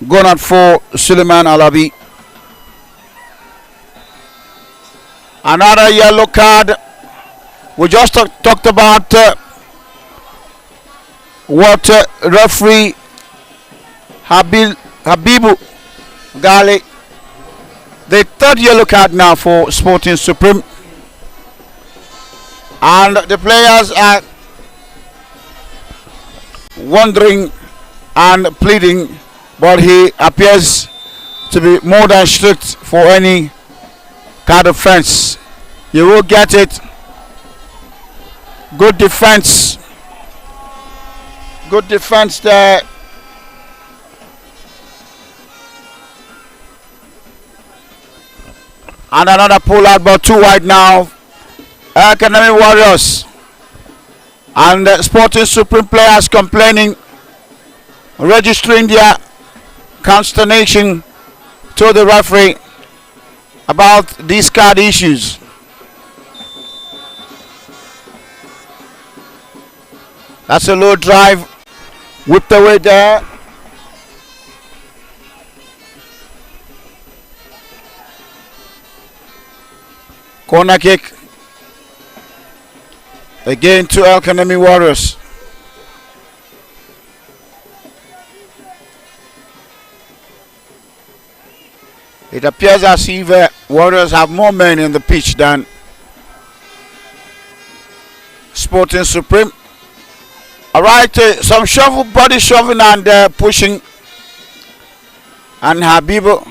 gone out for Suleiman Alabi. Another yellow card. We just talked about what referee Habibu Gali. The third yellow card now for Sporting Supreme. And the players are wondering and pleading, but he appears to be more than strict for any card offense. You will get it. Good defense. Good defense there. And another pull out, but 2 wide now. Academy Warriors. And Sporting Supreme players complaining, registering their consternation to the referee about these card issues. That's a low drive, whipped away there. Corner kick. Again to Academy Warriors. It appears as if Warriors have more men in the pitch than Sporting Supreme. Alright, some body shoving and pushing. And Habibu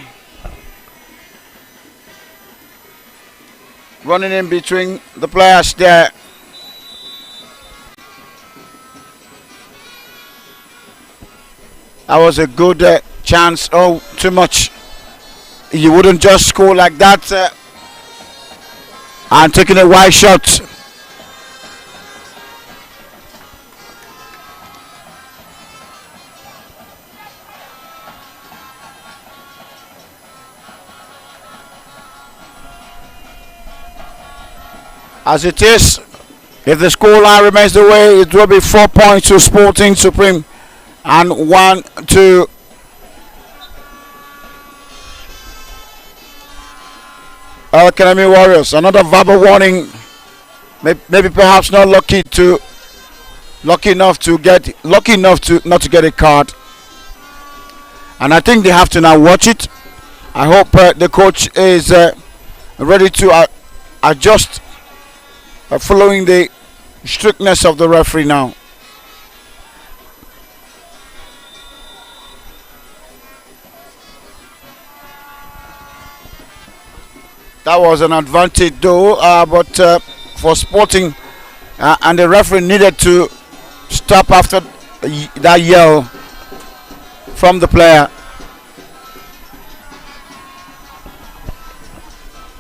running in between the players there. That was a good chance. Oh, too much. You wouldn't just score like that and taking a wide shot. As it is, if the scoreline remains the way, it will be 4 points to Sporting Supreme and 1 to Academy Warriors. Another verbal warning. Maybe perhaps not lucky enough to not to get a card. And I think they have to now watch it. I hope the coach is ready to adjust following the strictness of the referee now. That was an advantage though, but for Sporting, and the referee needed to stop after that yell from the player.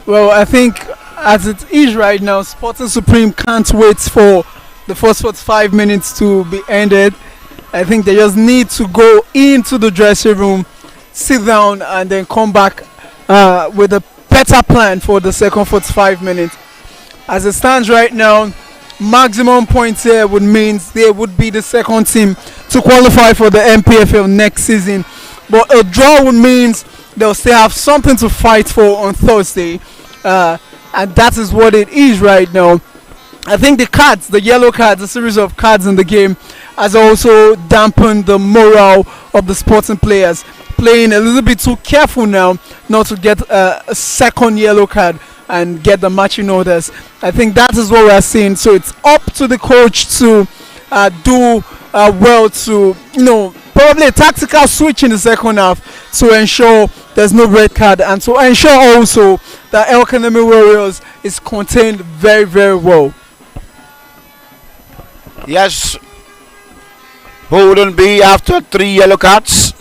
Well, I think as it is right now, Sporting Supreme can't wait for the first 45 minutes to be ended. I think they just need to go into the dressing room, sit down, and then come back with a better plan for the second 45 minutes. As it stands right now, maximum points here would mean they would be the second team to qualify for the MPFL next season. But a draw would mean they'll still have something to fight for on Thursday. And that is what it is right now. I think the yellow cards, the series of cards in the game has also dampened the morale of the Sporting players, playing a little bit too careful now not to get a second yellow card and get the matching orders. I think that is what we are seeing. So it's up to the coach to do well to, probably a tactical switch in the second half to ensure there's no red card and to ensure also that El Academy Warriors is contained very, very well. Yes, who wouldn't be after 3 yellow cards?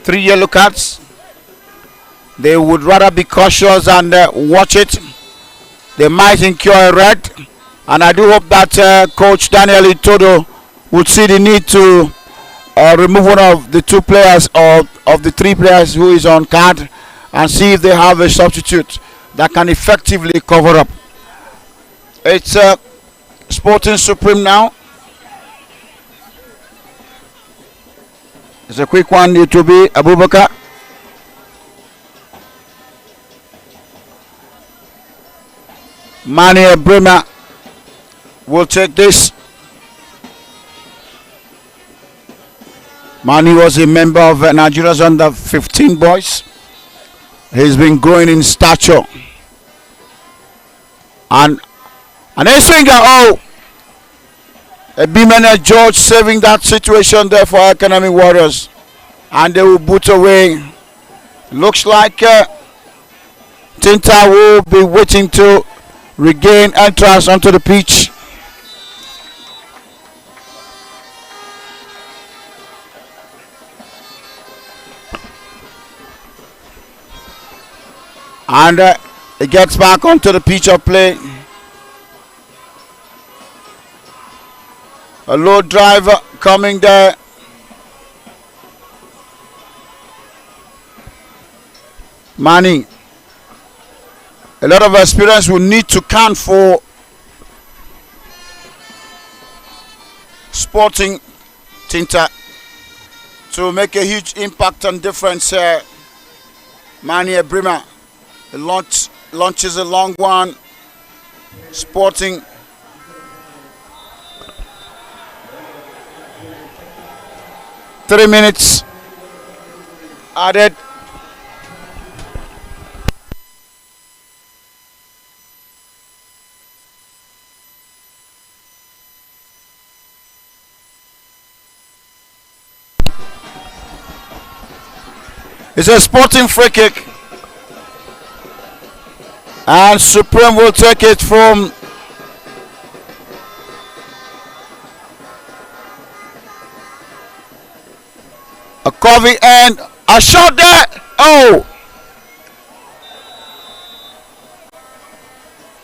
3 yellow cards. They would rather be cautious and watch it. They might incur a red, and I do hope that Coach Daniel Itodo would see the need to remove one of the 2 players or of the 3 players who is on card and see if they have a substitute that can effectively cover up. It's Sporting Supreme now. It's a quick one. It will be Abubakar. Mani Brema will take this. Mani was a member of Nigeria's under 15 boys. He's been growing in stature. And a swinger, a Bimene George saving that situation there for Academy Warriors. and they will boot away. Looks like Tinta will be waiting to regain entrance onto the pitch. And it gets back onto the pitch of play. A low driver coming there. Manning. A lot of experience will need to count for Sporting Tinta to make a huge impact and difference. Manny Ebrima launches a long one. Sporting Three minutes added. It's a Sporting free kick. And Supreme will take it from a Covey and a shot there. Oh!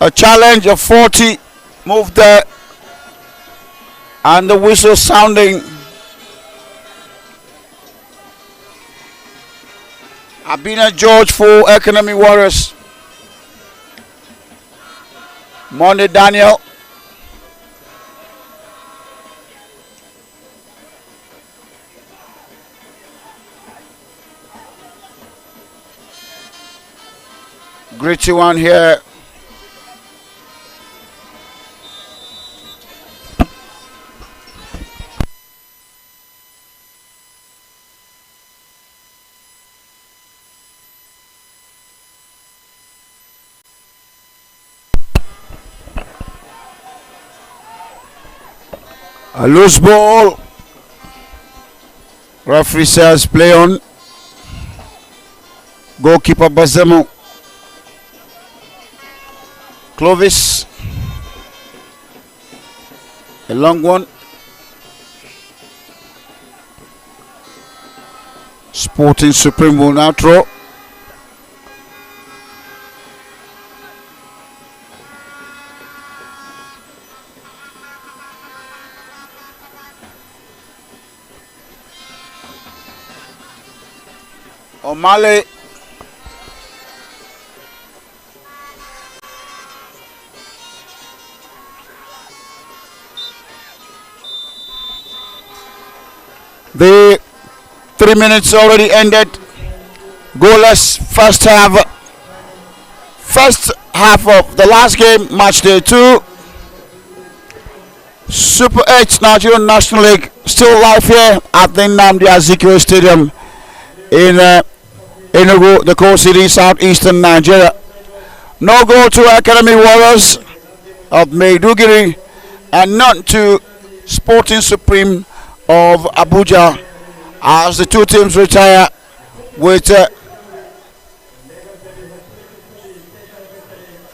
A challenge of 40 moved there. And the whistle sounding. Abina George for Economy Warriors. Monday Daniel. Gritty one here. A loose ball. Referee says play on. Goalkeeper Bazemo. Clovis. A long one. Sporting Supreme will now throw. O'Malley. The 3 minutes already ended. Goalless first half. First half of the last game, match day 2. Super 8 Nigerian National League still live here at the Nnamdi Azikiwe Stadium in Enugu, the core city, southeastern Nigeria. No goal to Academy Warriors of Maiduguri and none to Sporting Supreme of Abuja as the two teams retire with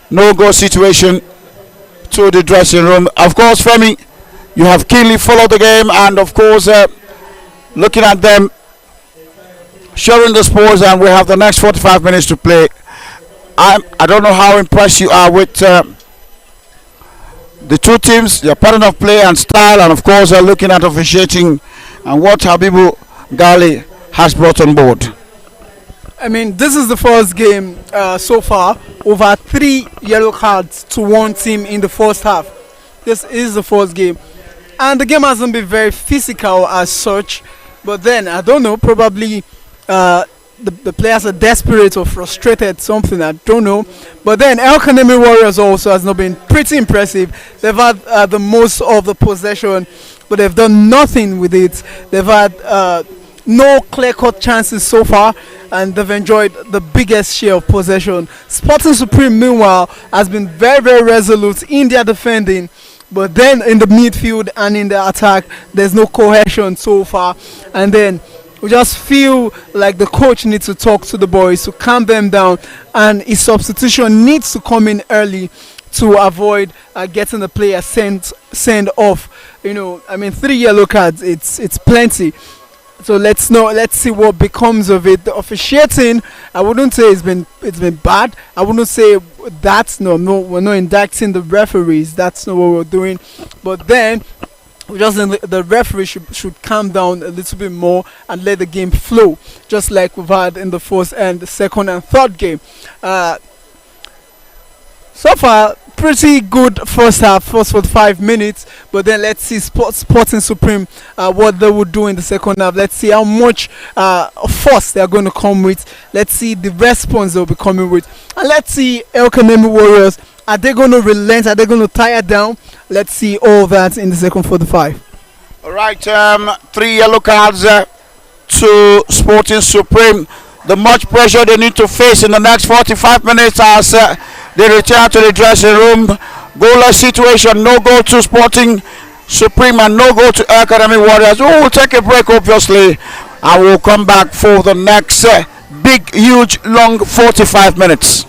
no goal situation to the dressing room. Of course, Femi, you have keenly followed the game and of course looking at them sharing the sports, and we have the next 45 minutes to play. I don't know how impressed you are with the two teams, their pattern of play and style, and of course looking at officiating and what Habibu Gali has brought on board. I mean, this is the first game so far. Over 3 yellow cards to one team in the first half. This is the first game. And the game hasn't been very physical as such. But then, I don't know, probably the players are desperate or frustrated, something, I don't know. But then El Kanemi Warriors also has not been pretty impressive. They've had the most of the possession, but they've done nothing with it. They've had no clear-cut chances so far, and they've enjoyed the biggest share of possession. Sporting Supreme, meanwhile, has been very, very resolute in their defending, but then in the midfield and in the attack, there's no cohesion so far. And then we just feel like the coach needs to talk to the boys to calm them down, and his substitution needs to come in early to avoid getting the player sent off. I mean, 3 yellow cards, it's plenty. So let's see what becomes of it. The officiating, I wouldn't say it's been bad. I wouldn't say that's no, we're not indicting the referees. That's not what we're doing. But then we just think the referee should calm down a little bit more and let the game flow, just like we've had in the first and the second and third game. So far, pretty good first half, first 45 minutes. But then let's see Sporting Supreme, what they will do in the second half. Let's see how much force they are going to come with. Let's see the response they'll be coming with. And let's see El Kanemi Warriors. Are they going to relent? Are they going to tire down? Let's see all that in the second 45. All right, 3 yellow cards to Sporting Supreme. The much pressure they need to face in the next 45 minutes as they return to the dressing room. Goalless situation, no goal to Sporting Supreme and no goal to Academy Warriors. We will take a break, obviously, and we'll come back for the next big, huge, long 45 minutes.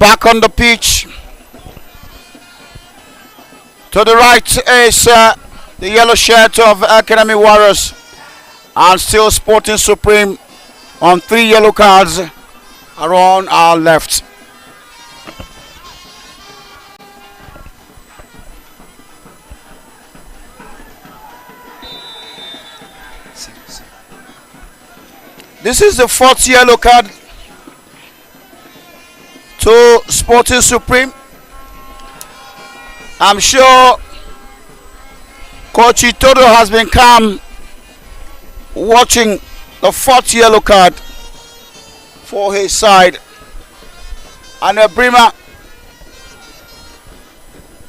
Back on the pitch. To the right is the yellow shirt of Academy Warriors, and still Sporting Supreme on 3 yellow cards around our left. This is the 4th yellow card to Sporting Supreme. I'm sure Coach Itodo has been calm watching the 4th yellow card for his side. And Brima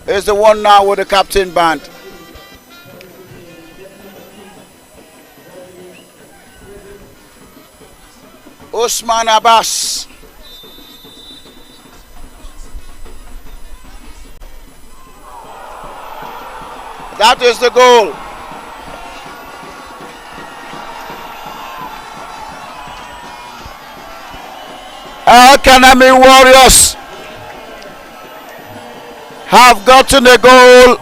is the one now with the captain band. Usman Abbas. That is the goal. Academy Warriors have gotten a goal.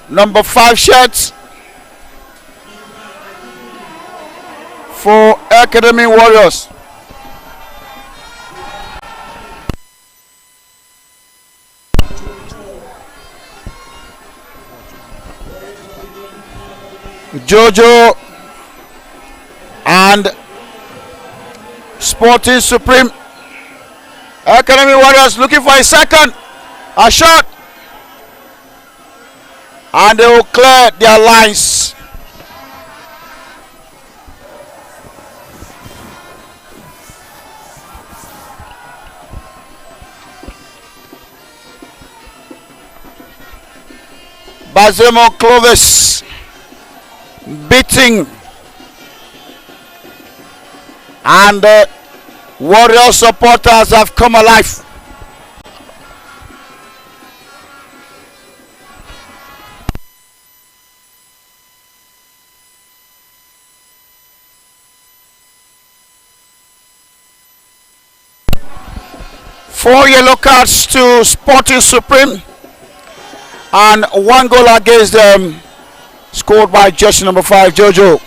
Number 5 shirts for Academy Warriors. Jojo and Sporting Supreme. Academy Warriors looking for a second. A shot. And they will clear their lines. Bazemo Clovis beating, and the Warrior supporters have come alive. Four yellow cards to Sporting Supreme and 1 goal against them, scored by jersey number 5, Jojo.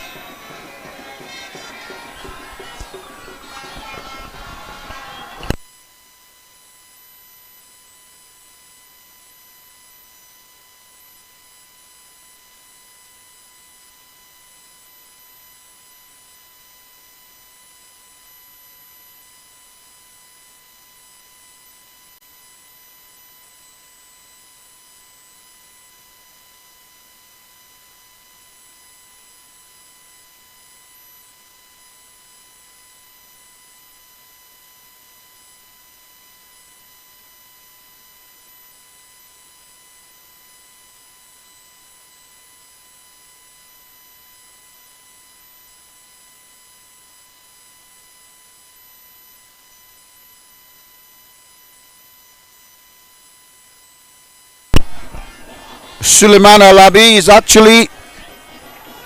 Suleiman Alabi is actually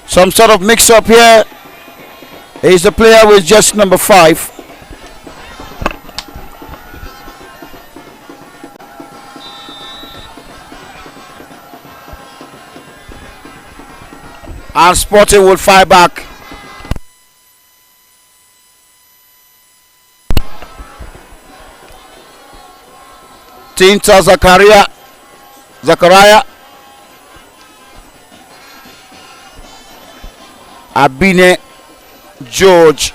some sort of mix-up here. He's the player with just number 5. And Sporting will fire back. Tinta Zakaria Abine George.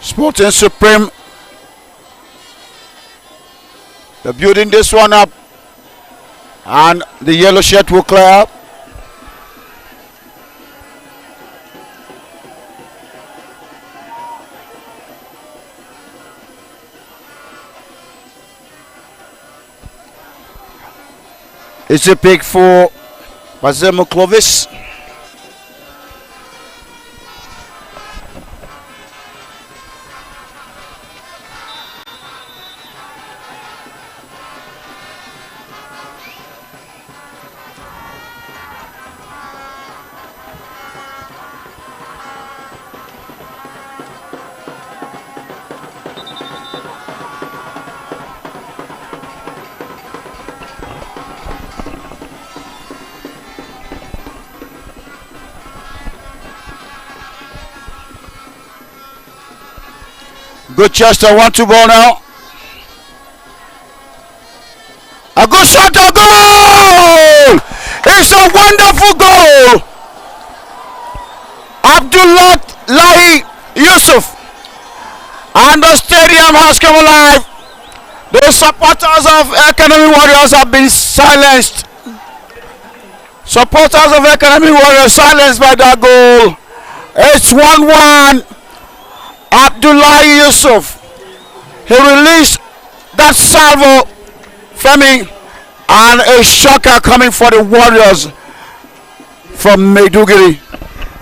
Sporting Supreme. They're building this one up. And the yellow shirt will clear up. It's a pick for Bazemo Clovis. Good Chester, 1-2 ball now. A good shot, a goal! It's a wonderful goal! Abdullahi Yusuf. And the stadium has come alive. The supporters of Academy Warriors have been silenced. Supporters of Academy Warriors silenced by that goal. It's 1-1. Abdullahi Yusuf, he released that salvo, Femi, and a shocker coming for the Warriors from Maiduguri.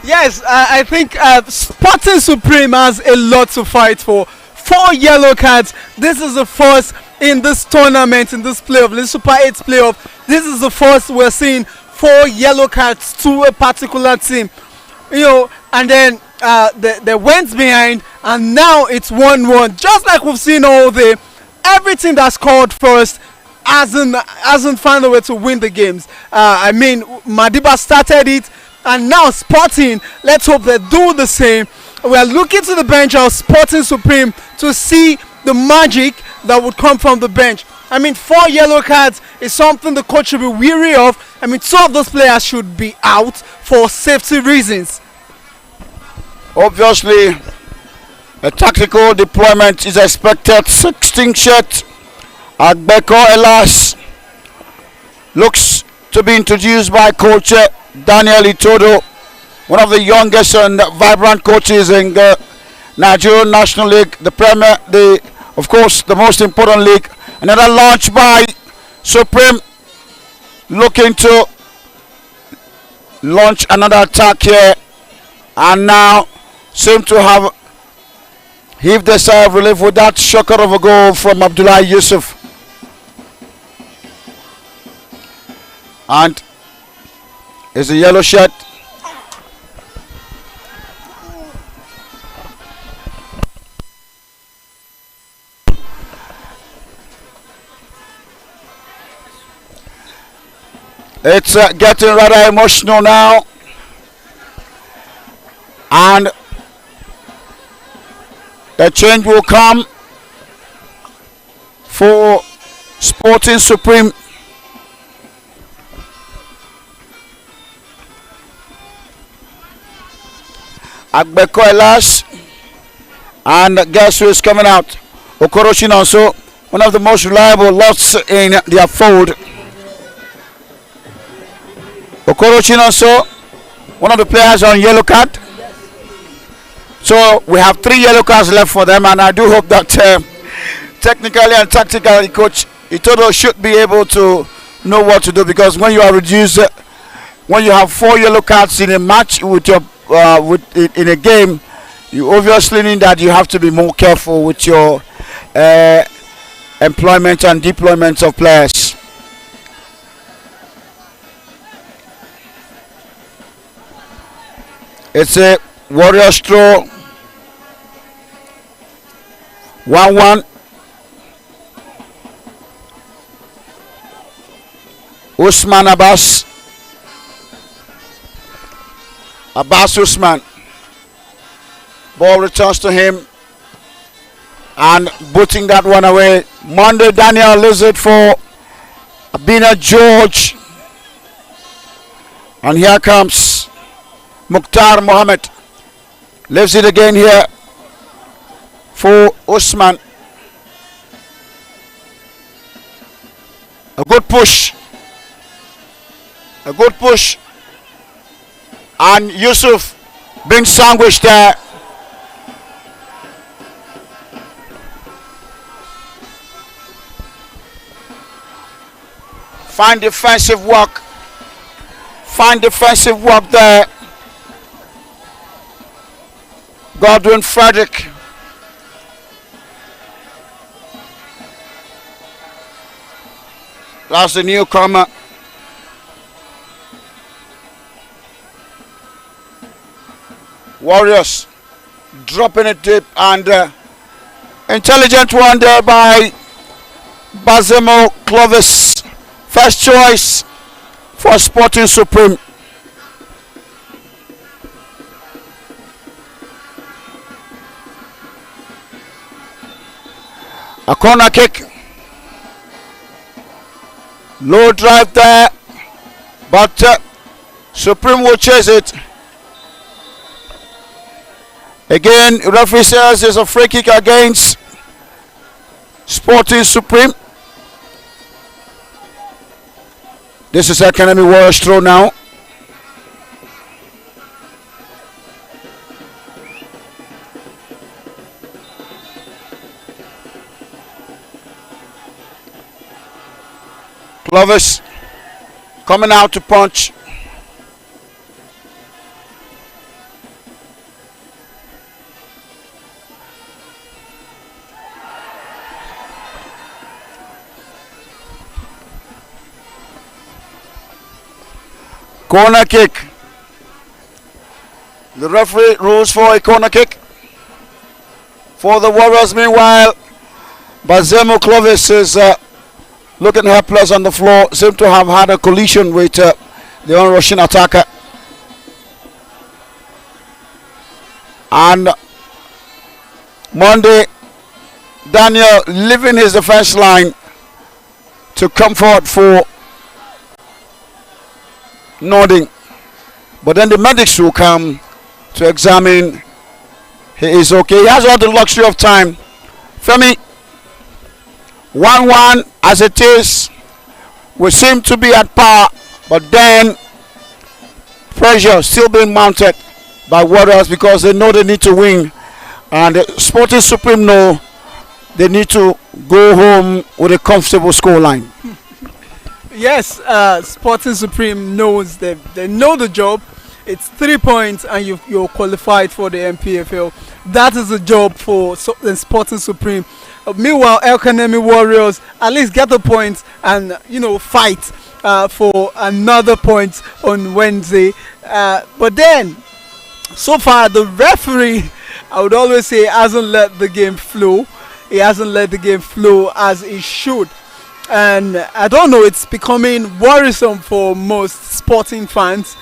Yes, I think Sporting Supreme has a lot to fight for. 4 yellow cards. This is the first in this tournament, in this playoff, the Super 8 playoff. This is the first we're seeing 4 yellow cards to a particular team. You know, and then they went behind, and now it's 1-1. Just like we've seen all day, everything that scored first hasn't found a way to win the games. I mean, Madiba started it, and now Sporting, let's hope they do the same. We are looking to the bench of Sporting Supreme to see the magic that would come from the bench. I mean, 4 yellow cards is something the coach should be weary of. I mean, 2 of those players should be out for safety reasons. Obviously, a tactical deployment is expected. 16 shirt Agbeko Elas looks to be introduced by coach Daniel Itodo, one of the youngest and vibrant coaches in the Nigerian National League, the Premier, of course, the most important league. Another launch by Supreme, looking to launch another attack here, and now seem to have heaved the sigh of relief with that shocker of a goal from Abdullah Yusuf. And it's a yellow shirt. It's getting rather emotional now, and the change will come for Sporting Supreme. Agbeko Elas, and guess who is coming out? Okoro Chinonso, one of the most reliable lots in their fold. Okoro Chinonso, one of the players on yellow card. So we have 3 yellow cards left for them, and I do hope that technically and tactically coach Itodo should be able to know what to do, because when you are reduced, when you have 4 yellow cards in a match with your in a game, you obviously need that you have to be more careful with your employment and deployment of players. It's a Warriors throw. 1-1. Usman Abbas. Abbas Usman. Ball returns to him, and booting that one away. Monday Daniel leaves it for Abina George. And here comes Mukhtar Mohammed. Leaves it again here. for Usman. A good push. A good push. And Yusuf being sandwiched there. Fine defensive work. Fine defensive work there. Godwin Frederick. That's the newcomer. Warriors dropping it deep, and intelligent one there by Basemo Clovis. First choice for Sporting Supreme. A corner kick. Low drive there, but Supreme will chase it. Again, referee says there's a free kick against Sporting Supreme. This is Academy Warriors throw now. Clovis coming out to punch. Corner kick. The referee rules for a corner kick for the Warriors. Meanwhile, Bazemo Clovis is looking helpless on the floor. Seems to have had a collision with the on-rushing attacker. And Monday, Daniel leaving his defense line to come forward for nodding, but then the medics will come to examine. He is okay. He has all the luxury of time. Femi, 1-1 as it is. We seem to be at par, but then pressure still being mounted by Warriors because they know they need to win, and the Sporting Supreme know they need to go home with a comfortable scoreline. Yes, Sporting Supreme knows they know the job. It's 3 points and you're qualified for the MPFL. That is the job for the Sporting Supreme. Meanwhile, El Kanemi Warriors at least get the points and fight for another point on Wednesday. But then, so far the referee, I would always say, hasn't let the game flow. He hasn't let the game flow as he should. And I don't know, it's becoming worrisome for most sporting fans.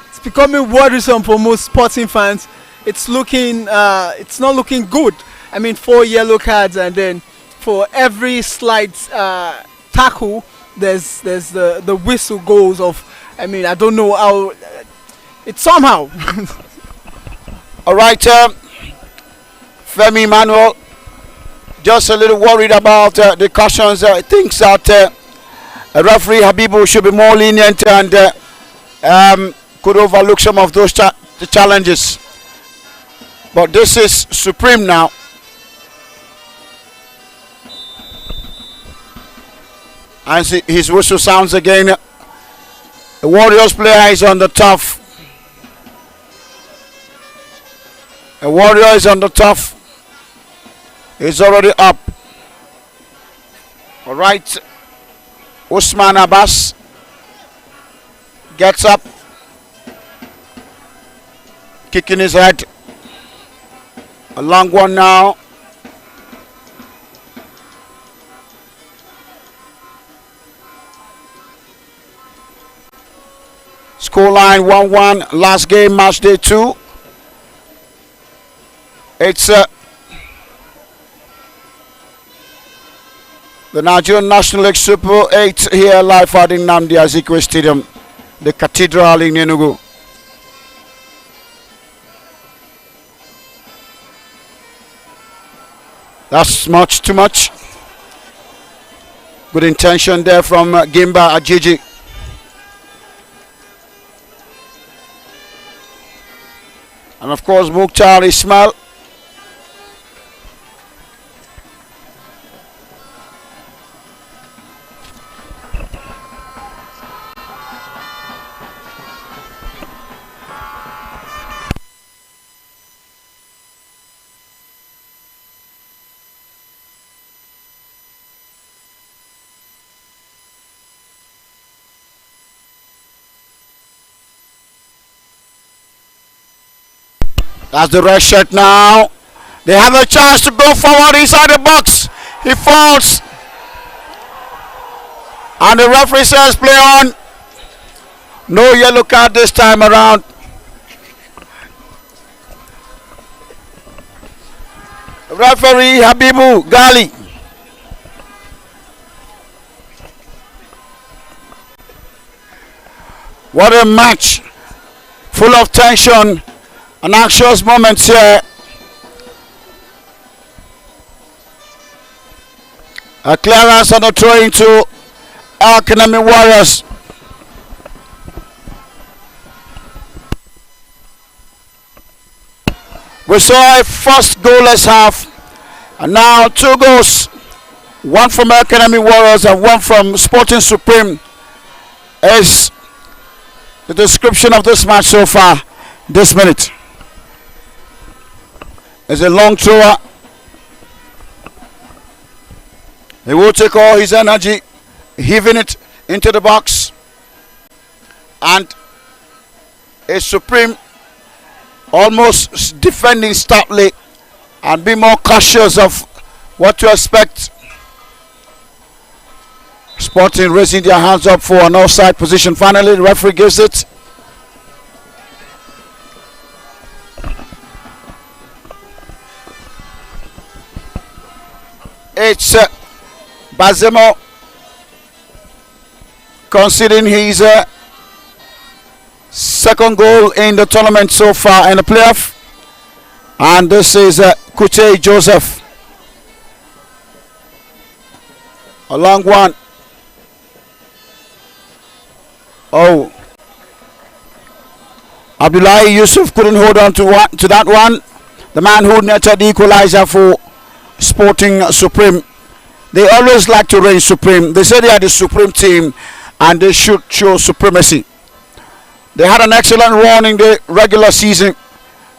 It's becoming worrisome for most sporting fans. It's not looking good. I mean, 4 yellow cards, and then for every slight tackle, there's the whistle goes off. I mean, I don't know how. It's somehow. All right, Femi Manuel. Just a little worried about the cautions. Thinks that referee Habibu should be more lenient and could overlook some of those the challenges. But this is Supreme now. And his whistle sounds again. The Warriors player is on the tough. The Warrior is on the tough. He's already up. All right. Usman Abbas gets up. Kicking his head. A long one now. Scoreline 1-1. Last game, match day 2. It's the Nigerian National League Super 8 here live at Nnamdi Azikiwe Stadium, the Cathedral in Enugu. That's much too much. Good intention there from Gimba Ajiji. And of course, Mukhtar Ismail. That's the red shirt now. They have a chance to go forward inside the box. He falls. And the referee says play on. No yellow card this time around. Referee Habibu Gali. What a match. Full of tension. An anxious moment here. A clearance on the throw into Academy Warriors. We saw a first goalless half, and now 2 goals. One from Academy Warriors and one from Sporting Supreme is the description of this match so far this minute. It's a long thrower. He will take all his energy, heaving it into the box. And a Supreme almost defending stoutly and be more cautious of what to expect. Sporting raising their hands up for an offside position. Finally, the referee gives it. It's Bazemo conceding his second goal in the tournament so far in the playoff. And this is Kuche Joseph. A long one. Oh. Abdullahi Yusuf couldn't hold on to that one. The man who netted the equalizer for Sporting Supreme. They always like to reign supreme. They say they are the supreme team and they should show supremacy. They had an excellent run in the regular season,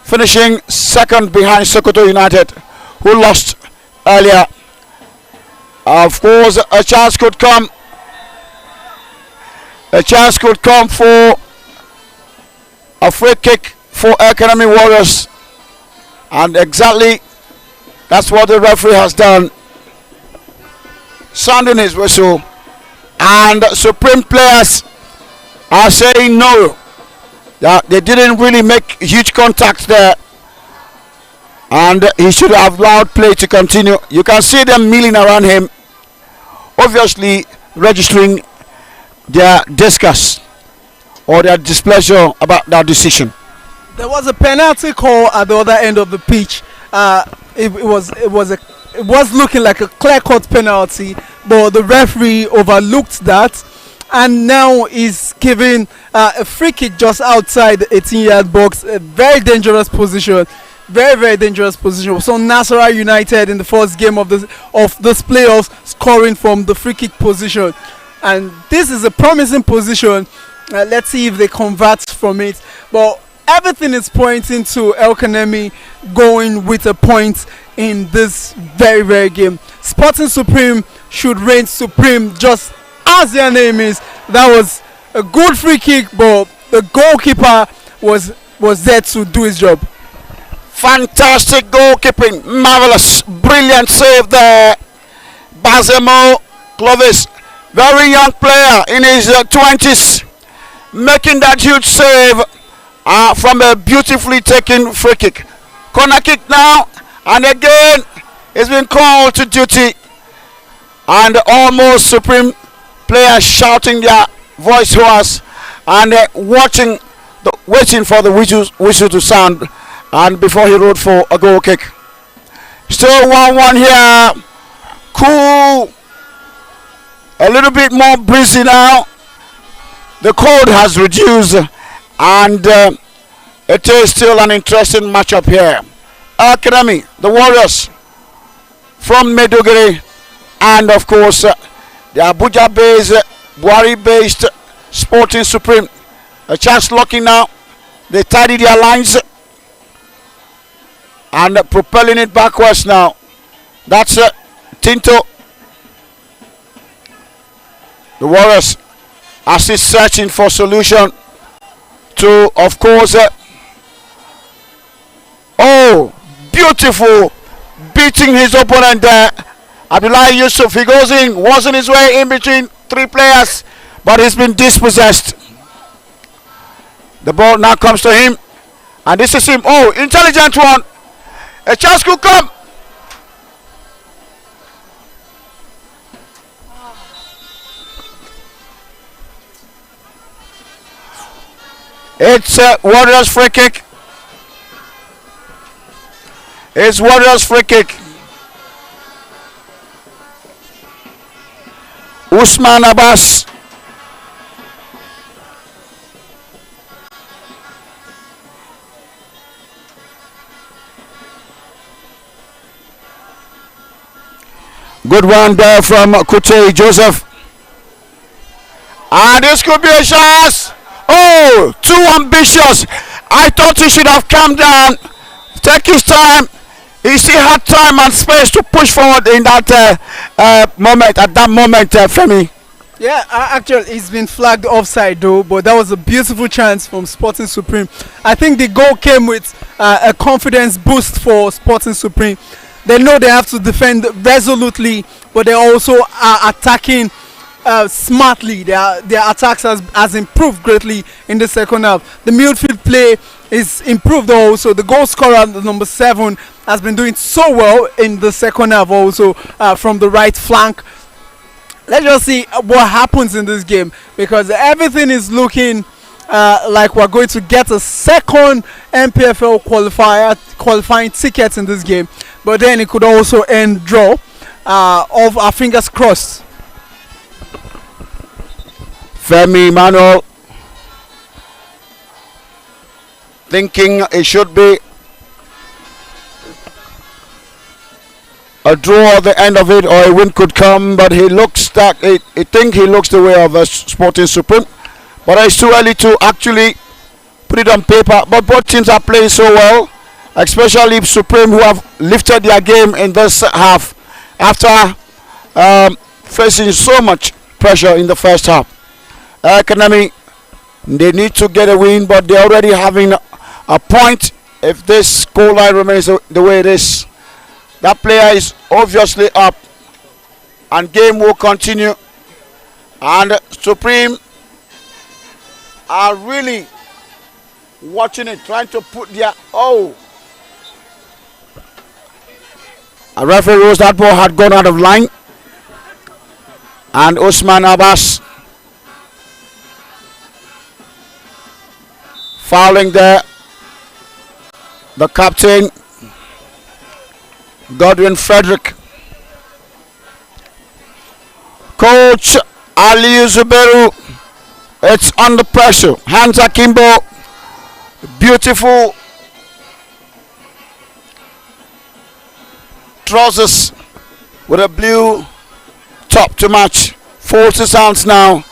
finishing second behind Sokoto United, who lost earlier. Of course, a chance could come. A chance could come for a free kick for Academy Warriors. And exactly that's what the referee has done. Sounding his whistle. And Supreme players are saying no. They didn't really make huge contact there. And he should have allowed play to continue. You can see them milling around him. Obviously registering their disgust or their displeasure about that decision. There was a penalty call at the other end of the pitch. It was looking like a clear-cut penalty, but the referee overlooked that, and now is giving a free kick just outside the 18-yard box. A very dangerous position, very dangerous position. So Nasarawa United in the first game of this playoffs scoring from the free kick position, and this is a promising position. Let's see if they convert from it, but everything is pointing to El Kanemi going with a point in this very game. Sporting Supreme should reign supreme, just as their name is. That was a good free kick, but the goalkeeper was there to do his job. Fantastic goalkeeping, marvelous, brilliant save there. Bazemo Clovis, very young player in his 20s, making that huge save from a beautifully taken free kick. Corner kick now, and again it's been called to duty, and almost Supreme players shouting their voice hoarse and waiting for the whistle to sound, and before he rode for a goal kick. Still 1-1 here. Cool. A little bit more breezy now. The cold has reduced, and it is still an interesting matchup here. Academy, the Warriors from Maiduguri, and of course the Abuja-based, Buhari-based Sporting Supreme. A chance locking now. They tidy their lines and propelling it backwards now. That's Tinto. The Warriors are still searching for solution to, of course, beautiful beating his opponent there. Abdullahi Yusuf, he goes in, wasn't his way in between three players, but he's been dispossessed. The ball now comes to him, and this is him. Oh, intelligent one. A chance could come. It's Warriors free kick. It's Warriors free kick. Usman Abbas. Good one there from Kute Joseph. And this could be a chance. Oh, too ambitious. I thought he should have calmed down, take his time. He still had time and space to push forward in that moment. At that moment, Femi. Yeah, actually, it's been flagged offside though, but that was a beautiful chance from Sporting Supreme. I think the goal came with a confidence boost for Sporting Supreme. They know they have to defend resolutely, but they also are attacking smartly. Their attacks has improved greatly in the second half. The midfield play is improved also. The goal scorer, number 7, has been doing so well in the second half also from the right flank. Let's just see what happens in this game, because everything is looking like we're going to get a second MPFL qualifying ticket in this game, but then it could also end draw. Of our fingers crossed. Femi Manuel thinking it should be a draw at the end of it, or a win could come, but he looks that he looks the way of a Sporting Supreme, but it's too early to actually put it on paper. But both teams are playing so well, especially Supreme, who have lifted their game in this half after facing so much pressure in the first half. Academy, they need to get a win, but they're already having a point. If this score line remains the way it is, that player is obviously up, and game will continue. And Supreme are really watching it, trying to put their a referee rules that ball had gone out of line, and Usman Abbas fouling there. The captain, Godwin Frederick. Coach Ali Zuberu, it's under pressure. Hands akimbo, beautiful trousers with a blue top to match. Forces hands now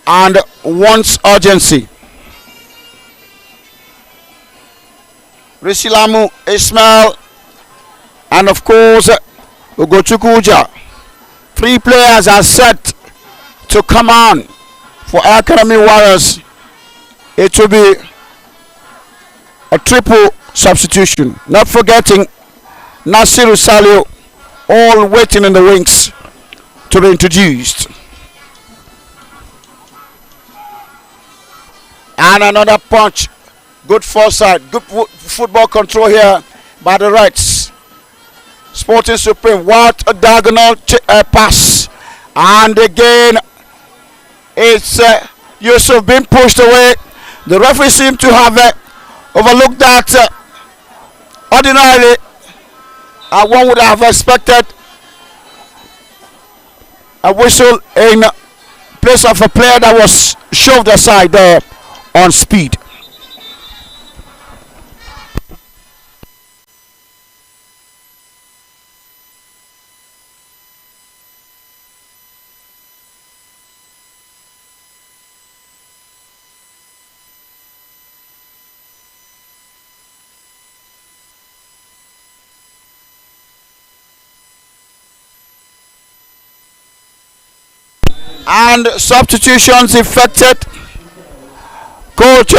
and wants urgency. Risilamu Ismail, and of course Ugochukuja. 3 players are set to come on for Academy Warriors. It will be a triple substitution. Not forgetting Nasiru Salio, all waiting in the wings to be introduced. And another punch. Good foresight, good football control here by the Reds. Sporting Supreme, what a diagonal pass. And again, it's Yusuf being pushed away. The referee seemed to have overlooked that ordinarily. one would have expected a whistle in place of a player that was shoved aside there on speed. And substitutions effected. Coach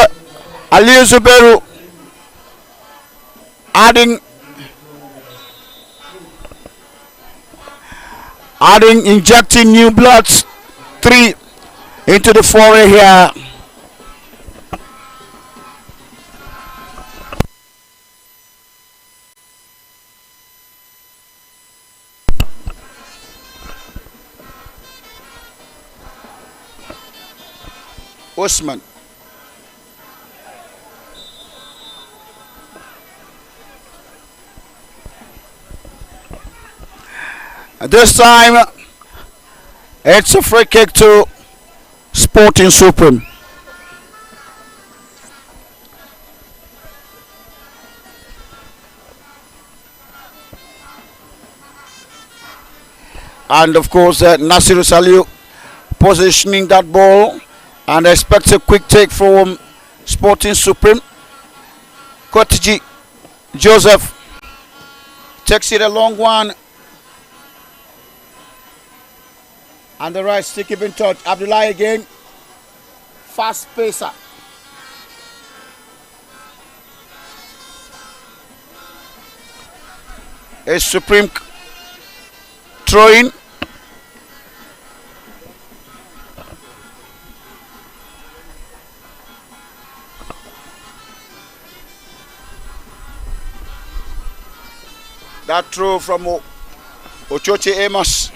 Ali Zubairu injecting new bloods, 3 into the foray here. Usman. This time it's a free kick to Sporting Supreme. And of course Nasiru Saliu positioning that ball and expects a quick take from Sporting Supreme. Kotiji Joseph takes it a long one. And the right stick keep in touch. Abdullahi again. Fast pacer. A Supreme throw-in. That throw from Ochoche Amos.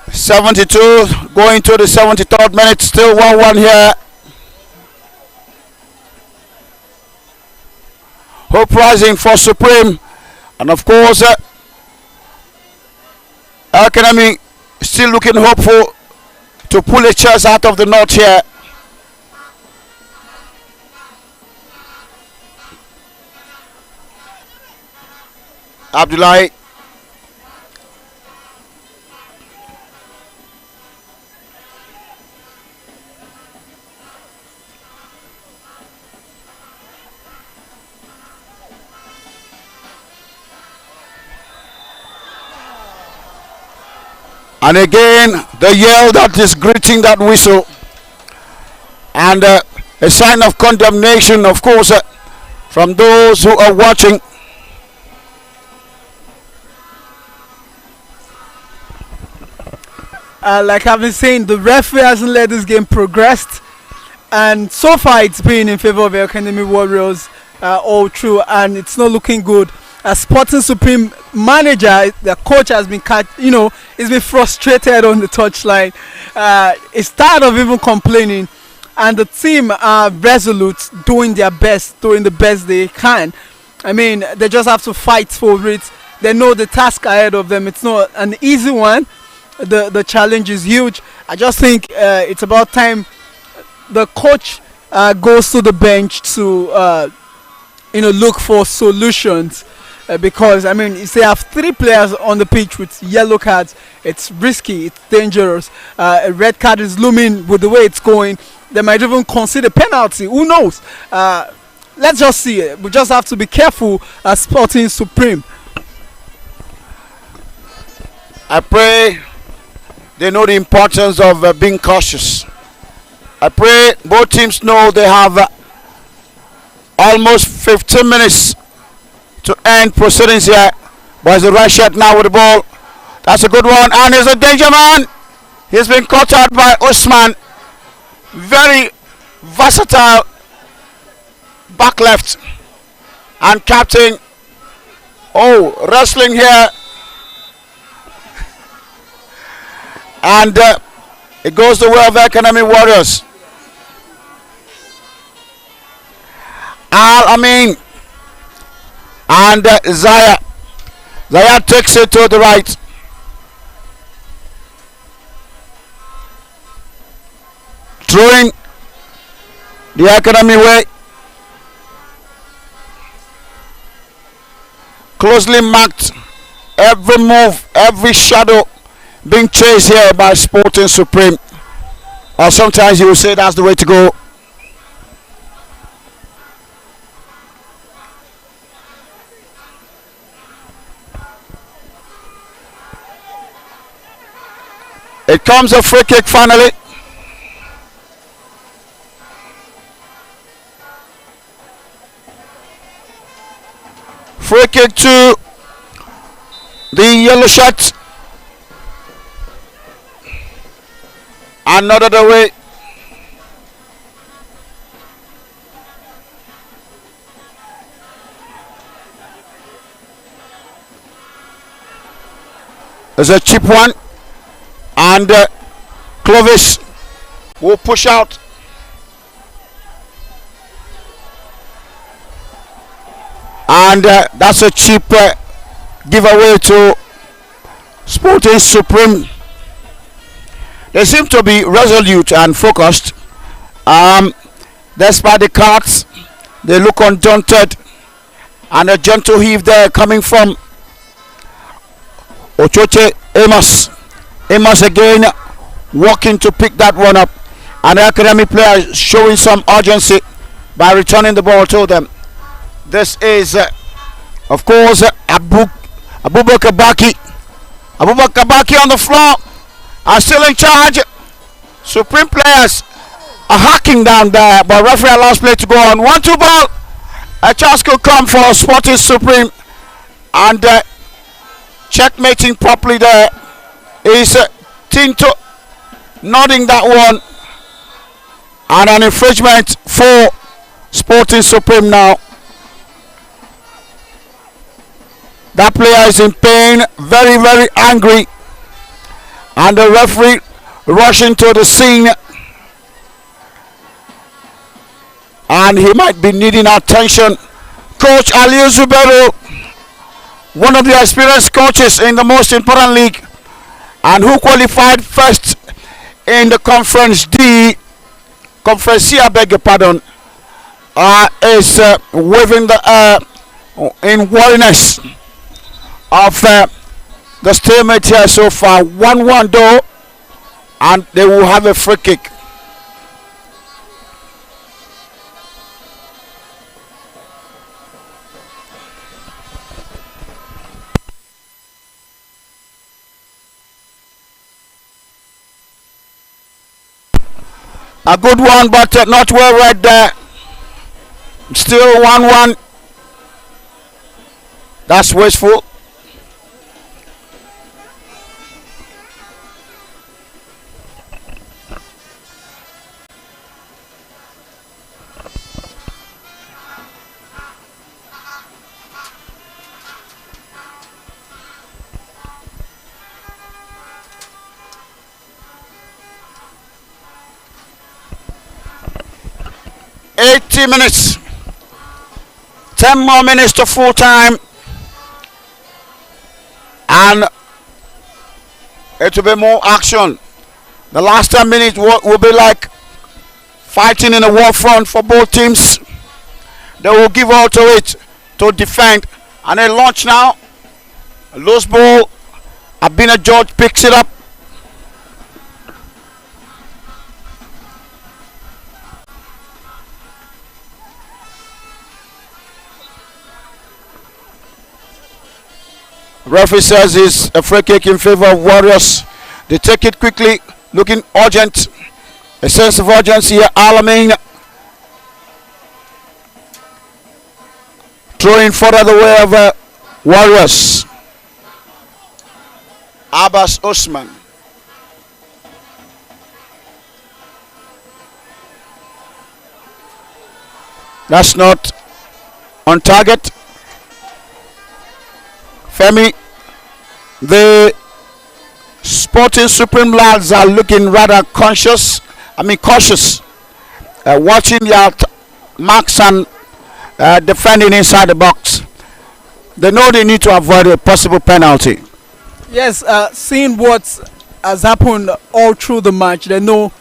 .72 going to the 73rd minute. Still 1-1 here. Hope rising for Supreme. And of course, Academy still looking hopeful to pull a chance out of the knot here. Abdullahi. And again, the yell that is greeting that whistle. And a sign of condemnation, of course, from those who are watching. Like I've been saying, the referee hasn't let this game progress, and so far it's been in favor of the Academy Warriors all through, and it's not looking good. Sporting Supreme manager, the coach has been he's been frustrated on the touchline. He's tired of even complaining, and the team are resolute, doing their best, doing the best they can. I mean, they just have to fight for it. They know the task ahead of them. It's not an easy one. The challenge is huge. I just think it's about time the coach goes to the bench to look for solutions, because I mean, if they have 3 players on the pitch with yellow cards, it's risky, it's dangerous. A red card is looming with the way it's going. They might even consider penalty. Who knows? Let's just see. We just have to be careful as Sporting Supreme. I pray they know the importance of being cautious. I pray both teams know they have almost 15 minutes to end proceedings here. But it's the right shot now with the ball. That's a good one. And he's a danger man. He's been caught out by Usman. Very versatile back left. And captain. Oh, wrestling here. And it goes the way of Academy Warriors. Al Amin and Zaya. Zaya takes it to the right. Throwing the academy way. Closely marked. Every move, every shadow being chased here by Sporting Supreme. Or sometimes you will say that's the way to go. It comes a free kick finally. Free kick to the yellow shirts. Another the way. It's a cheap one. And Clovis will push out. And that's a cheap giveaway to Sporting Supreme. They seem to be resolute and focused. Despite the cards, they look undaunted. And a gentle heave there coming from Ochoche Amos. Amos again walking to pick that one up. And the academy player showing some urgency by returning the ball to them. This is, of course, Abubakar Baki. Abubakar Baki on the floor are still in charge. Supreme players are hacking down there, but referee allows play to go on. 1-2 ball. A chance could come for Sporting Supreme. And checkmating properly there is Tinto nodding that one. And an infringement for Sporting Supreme now. That player is in pain, very, very angry. And the referee rushing to the scene. And he might be needing attention. Coach Aliou Zubero, one of the experienced coaches in the most important league, and who qualified first in the Conference D, Conference C, I beg your pardon, is waving the in weariness of the stalemate here so far. 1-1 though, and they will have a free kick. A good one, but not well read there. Still 1-1. That's wasteful. Minutes, 10 more minutes to full time, and it will be more action. The last 10 minutes will be like fighting in a war front for both teams. They will give all to it to defend, and they launch now. A loose ball. Abina George picks it up. Referee says it's a free kick in favor of Warriors. They take it quickly, looking urgent. A sense of urgency here. Alamein throwing further the way of Warriors. Abbas Osman. That's not on target. Femi, the Sporting Supreme lads are looking rather cautious. Watching their marks and defending inside the box. They know they need to avoid a possible penalty. Yes, seeing what has happened all through the match, they know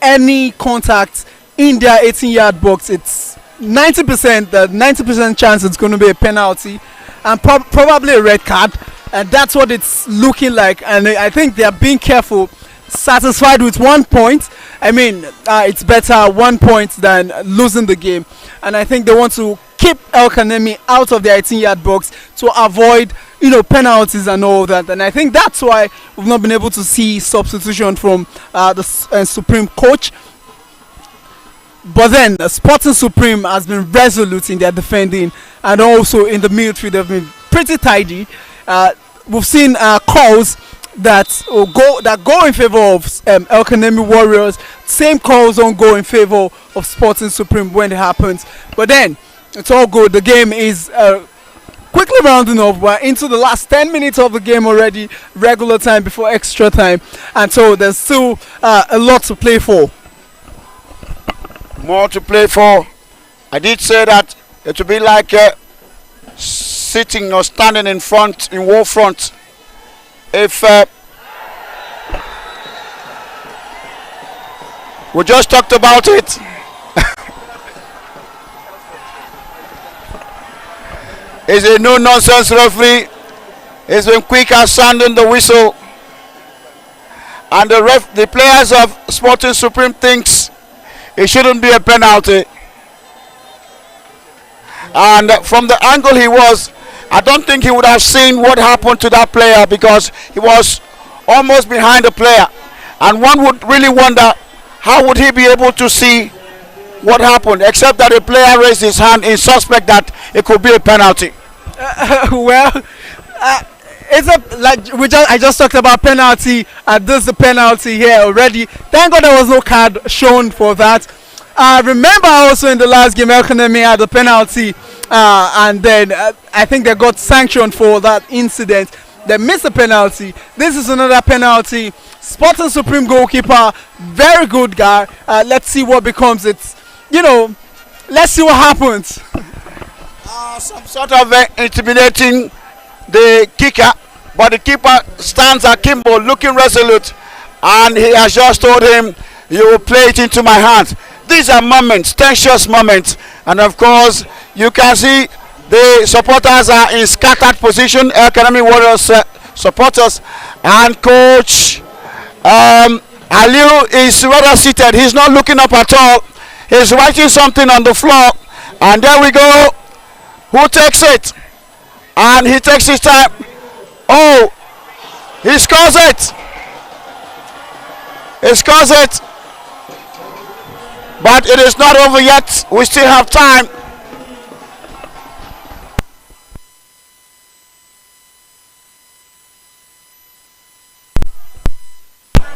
any contact in their 18-yard box, it's 90% that 90% chance it's going to be a penalty and probably a red card, and that's what it's looking like. And I think they are being careful, satisfied with 1 point. I mean, it's better 1 point than losing the game, and I think they want to keep El Kanemi out of the 18-yard box to avoid penalties and all that. And I think that's why we've not been able to see substitution from the Supreme coach. But then Sporting Supreme has been resolute in their defending, and also in the midfield they've been pretty tidy. We've seen calls that go in favor of El Kanemi Warriors. Same calls don't go in favor of Sporting Supreme when it happens. But then it's all good. The game is quickly rounding off. We're into the last 10 minutes of the game already, regular time before extra time, and so there's still a lot to play for. More to play for. I did say that it would be like sitting or standing in front, in war front. If we just talked about it. He's a no-nonsense referee. He's been quick at sounding the whistle. And the players of Sporting Supreme thinks it shouldn't be a penalty. And from the angle he was, I don't think he would have seen what happened to that player, because he was almost behind the player. And one would really wonder, how would he be able to see what happened, except that the player raised his hand in suspect that it could be a penalty. It's I just talked about penalty, and this is the penalty here already. Thank God there was no card shown for that. Remember also in the last game, El Kanemi had a penalty, and then I think they got sanctioned for that incident. They missed a penalty. This is another penalty. Sporting Supreme goalkeeper, very good guy. Let's see what becomes it. Let's see what happens. Some sort of intimidating the kicker, but the keeper stands akimbo, looking resolute, and he has just told him, "You will play it into my hands." These are moments, tensious moments, and of course you can see the supporters are in scattered position. El Kanemi Warriors supporters, and coach Aliu is rather seated. He's not looking up at all. He's writing something on the floor, and there we go. Who takes it? And he takes his time. Oh, he scores it. He scores it. But it is not over yet. We still have time.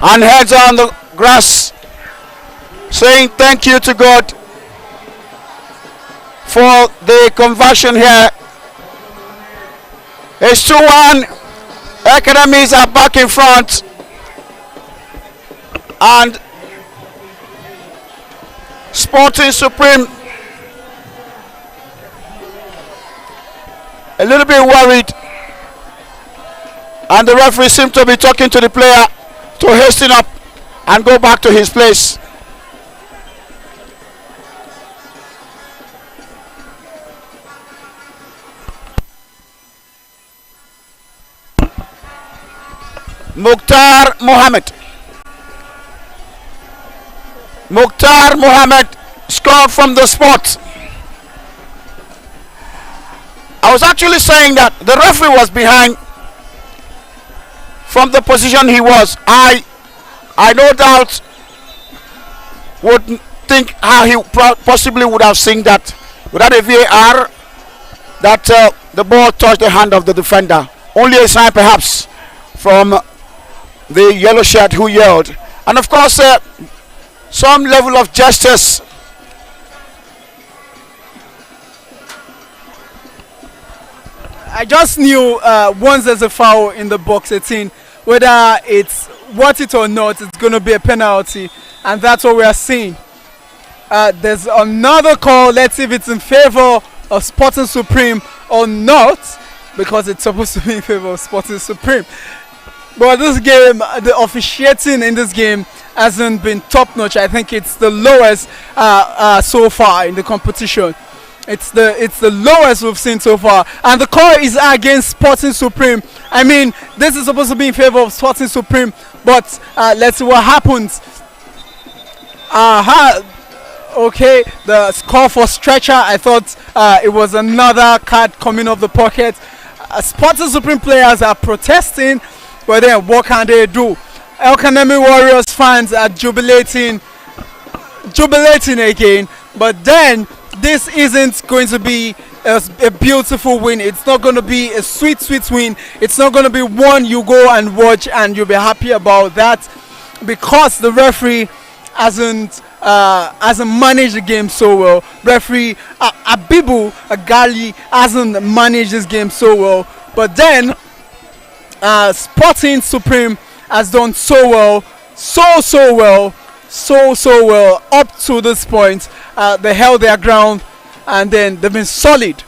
And heads on the grass, saying thank you to God for the conversion here. It's 2-1. Academies are back in front, and Sporting Supreme a little bit worried, and the referee seems to be talking to the player to hasten up and go back to his place. Mukhtar Mohammed scored from the spot. I was actually saying that the referee was behind from the position he was. I no doubt would think how he possibly would have seen that without a VAR, that the ball touched the hand of the defender. Only a sign perhaps from the yellow shirt who yelled, and of course some level of justice. I just knew once there's a foul in the box 18, whether it's worth it or not, it's going to be a penalty, and that's what we are seeing. There's another call. Let's see if it's in favor of Sporting Supreme or not, because it's supposed to be in favor of Sporting Supreme. But this game, the officiating in this game hasn't been top notch. I think it's the lowest so far in the competition. It's the lowest we've seen so far, and the call is against Sporting Supreme. I mean, this is supposed to be in favor of Sporting Supreme, but let's see what happens. Okay, the call for stretcher. I thought it was another card coming off the pocket. Sporting Supreme players are protesting, but then what can they do? El Kanemi Warriors fans are jubilating again, but then this isn't going to be a beautiful win. It's not going to be a sweet win. It's not going to be one you go and watch and you'll be happy about that, because the referee hasn't managed the game so well. Referee Abibu Agali hasn't managed this game so well. But then Sporting Supreme has done so well up to this point. They held their ground and then they've been solid.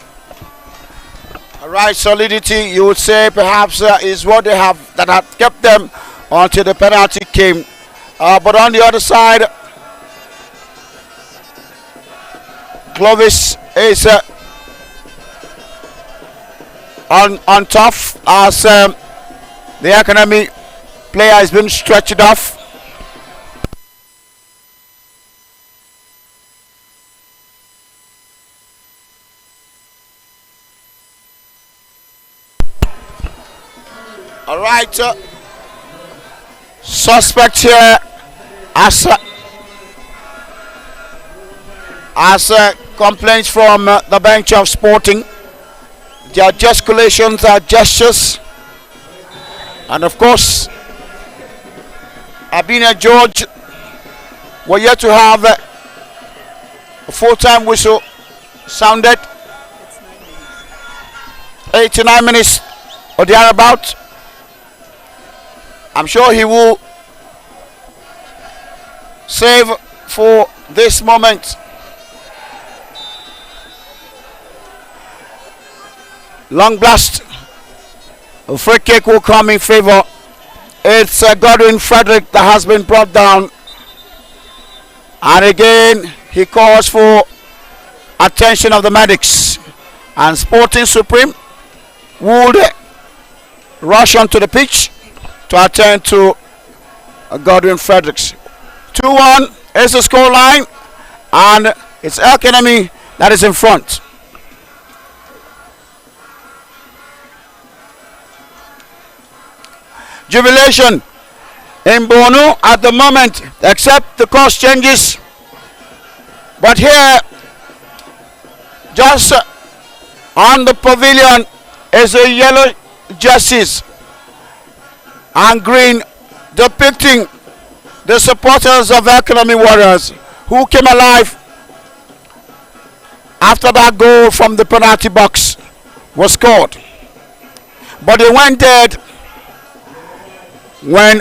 Alright, solidity, you would say, perhaps is what they have that had kept them until the penalty came. But on the other side, Clovis is on tough as the academy player has been stretched off. All right, suspect here as complaints from the bench of Sporting. Their gesticulations are gestures, and of course Abina George were yet to have a full-time whistle sounded. 89 minutes or thereabout. I'm sure he will save for this moment. Long blast. A free kick will come in favor. It's Godwin Frederick that has been brought down. And again, he calls for attention of the medics. And Sporting Supreme would rush onto the pitch to attend to Godwin Fredericks. 2-1 is the score line, and it's El Kanemi that is in front. Jubilation in Bono at the moment, except the course changes. But here, just on the pavilion, is a yellow jerseys and green depicting the supporters of El Kanemi Warriors who came alive after that goal from the penalty box was scored. But they went dead when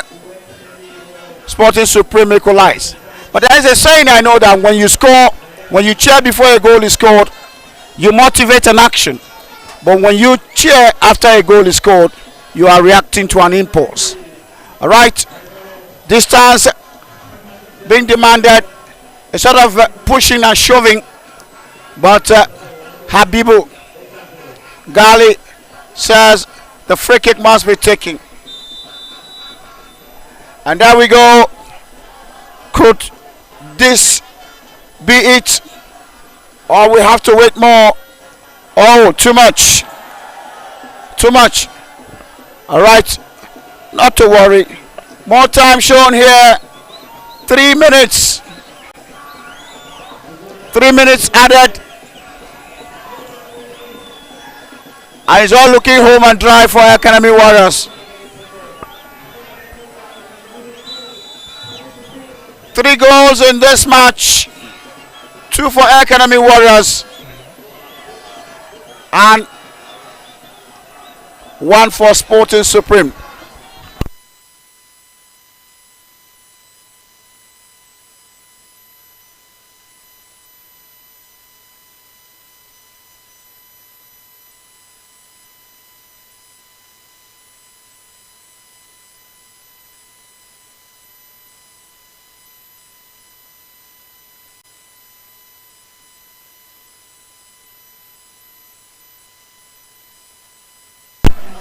Sporting Supreme equalized. But there is a saying I know that when you score, when you cheer before a goal is scored, you motivate an action. But when you cheer after a goal is scored, you are reacting to an impulse. All right, distance being demanded, a sort of pushing and shoving, but Habibu Gali says the free kick must be taken. And there we go. Could this be it, or we have to wait more? Oh, too much. All right, not to worry. More time shown here. 3 minutes. 3 minutes added. And it's all looking home and dry for El Kanemi Warriors. 3 goals in this match. 2 for El Kanemi Warriors. And 1 for Sporting Supreme.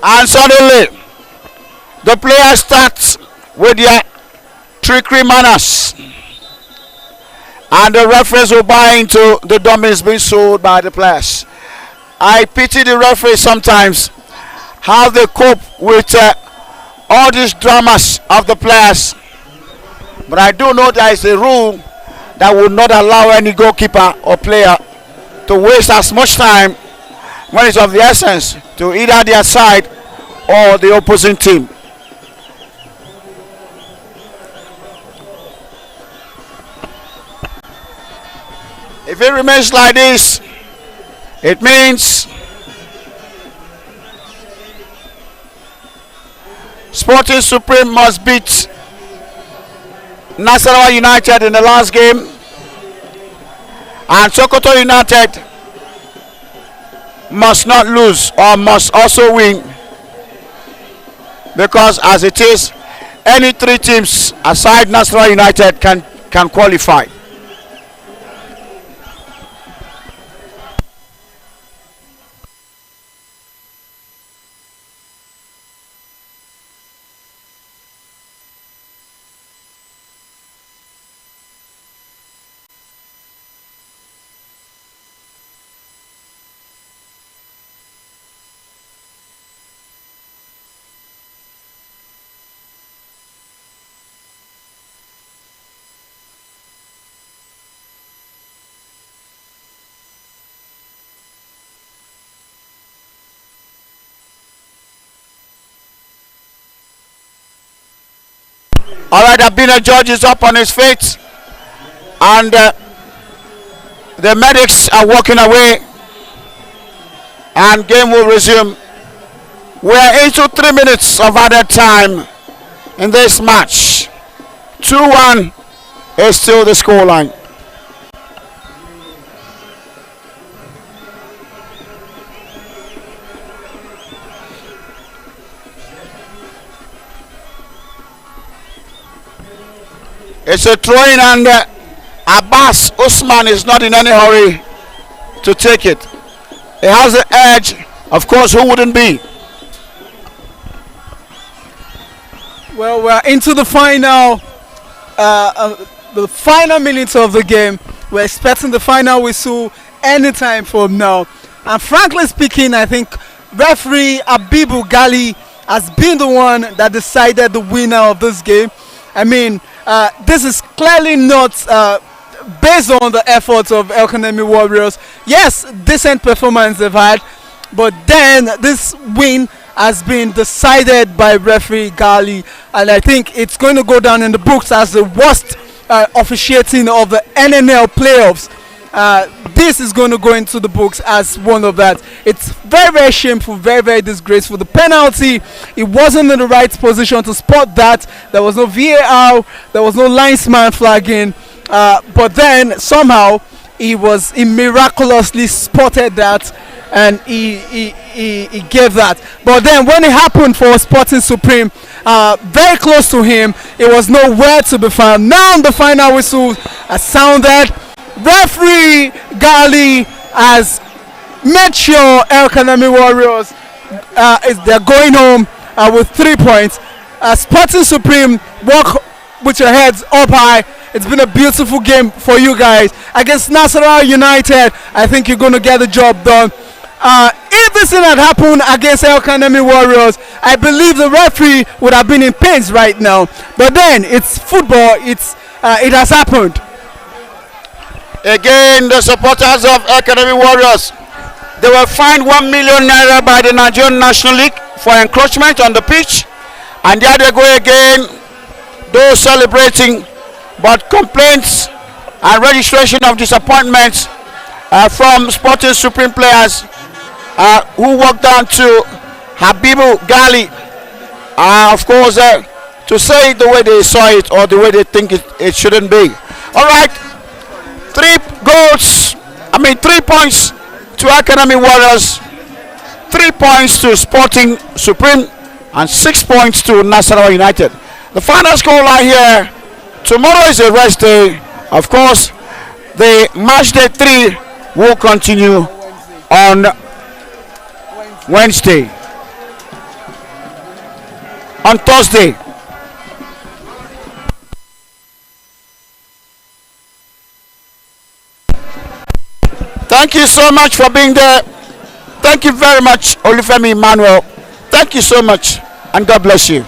And suddenly, the players start with their trickery manners. And the referees will buy into the dummies being sold by the players. I pity the referees sometimes, how they cope with all these dramas of the players. But I do know there is a rule that will not allow any goalkeeper or player to waste as much time when it's of the essence to either their side or the opposing team. If it remains like this, it means Sporting Supreme must beat Nasarawa United in the last game, and Sokoto United must not lose or must also win, because as it is, any three teams aside Nasarawa United can qualify. All right, Abina George is up on his feet, and the medics are walking away, and game will resume. We're into 3 minutes of added time in this match. 2-1 is still the scoreline. It's a throw-in, and Abbas Usman is not in any hurry to take it. He has the edge, of course, who wouldn't be? Well, we're into the final minutes of the game. We're expecting the final whistle anytime from now. And frankly speaking, I think referee Abibu Gali has been the one that decided the winner of this game. I mean, this is clearly not based on the efforts of El Kanemi Warriors. Yes, decent performance they've had, but then this win has been decided by referee Gali, and I think it's going to go down in the books as the worst officiating of the NNL playoffs. This is going to go into the books as one of that. It's very, very shameful, very, very disgraceful. The penalty, it wasn't in the right position to spot that. There was no VAR, there was no linesman flagging, but then somehow he miraculously spotted that, and he gave that. But then when it happened for Sporting Supreme, very close to him, it was nowhere to be found. Now the final whistle has sounded. Referee Gali has made sure El Kanemi Warriors they're going home with 3 points. Sporting Supreme, walk with your heads up high. It's been a beautiful game for you guys. Against Nasarawa United, I think you're going to get the job done. If this thing had happened against El Kanemi Warriors, I believe the referee would have been in pains right now. But then, it's football. It has happened. Again, the supporters of Academy Warriors, they were fined 1 million naira by the Nigerian National League for encroachment on the pitch, and there they go again, those celebrating, but complaints and registration of disappointments from Sporting Supreme players who walked down to Habibu Gali, of course, to say it the way they saw it or the way they think it shouldn't be. All right. 3 points to Academy Warriors, 3 points to Sporting Supreme, and 6 points to Nasarawa United. The final score line here, tomorrow is a rest day. Of course, the match day 3 will continue on Wednesday. on Thursday. Thank you so much for being there. Thank you very much, Olufemi Emmanuel. Thank you so much, and God bless you.